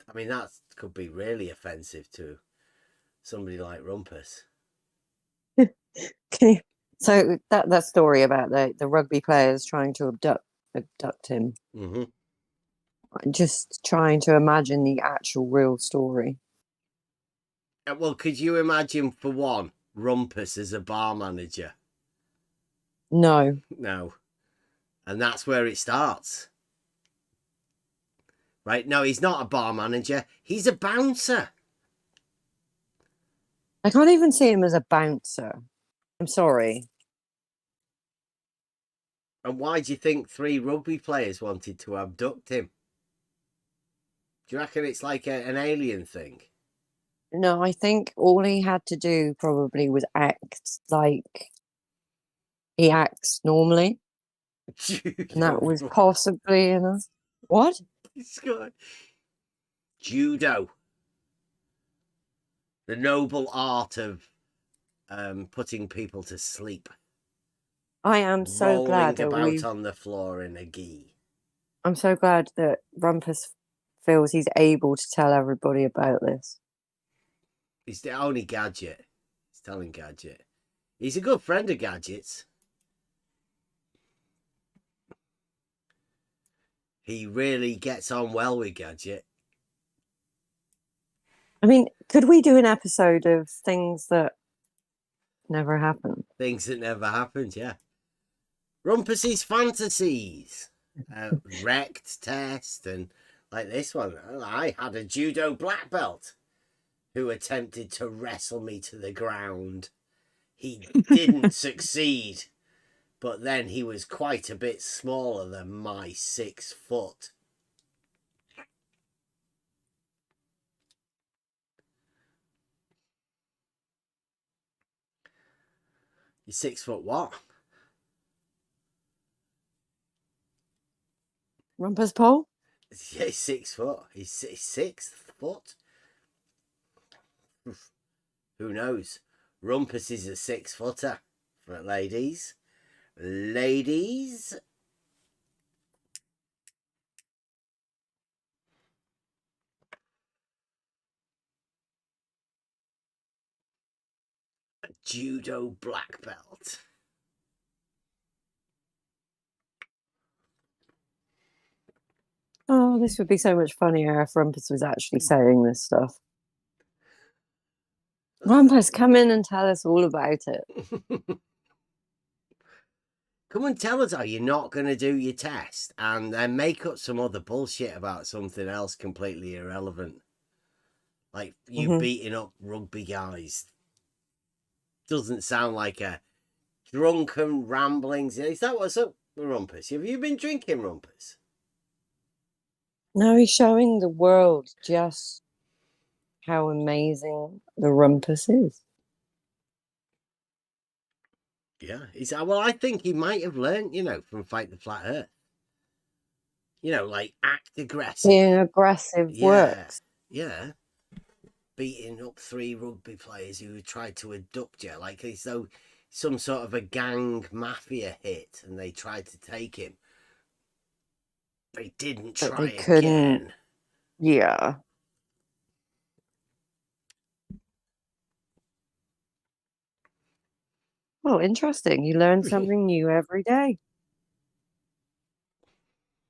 I mean, that could be really offensive to somebody like Rumpus. So that story about the rugby players trying to abduct him. Mm-hmm. Just trying to imagine the actual real story. Well, could you imagine, for one, Rumpus as a bar manager? No. And that's where it starts. Right? No, he's not a bar manager. He's a bouncer. I can't even see him as a bouncer. I'm sorry. And why do you think 3 rugby players wanted to abduct him? Do you reckon it's like an alien thing? No, I think all he had to do probably was act like he acts normally. And that was possibly enough. What? Judo. The noble art of putting people to sleep. I am so glad that rolling about on the floor in a gi. I'm so glad that Rumpus feels he's able to tell everybody about this. It's the only gadget. He's telling Gadget. He's a good friend of Gadget's. He really gets on well with Gadget. I mean, could we do an episode of things that never happened? Things that never happened, yeah. Rumpus's fantasies. Wrecked test, and like this one. I had a judo black belt who attempted to wrestle me to the ground. He didn't succeed, but then he was quite a bit smaller than my 6 foot. You're 6 foot what? Rumpus pole? Yeah, he's 6 foot. He's 6 foot. Who knows? Rumpus is a 6 footer for ladies. Ladies. A judo black belt. Oh, this would be so much funnier if Rumpus was actually saying this stuff. Rumpus, come in and tell us all about it. Come and tell us how you're not going to do your test and then make up some other bullshit about something else completely irrelevant. Like you beating up rugby guys. Doesn't sound like a drunken ramblings. Is that what's up with Rumpus? Have you been drinking, Rumpus? No, he's showing the world just how amazing the Rumpus is. Yeah, well, I think he might have learned, from Fight the Flat Earth. Like act aggressive. Being aggressive works. Yeah. Beating up 3 rugby players who tried to abduct you, like as though some sort of a gang mafia hit and they tried to take him. They didn't try but they couldn't. Again. Yeah. Oh, interesting. You learn something new every day.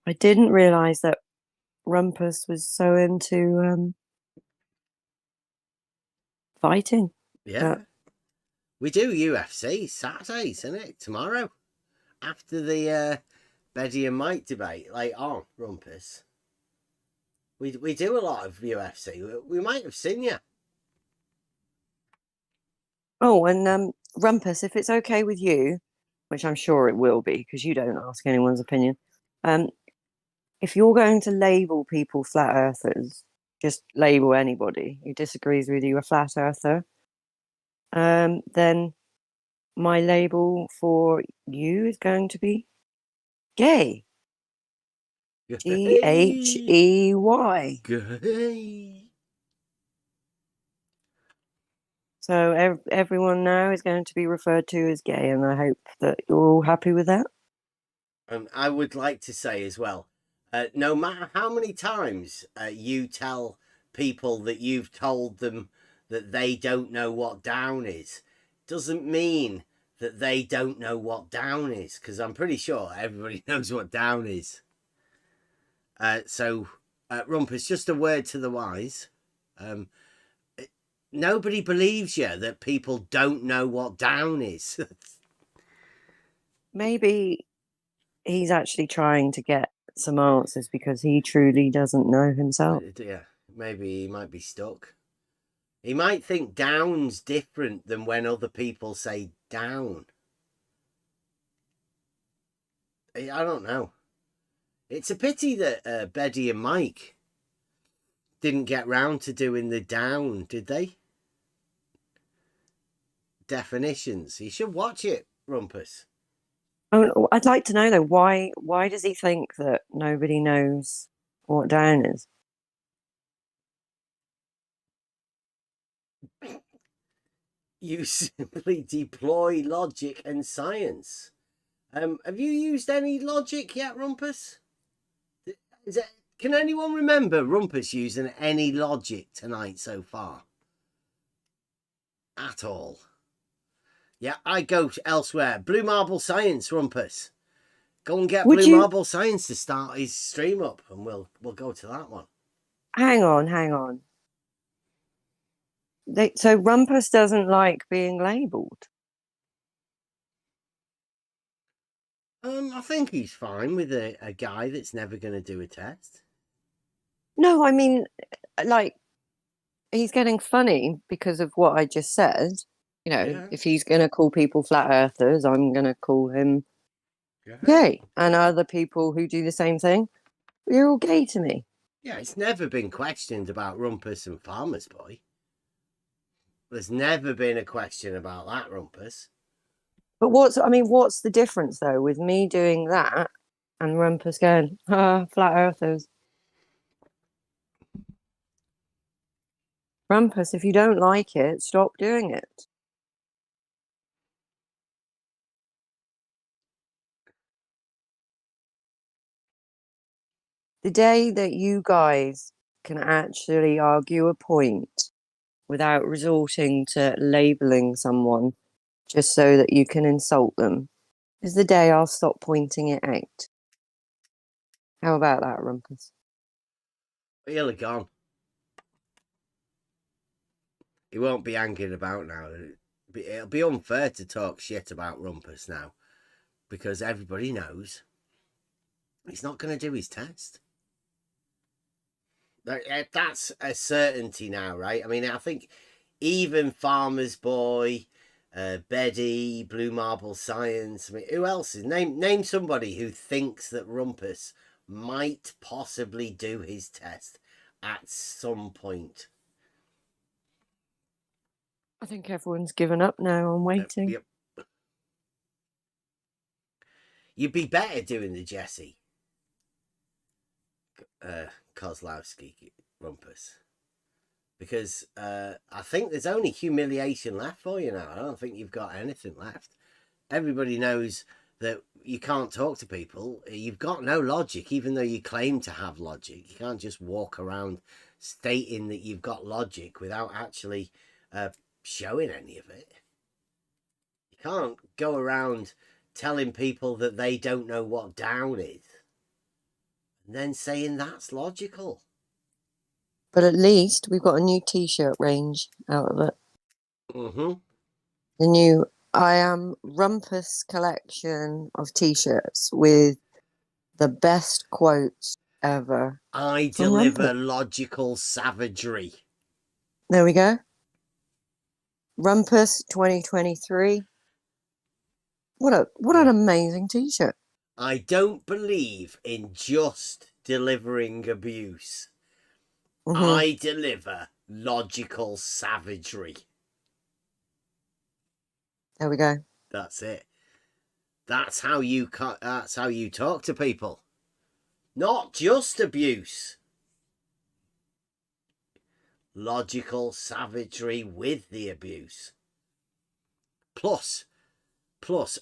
I didn't realize that Rumpus was so into fighting. Yeah. We do UFC Saturdays, isn't it? Tomorrow. After the Betty and Mike debate, like on Rumpus. We do a lot of UFC. We might have seen you. Oh, and Rumpus, if it's okay with you, which I'm sure it will be, because you don't ask anyone's opinion, if you're going to label people flat earthers, just label anybody who disagrees with you a flat earther, then my label for you is going to be gay. G-H-E-Y. Gay. So everyone now is going to be referred to as gay, and I hope that you're all happy with that. I would like to say as well, no matter how many times you tell people that you've told them that they don't know what down is, doesn't mean that they don't know what down is, because I'm pretty sure everybody knows what down is. So, Rumpus, just a word to the wise. Nobody believes you that people don't know what down is. Maybe he's actually trying to get some answers because he truly doesn't know himself. Yeah, maybe he might be stuck. He might think down's different than when other people say down. I don't know. It's a pity that Betty and Mike didn't get round to doing the down, did they? Definitions. You should watch it, Rumpus. Oh, I'd like to know though, why does he think that nobody knows what down is? You simply deploy logic and science. Have you used any logic yet, Rumpus? Can anyone remember Rumpus using any logic tonight so far? At all? Yeah, I go elsewhere. Blue Marble Science, Rumpus. Go and get Would Blue you- Marble Science to start his stream up, and we'll go to that one. Hang on. So Rumpus doesn't like being labelled. I think he's fine with a guy that's never going to do a test. No, I mean, like, he's getting funny because of what I just said. You know, Yeah. if he's going to call people flat earthers, I'm going to call him gay. And other people who do the same thing, you're all gay to me. Yeah, it's never been questioned about Rumpus and Farmer's Boy. There's never been a question about that, Rumpus. But what's the difference though with me doing that and Rumpus going, flat earthers? Rumpus, if you don't like it, stop doing it. The day that you guys can actually argue a point without resorting to labelling someone just so that you can insult them is the day I'll stop pointing it out. How about that, Rumpus? He'll have gone. He won't be hanging about now. It'll be unfair to talk shit about Rumpus now, because everybody knows he's not going to do his test. That's a certainty now, right? I mean, I think even Farmer's Boy, Betty, Blue Marble Science. I mean, who else is name somebody who thinks that Rumpus might possibly do his test at some point. I think everyone's given up now. I'm waiting. Yep. You'd be better doing the Jesse Kozlowski Rumpus, because I think there's only humiliation left for you now. I don't think you've got anything left. Everybody knows that you can't talk to people. You've got no logic, even though you claim to have logic. You can't just walk around stating that you've got logic without actually showing any of it. You can't go around telling people that they don't know what down is and then saying that's logical. But at least we've got a new t-shirt range out of it. Mm-hmm. The new I Am Rumpus collection of t-shirts with the best quotes ever. I deliver logical savagery. There we go. Rumpus 2023. What an amazing t-shirt. I don't believe in just delivering abuse. Mm-hmm. I deliver logical savagery. There we go. That's it. That's how you talk to people. Not just abuse. Logical savagery with the abuse. Plus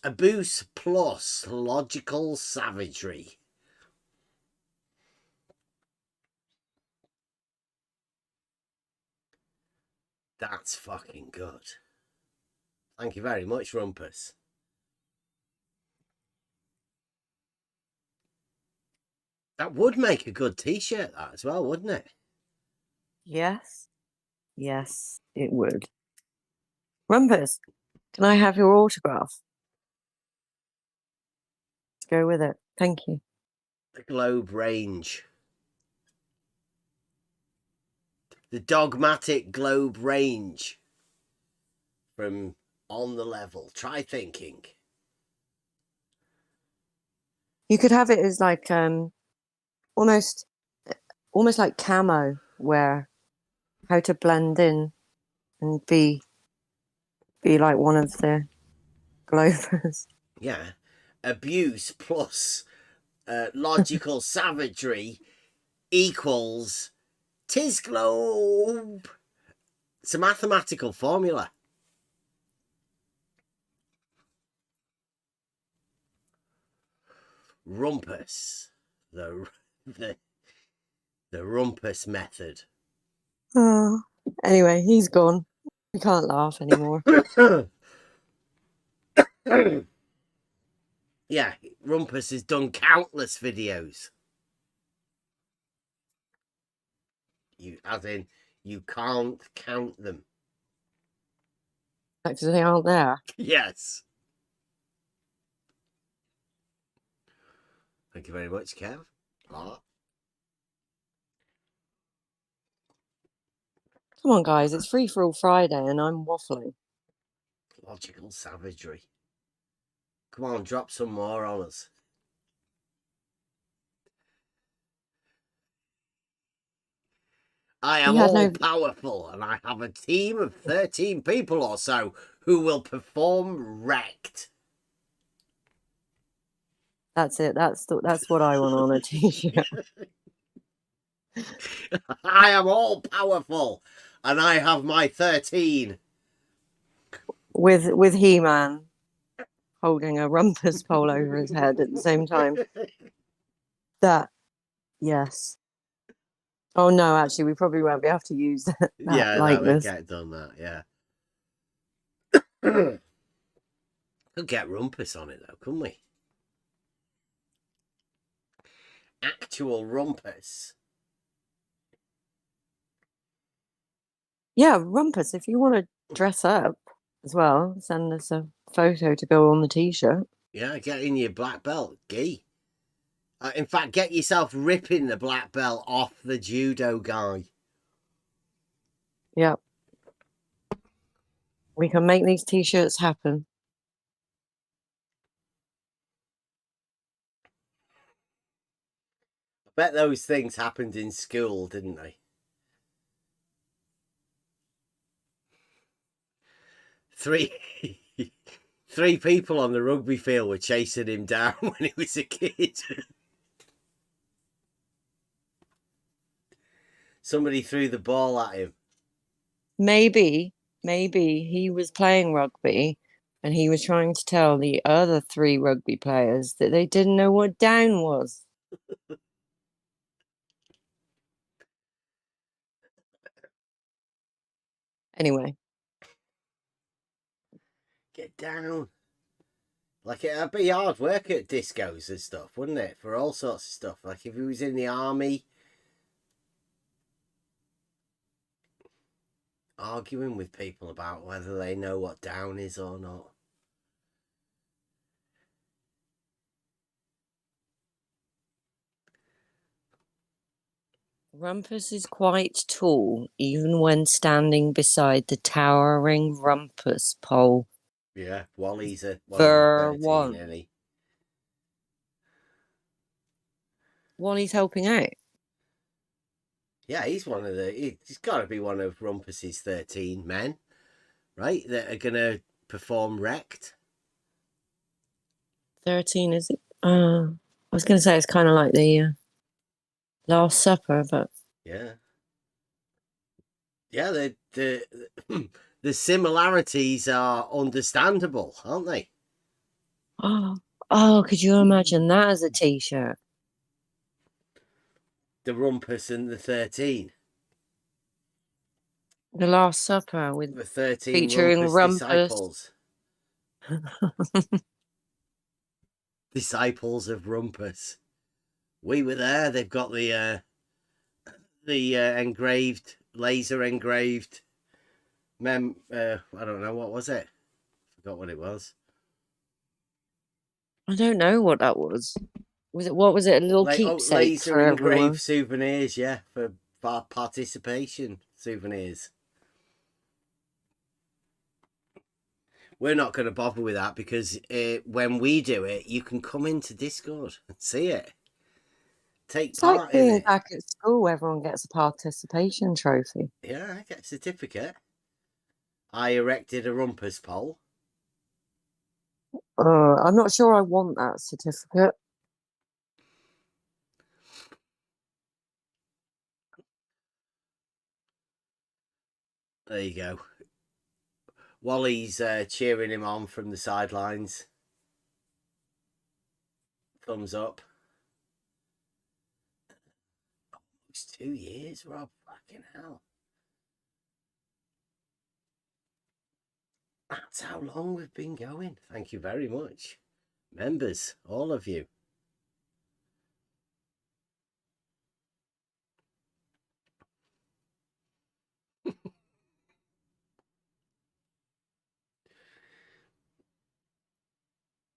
abuse plus logical savagery. That's fucking good. Thank you very much, Rumpus. That would make a good t-shirt, that as well, wouldn't it? Yes. Yes, it would. Rumpus, can I have your autograph? Let's go with it. Thank you. The Globe range. The dogmatic Globe range. From On the Level. Try thinking. You could have it as like almost like camo, where how to blend in and be like one of the Globers. Yeah. Abuse plus logical savagery equals Tis Globe. It's a mathematical formula. Rumpus. The Rumpus method. Oh. Anyway, he's gone. We can't laugh anymore. Yeah, Rumpus has done countless videos. As in, you can't count them. Actually, they aren't there. Yes. Thank you very much, Kev. Come on, guys, it's free for all Friday, and I'm waffling. Logical savagery. Come on, drop some more on us. I am all powerful, and I have a team of 13 people or so who will perform wrecked. That's it. That's what I want on a t-shirt. I am all powerful, and I have my 13. With He-Man holding a rumpus pole over his head at the same time. That, yes. Oh no, actually, we probably won't be able to use that likeness. No, we get done that. Yeah. Could get Rumpus on it though, couldn't we? Actual Rumpus. Yeah, Rumpus, if you want to dress up as well, send us a photo to go on the t-shirt. Yeah, get in your black belt, gee. In fact, get yourself ripping the black belt off the judo guy. Yeah. We can make these t-shirts happen. I bet those things happened in school, didn't they? Three people on the rugby field were chasing him down when he was a kid. Somebody threw the ball at him. Maybe he was playing rugby and he was trying to tell the other 3 rugby players that they didn't know what down was. Anyway. Get down. Like, it'd be hard work at discos and stuff, wouldn't it? For all sorts of stuff. Like, if he was in the army, arguing with people about whether they know what down is or not. Rumpus is quite tall, even when standing beside the towering rumpus pole. Yeah, Wally's a 13, isn't he? Wally's helping out. Yeah, he's got to be one of Rumpus's 13 men, right? That are going to perform wrecked. 13, is it? I was going to say it's kind of like the Last Supper, but... Yeah. Yeah, the similarities are understandable, aren't they? Oh, could you imagine that as a t-shirt? The Rumpus and the 13. The Last Supper with the 13 featuring Rumpus disciples. Disciples of Rumpus. We were there. They've got the engraved, laser engraved I don't know, what was it? Forgot what it was. I don't know what that was. What was it? A little keepsake laser for engraved everyone? souvenirs, yeah, for participation souvenirs. We're not going to bother with that because when we do it, you can come into Discord and see it. Take It's part like in being it. back at school. Everyone gets a participation trophy. Yeah, I get a certificate. I erected a rumpus pole. I'm not sure I want that certificate. There you go. Wally's cheering him on from the sidelines. Thumbs up. It's 2 years, Rob. Fucking hell. That's how long we've been going. Thank you very much, members, all of you.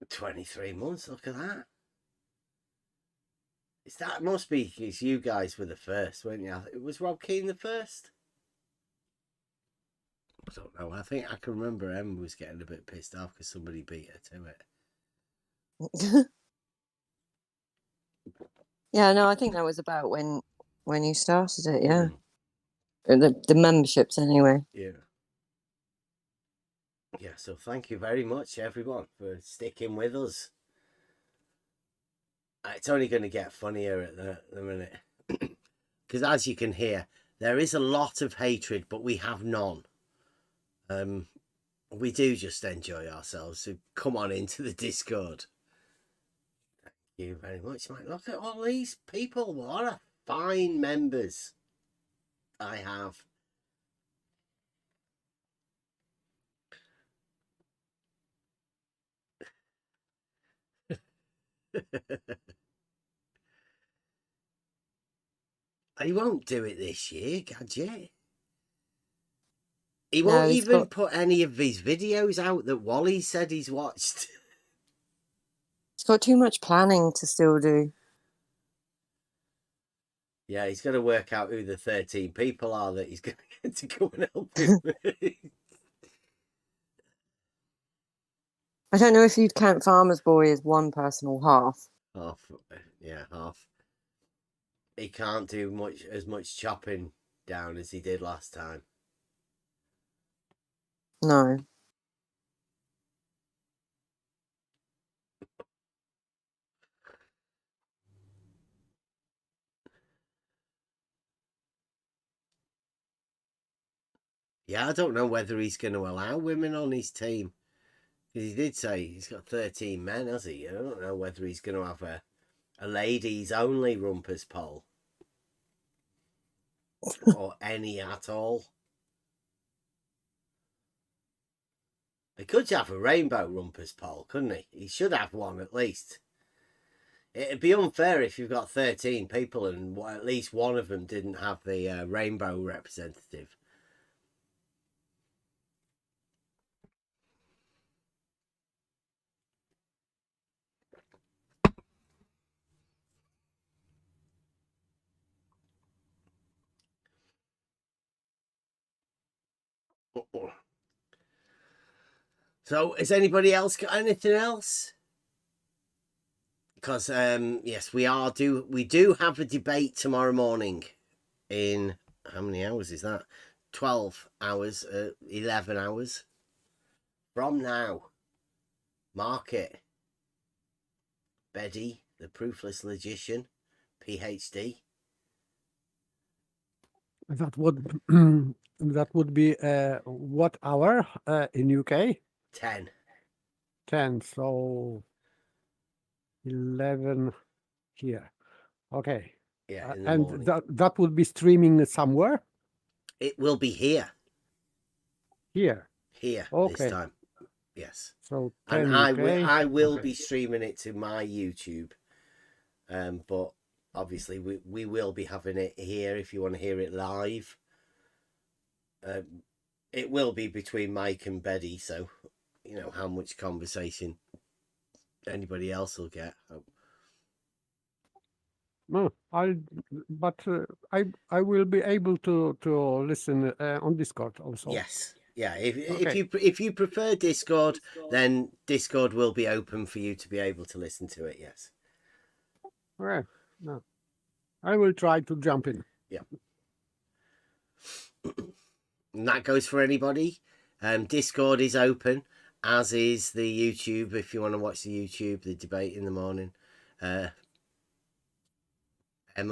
$23 months. Look at that. That must be because you guys were the first, weren't you? Was Rob Keane the first? I don't know. I think I can remember Emma was getting a bit pissed off because somebody beat her to it. Yeah, no, I think that was about when you started it. Yeah, the memberships anyway. Yeah. Yeah. So thank you very much, everyone, for sticking with us. It's only going to get funnier at the minute because, as you can hear, there is a lot of hatred, but we have none. We do just enjoy ourselves. So come on into the Discord. Thank you very much, mate. Look at all these people. What a fine members I have. He won't do it this year, Gadget. He won't even put any of his videos out that Wally said he's watched. He's got too much planning to still do. Yeah, he's got to work out who the 13 people are that he's going to get to come and help him. I don't know if you'd count Farmer's Boy as one person or half. Half, yeah, half. He can't do as much chopping down as he did last time. No. Yeah, I don't know whether he's going to allow women on his team. Because he did say he's got 13 men, has he? I don't know whether he's going to have a ladies only rumpus poll. Or any at all. He could have a rainbow rumpus poll, couldn't he? He should have one at least. It'd be unfair if you've got 13 people and at least one of them didn't have the rainbow representative. So, has anybody else got anything else? Because yes, we do have a debate tomorrow morning. In how many hours is that? 12 hours, 11 hours from now. Mark it. Betty, the proofless logician, PhD. That would be what hour in UK? 10. 10, so 11 here. Okay. Yeah, in the and morning. that would be streaming somewhere? It will be here. Here? Here, okay. This time. Yes. So 10 and I will be streaming it to my YouTube. But obviously we will be having it here if you want to hear it live. It will be between Mike and Betty, so you know how much conversation anybody else will get. No, I will be able to listen on Discord also. Yes. Yeah, if you prefer Discord, then Discord will be open for you to be able to listen to it. Yes. Right. No, I will try to jump in. Yeah. And that goes for anybody. Discord is open, as is the YouTube. If you want to watch the YouTube, the debate in the morning, Emma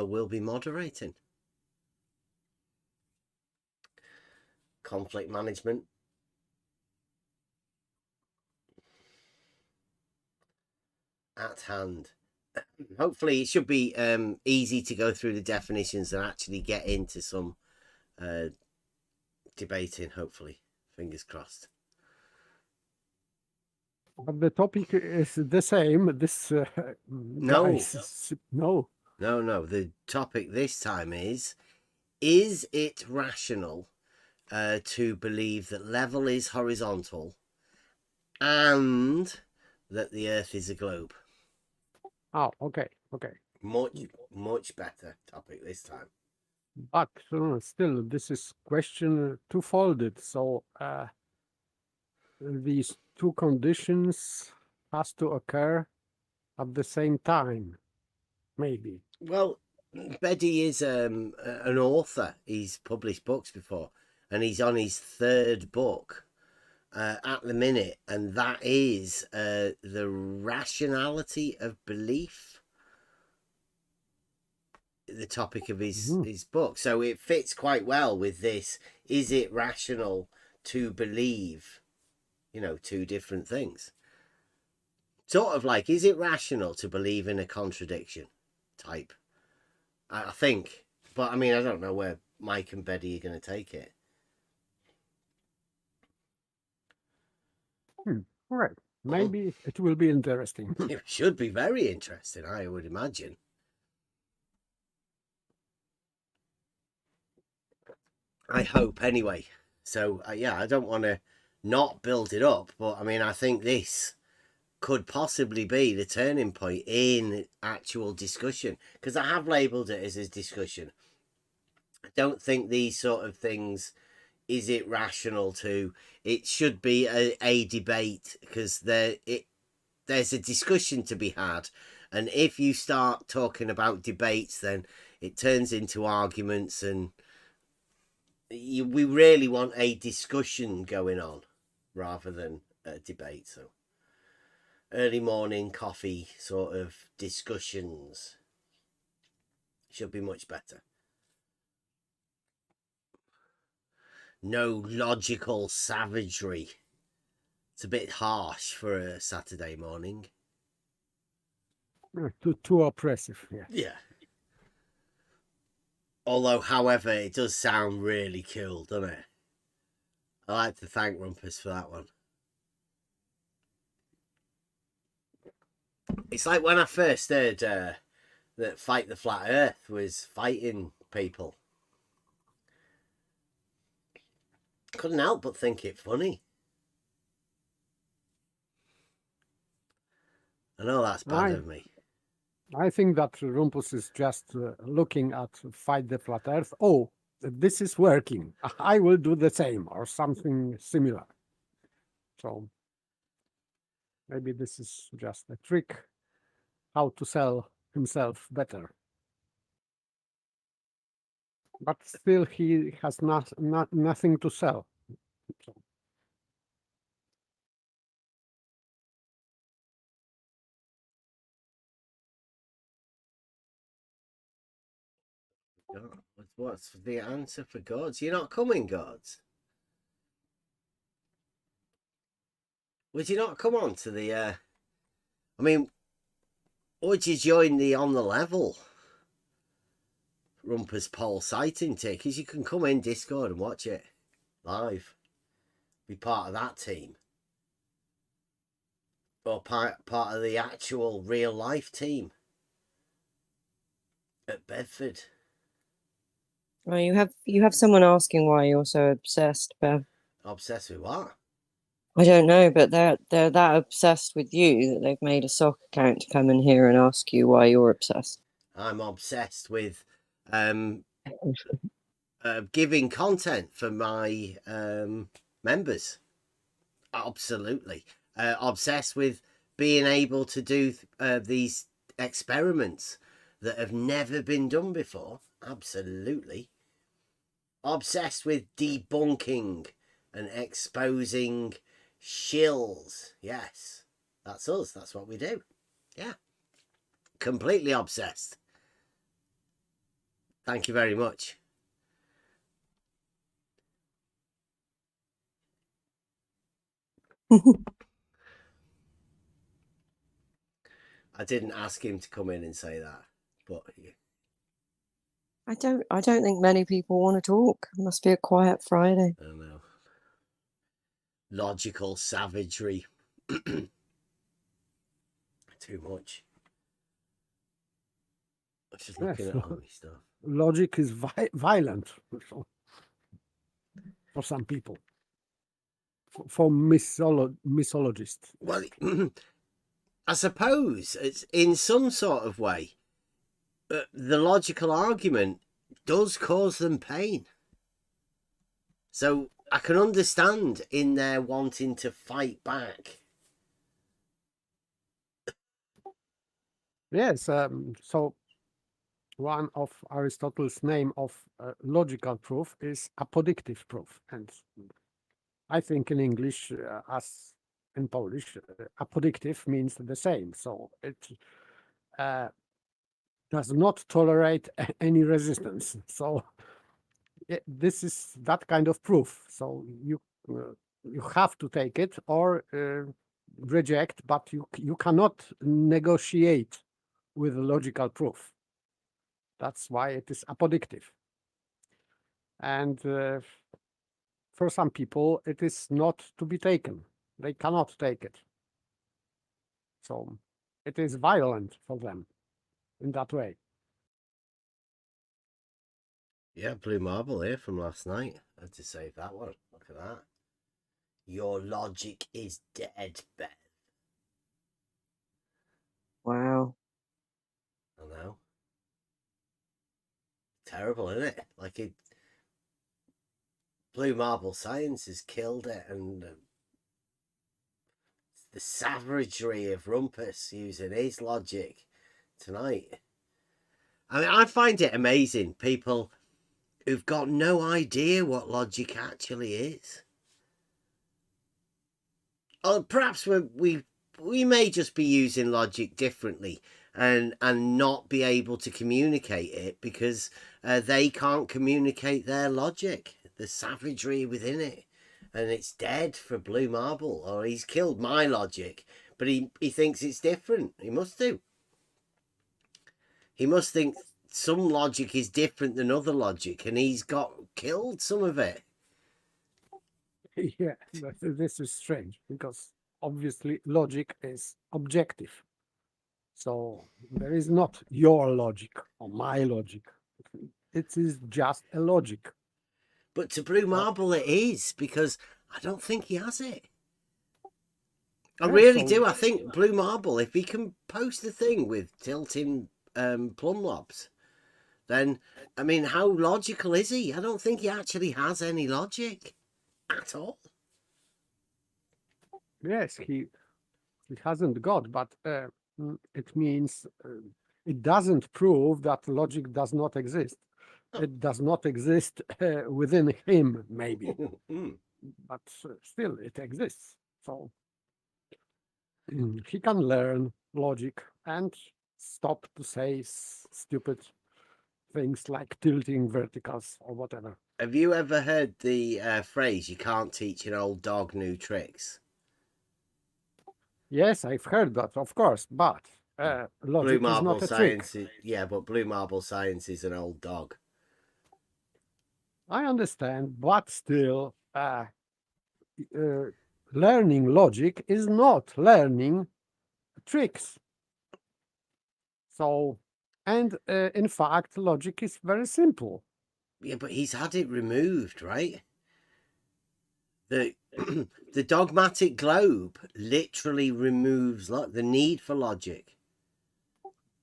will be moderating. Conflict management. At hand. Hopefully it should be easy to go through the definitions and actually get into some debating, hopefully. Fingers crossed. But the topic is the same. This No. no. No. The topic this time is it rational to believe that level is horizontal and that the Earth is a globe? Oh, okay. Much better topic this time. But still, this is question two-folded. So these two conditions has to occur at the same time, maybe. Well, Beddy is an author. He's published books before, and he's on his third book at the minute, and that is the rationality of belief, the topic of his book. So it fits quite well with this. Is it rational to believe, two different things? Sort of like, is it rational to believe in a contradiction type? I think. But I mean, I don't know where Mike and Betty are going to take it. All right. Maybe it will be interesting. It should be very interesting, I would imagine. I hope, anyway. So, yeah, I don't want to not build it up, but I mean, I think this could possibly be the turning point in actual discussion, because I have labelled it as a discussion. I don't think these sort of things, is it rational to, it should be a debate, because there's a discussion to be had, and if you start talking about debates, then it turns into arguments, and we really want a discussion going on rather than a debate. So early morning coffee sort of discussions should be much better. No logical savagery. It's a bit harsh for a Saturday morning. Too oppressive. Yeah. Although, however, it does sound really cool, doesn't it? I like to thank Rumpus for that one. It's like when I first heard that Fight the Flat Earth was fighting people. Couldn't help but think it funny. I know that's bad of me. I think that Rumpus is just looking at Fight the Flat Earth. Oh, this is working. I will do the same or something similar. So maybe this is just a trick how to sell himself better. But still, he has nothing to sell. So. What's the answer for gods? You're not coming, gods. Would you not come on to the? I mean, would you join the On the Level Rumpus poll sighting tick? Because you can come in Discord and watch it live. Be part of that team, or part of the actual real life team at Bedford. Well, you have someone asking why you're so obsessed, Bev. Obsessed with what? I don't know, but they're that obsessed with you that they've made a sock account to come in here and ask you why you're obsessed. I'm obsessed with giving content for my members. Absolutely. Obsessed with being able to do these experiments that have never been done before. Absolutely. Obsessed with debunking and exposing shills. Yes, that's us. That's what we do. Yeah. Completely obsessed. Thank you very much. I didn't ask him to come in and say that, but I don't think many people want to talk. It must be a quiet Friday. I don't know. Logical savagery. too much. I'm just looking Yes, at all this stuff. logic is violent for some people, for mythologists. Well, I suppose it's in some sort of way. The logical argument does cause them pain. So I can understand in their wanting to fight back. Yes, so one of Aristotle's name of logical proof is apodictive proof, and I think in English, as in Polish, apodictive means the same. So it does not tolerate any resistance. So this is that kind of proof. So you have to take it or reject, but you cannot negotiate with logical proof. That's why it is apodictive. And for some people, it is not to be taken. They cannot take it. So it is violent for them in that way. Yeah, blue marble here from last night. I had to save that one. Look at that. Your logic is dead, Bev. Wow. I know. Terrible, isn't it? Like it. Blue marble science has killed it, and the savagery of Rumpus using his logic tonight. I mean, I find it amazing, people who've got no idea what logic actually is. Or perhaps we may just be using logic differently and not be able to communicate it because they can't communicate their logic, the savagery within it. And it's dead for blue marble, or he's killed my logic, but he thinks it's different. He must do. He must think some logic is different than other logic, and he's killed some of it. Yeah, this is strange because obviously logic is objective. So there is not your logic or my logic. It is just a logic. But to blue marble it is, because I don't think he has it. I really do. I think blue marble, if he can post a thing with tilting plumb lobs, then, I mean, how logical is he? I don't think he actually has any logic at all. Yes, he hasn't got, but it means it doesn't prove that logic does not exist. It does not exist within him, maybe, but still it exists. So he can learn logic and stop to say stupid things like tilting verticals or whatever. Have you ever heard the phrase, you can't teach an old dog new tricks? Yes, I've heard that, of course, but logic is not a trick. Yeah, but blue marble science is an old dog. I understand, but still, learning logic is not learning tricks. So, and in fact, logic is very simple. Yeah, but he's had it removed, right? The the dogmatic globe literally removes the need for logic.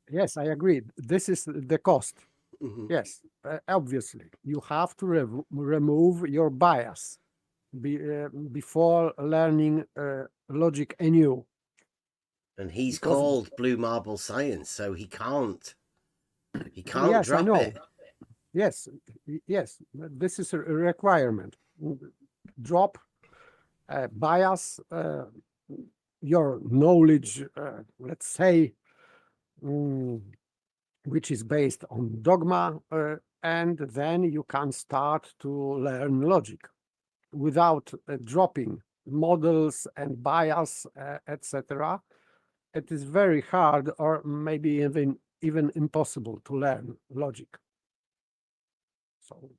Yes, I agree. This is the cost. Yes, obviously, you have to remove your bias before learning logic anew. And he's called blue marble science, so he can't. He can't yes, drop I know. it. Yes, yes, this is a requirement. Drop bias, your knowledge, let's say, which is based on dogma, and then you can start to learn logic without dropping models and bias, etc. It is very hard, or maybe even impossible, to learn logic. So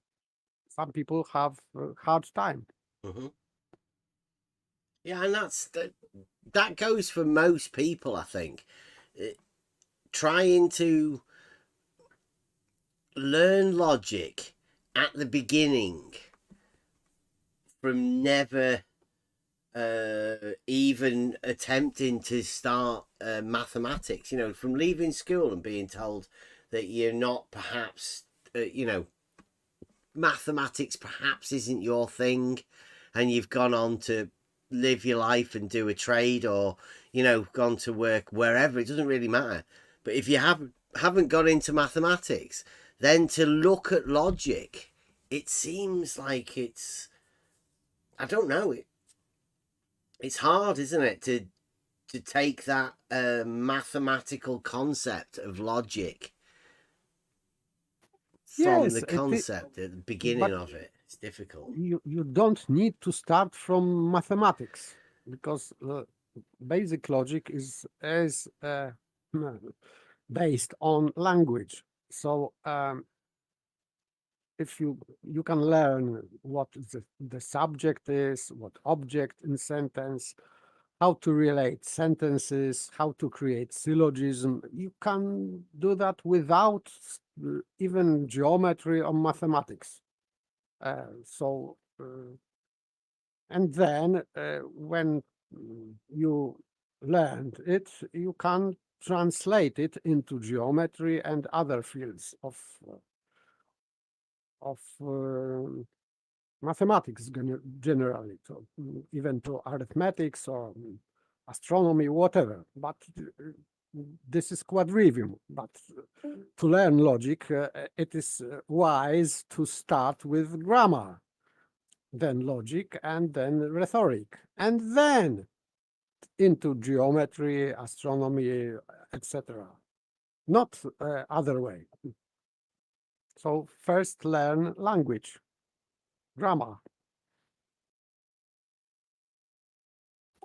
some people have a hard time. Yeah, and that goes for most people, I think. trying to learn logic at the beginning from never even attempting to start mathematics, you know, from leaving school and being told that you're not perhaps, you know, mathematics perhaps isn't your thing, and you've gone on to live your life and do a trade, or, you know, gone to work wherever, it doesn't really matter. But if you haven't got into mathematics, then to look at logic, it seems like it's, I don't know, it's hard, isn't it, to take that mathematical concept of logic from the concept at the beginning of it. It's difficult. You don't need to start from mathematics, because basic logic is based on language. So if you can learn what the subject is, what object in sentence, how to relate sentences, how to create syllogism, you can do that without even geometry or mathematics. And then when you learned it, you can translate it into geometry and other fields of mathematics generally, so even to arithmetics or astronomy, whatever. But this is quadrivium. But to learn logic, it is wise to start with grammar, then logic, and then rhetoric, and then into geometry, astronomy, etc. Not other way. So first learn language, grammar.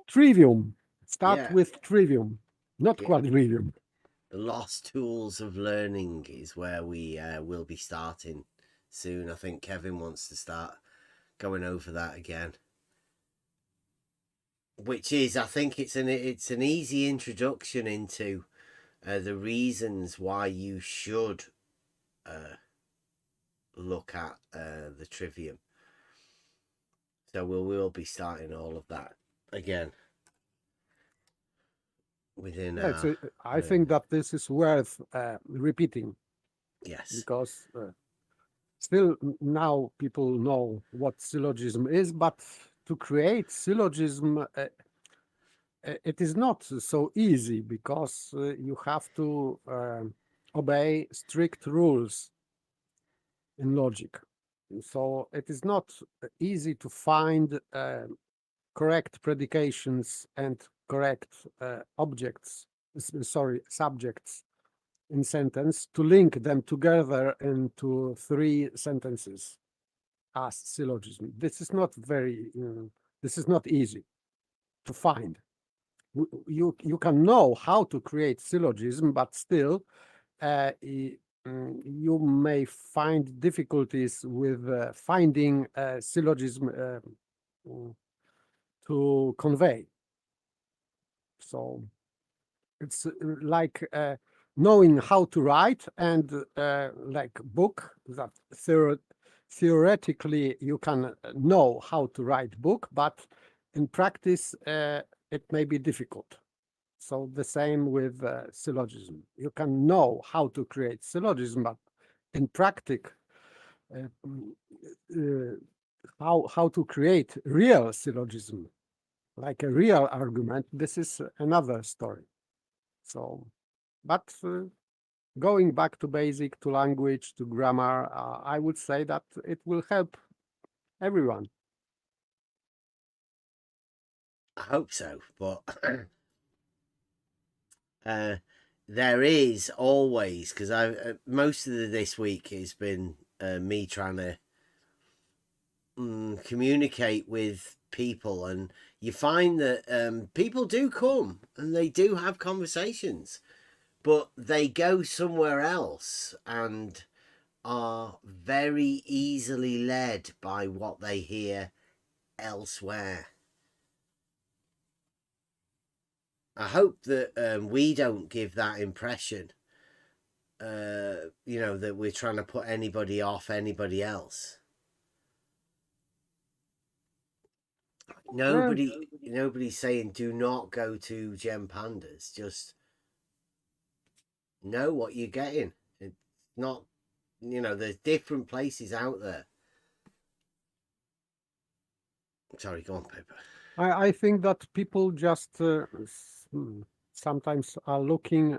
Trivium. Start with trivium, not quadrivium. The lost tools of learning is where we will be starting soon. I think Kevin wants to start going over that again, which is, I think it's an easy introduction into the reasons why you should look at the trivium. So we'll be starting all of that again within. I think that this is worth repeating. Yes, because still now people know what syllogism is, but to create syllogism, it is not so easy, because you have to obey strict rules in logic. So it is not easy to find correct predications and correct subjects in sentence, to link them together into 3 sentences as syllogism. This is not easy to find. You can know how to create syllogism, but still you may find difficulties with finding syllogism to convey. So it's like knowing how to write, and like book, that theoretically you can know how to write book, but in practice it may be difficult. So the same with syllogism. You can know how to create syllogism, but in practice, how to create real syllogism, like a real argument, this is another story. So, but going back to basic, to language, to grammar, I would say that it will help everyone. I hope so, but there is always, because most of this week has been me trying to communicate with people, and you find that people do come and they do have conversations, but they go somewhere else and are very easily led by what they hear elsewhere. I hope that we don't give that impression, you know, that we're trying to put anybody off anybody else. Nobody's saying do not go to Gem Pandas. Just know what you're getting. It's not, you know, there's different places out there. Sorry, go on, Pippa. I think that people just sometimes are looking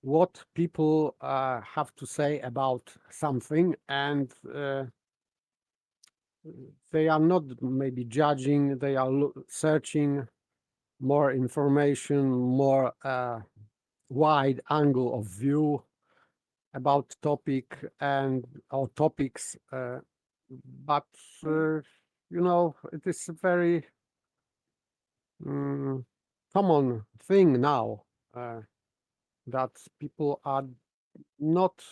what people have to say about something, and they are not maybe judging, they are searching more information, more wide angle of view about topic and or topics, but you know, it is a very common thing now that people are not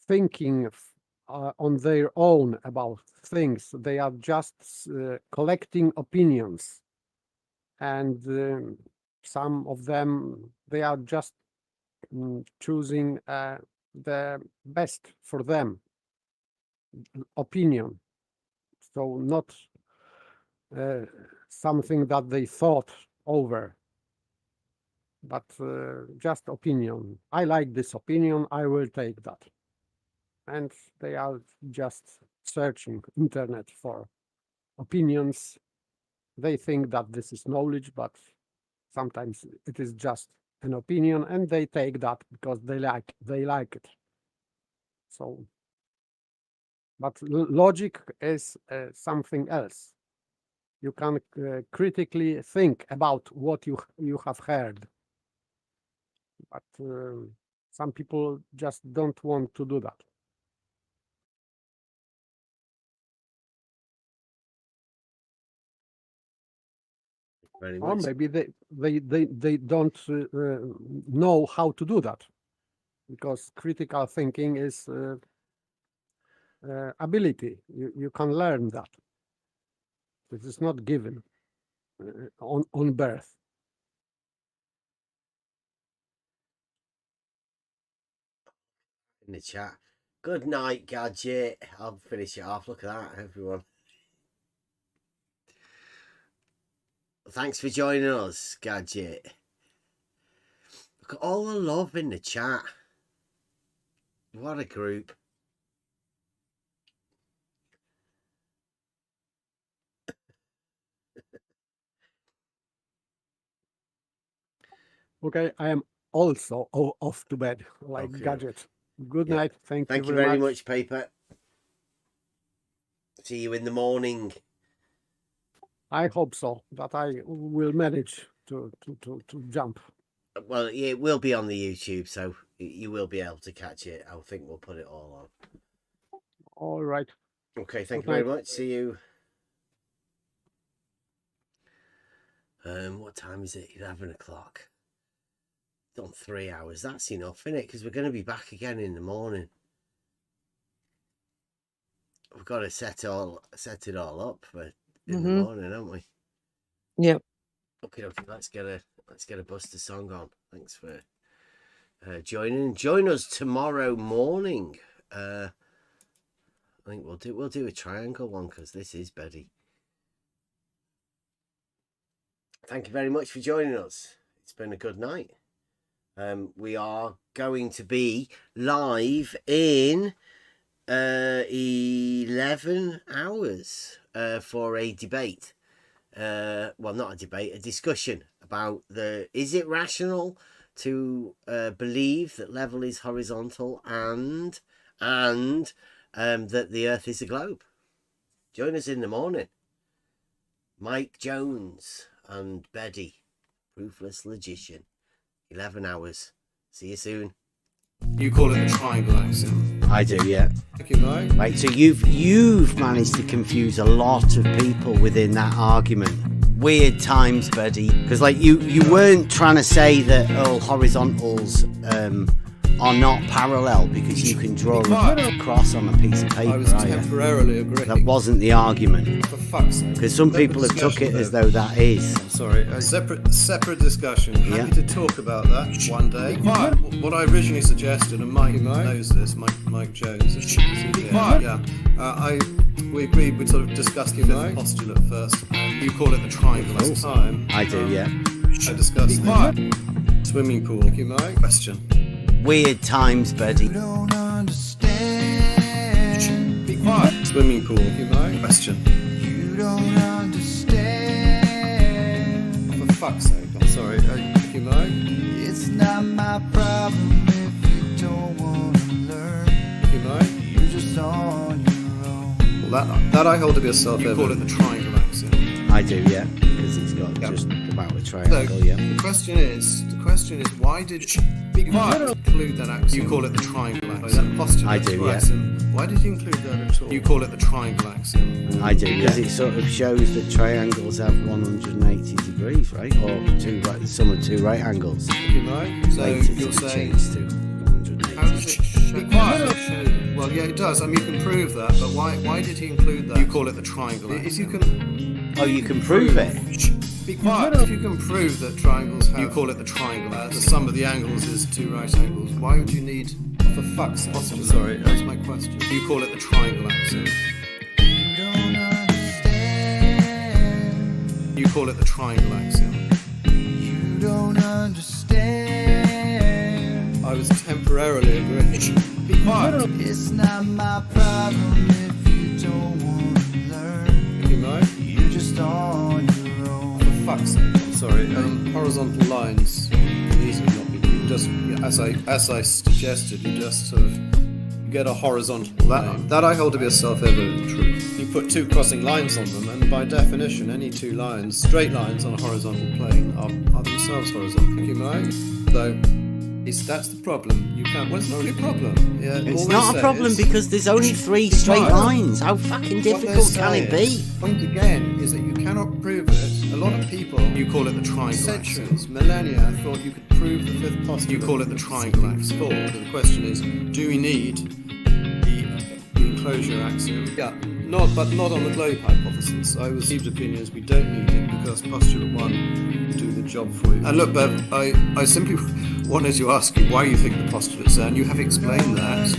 thinking on their own about things. They are just collecting opinions, and some of them, they are just choosing the best for them opinion, so not something that they thought over, but just opinion. I like this opinion, I will take that. And they are just searching internet for opinions. They think that this is knowledge, but sometimes it is just an opinion, and they take that because they like it. So, but logic is something else. You can critically think about what you have heard, but some people just don't want to do that. Or maybe they don't know how to do that, because critical thinking is ability. You can learn that. It is not given on birth. In the chat, good night, Gadget. I'll finish it off. Look at that, everyone. Thanks for joining us, Gadget. Look at all the love in the chat. What a group. Okay, I am also off to bed, like Okay. Gadget. Good night. Thank you very much. much, Paper. See you in the morning. I hope so, that I will manage to jump. Well, it will be on the YouTube, so you will be able to catch it. I think we'll put it all on. All right. Okay, thank Good you very night. much. See you. What time is it? 11 o'clock. Done 3 hours. That's enough, isn't it? Because we're going to be back again in the morning. We've got to set it all up for in the morning, haven't we? Yep. Okay, let's get a Buster song on. Thanks for joining. Join us tomorrow morning. I think we'll do a triangle one, because this is Betty. Thank you very much for joining us. It's been a good night. We are going to be live in 11 hours for a debate. Well, not a debate, a discussion about is it rational to believe that level is horizontal and that the Earth is a globe. Join us in the morning. Mike Jones and Betty, Proofless Logician. 11 hours. See you soon. You call it a triangle axiom. I do, yeah. Thank you, Mike. Right, so you've managed to confuse a lot of people within that argument. Weird times, Betty. Because like you weren't trying to say that all horizontals are not parallel because you can draw a cross on a piece of paper. I was temporarily agreeing. That wasn't the argument. For fuck's sake. Because some people have took it as though that is. I'm sorry. A separate discussion. Happy to talk about that one day. What I originally suggested, and Mike knows this, Mike Jones. We agreed we'd sort of discuss the fifth postulate first. And you call it the triangle last time. I do, yeah. I discussed the swimming pool. Thank you, Mike. Question. Weird times, buddy. Don't understand. Be quiet. Swimming pool. Thank you, Mike. Question. You don't understand. For fuck's sake. I'm sorry. Thank you, Mike. It's not my problem if you don't want to learn. Thank you, Mike. You're just on your own. Well, that I hold to be a self-evident. You call it the triangle axiom. I do, yeah. Because it's got just about a triangle, yeah. The question is, why did include that axiom? You call it the triangle axiom. That postulate. I do, yeah. Why did you include that at all? You call it the triangle axiom. I do, because it sort of shows that triangles have 180 degrees, right? Or the sum of two right angles. You know? So you'll say, how does it show? Well, yeah, it does. I mean, you can prove that, but why did he include that? You call it the triangle axiom. If you can... Oh, you can prove it? Be quiet. If you can prove that triangles have... You call it the triangle. The sum of the angles is two right angles. Why would you need... For fuck's sake. Sorry, that's my question. You call it the triangle axiom. You don't understand. You call it the triangle axiom. You don't understand. I was temporarily agreeing. Be quiet. It's not my problem if you don't want to learn. You know? You're just on your own. For fuck's sake. I'm sorry. Horizontal lines can easily not be just as I suggested. You just sort of get a horizontal line. That I hold to be a self-evident truth. You put two crossing lines on them, and by definition, any two lines, straight lines on a horizontal plane, are themselves horizontal. Thank you, Mike. Though. That's the problem. You can't. Well, it's not really a problem. Yeah, it's not a problem because there's only three straight lines. How fucking difficult can it be? The point again is that you cannot prove it. A lot of people, you call it the triangle centuries, millennia, thought you could prove the fifth postulate. You call it the triangle axiom. The question is, do we need the enclosure axiom? Yeah. Not on the globe hypothesis. I received opinions we don't need it because postulate 1 will do the job for you. And look, Bev, I simply wanted to ask you why you think the postulate's there, and you have explained that.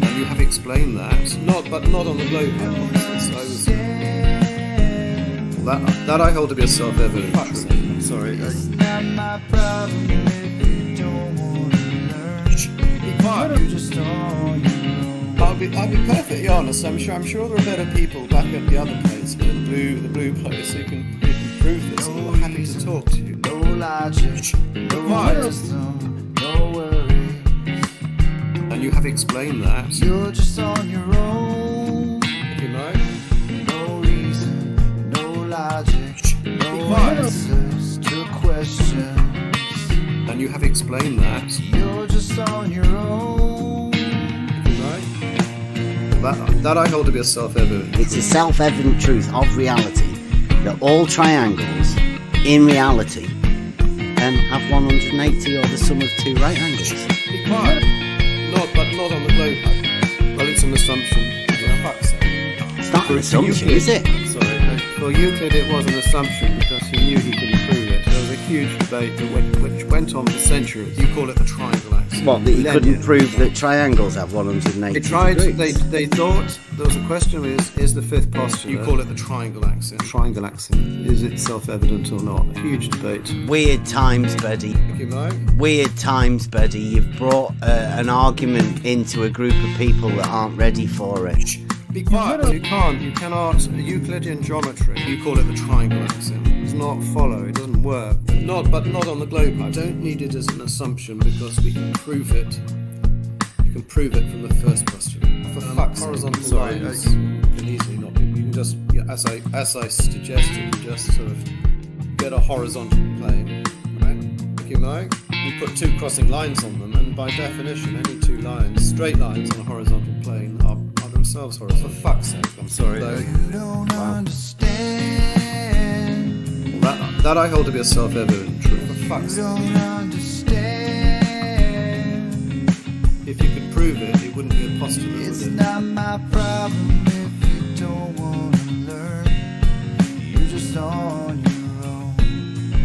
And you have explained that. Not on the globe hypothesis. That I hold to be a self-evident truth. I'm sorry. It's not my problem if you don't want to learn. Be quiet. You just don't. I'll be perfectly honest. I'm sure there are better people back at the other place, the blue place, who can prove this. And we're happy to talk to you. No logic, no wisdom, no worries. And you have explained that. You're just on your own. If you know. No reason, no logic, no answers to questions. And you have explained that. You're just on your own. That I hold to be a self-evident. It's a self-evident truth of reality that all triangles, in reality, have 180 or the sum of two right angles. Be quiet. Not on the globe. Well, it's an assumption. It's not an assumption, is it? Sorry. For Euclid, it was an assumption because he knew he couldn't prove it. There was a huge debate which went on for centuries. You call it the triangle axiom. What, that he couldn't prove that triangles have 180 degrees? They thought there was a question: is the fifth postulate? You call it the triangle axiom. Triangle axiom. Is it self-evident or not? A huge debate. Weird times, buddy. Thank you, Mike. Weird times, buddy. You've brought an argument into a group of people that aren't ready for it. Be quiet. You cannot. Euclidean geometry. You call it the triangle axiom. It does not follow. It doesn't work. Not on the globe. I don't need it as an assumption because we can prove it. You can prove it from the first postulate. For fuck's sake. Horizontal lines can easily not be. You can just, as I suggested, you just sort of get a horizontal plane. Right? Thank you, Mike. You put two crossing lines on them, and by definition, any two lines, straight lines on a horizontal plane, are themselves horizontal. For fuck's sake, I'm sorry. You don't understand. Well, that I hold to be a self-evident truth. For fuck's sake. You don't understand. if you could prove it, it wouldn't be a postulate. It's not my problem if you don't want to learn. You're just on your own.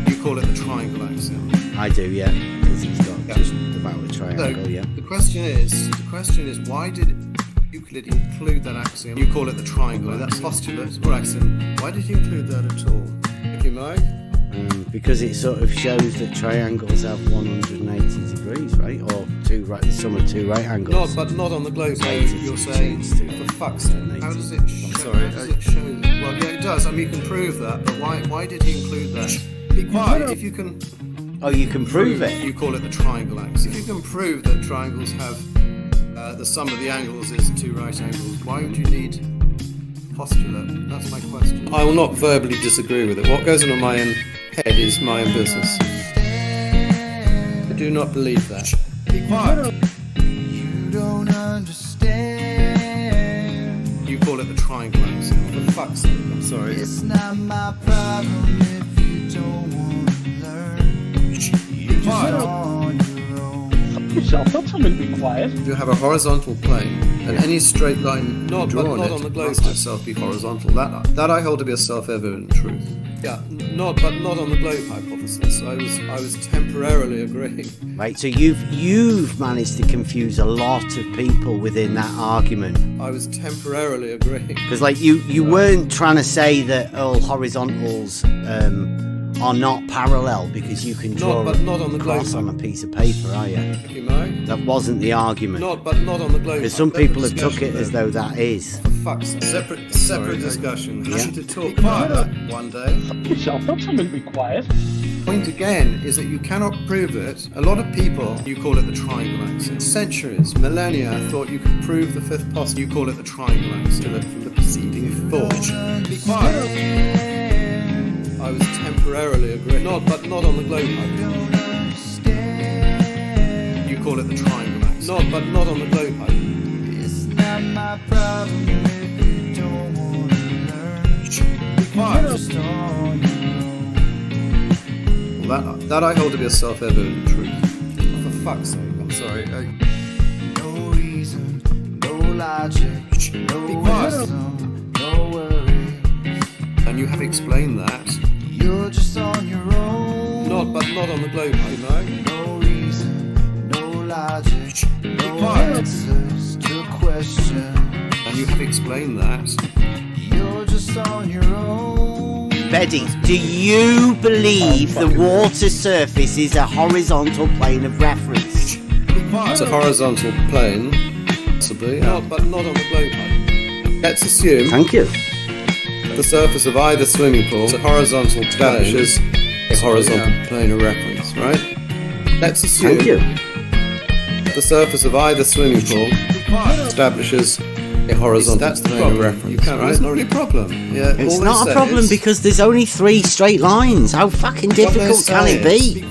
You call it the triangle axiom. I do, yeah. Because he's got just about a triangle, So, yeah. the question is, why did Euclid include that axiom? You call it the triangle. That's postulate or axiom. Why did he include that at all? Thank you, Mike. Because it sort of shows that triangles have 180 degrees, right? Or the sum of two right angles. But not on the globe. So you're saying, for fuck's sake, how does it show? Well, yeah, it does. I mean, you can prove that, but why did he include that? Be quiet. If you can. Oh, you can prove it. You call it the triangle axiom. If you can prove that triangles have the sum of the angles is two right angles, why would you need postulate? That's my question. I will not verbally disagree with it. What goes on in my own head is my own business. I do not believe that. Be quiet. You don't understand. You call it the triangle axiom. For fuck's sake, I'm sorry. It's not my problem if you don't want to learn. You're just on your own. Yourself, not something to be quiet. You have a horizontal plane, and any straight line not on the globe must itself be horizontal. That I hold to be a self-evident truth. Yeah, not on the globe hypothesis. I was temporarily agreeing. Right, so you've managed to confuse a lot of people within that argument. I was temporarily agreeing. Because like you weren't trying to say that all horizontals are not parallel because you can draw not on the cross on a piece of paper, are you? Thank you, Mike. That wasn't the argument. Not on the globe. Because some people have took it as though that is. For fuck's sake. Separate discussion. Happy to talk about that one day. Yourself, not something to be quiet. Point again is that you cannot prove it. A lot of people, you call it the triangle axiom. Centuries, millennia, thought you could prove the fifth postulate. You call it the triangle axiom from the preceding thought. Be quiet. I was temporarily agreeing. Not on the globe. You call it the triangle axiom. Not on the globe. It's not my problem if you don't want to learn. Be quiet. Just on your own. That I hold to be a self-evident truth. For fuck's sake, I'm sorry. No reason, no logic, no wisdom, no worries. And you have explained that. You're just on your own. Not on the globe, you know. No reason, no logic, no answers to question. And you have explained that. You're just on your own. Betty, do you believe the water surface is a horizontal plane of reference? It's a horizontal plane, possibly, but not on the globe. Let's assume. Thank you. The surface of either swimming pool is a horizontal establishes a horizontal plane of reference, right? Let's assume. Thank you. The surface of either swimming pool establishes a horizontal plane of reference. Right? It's not really a problem. Yeah, it's not a problem because there's only 3 straight lines. How fucking difficult can it be?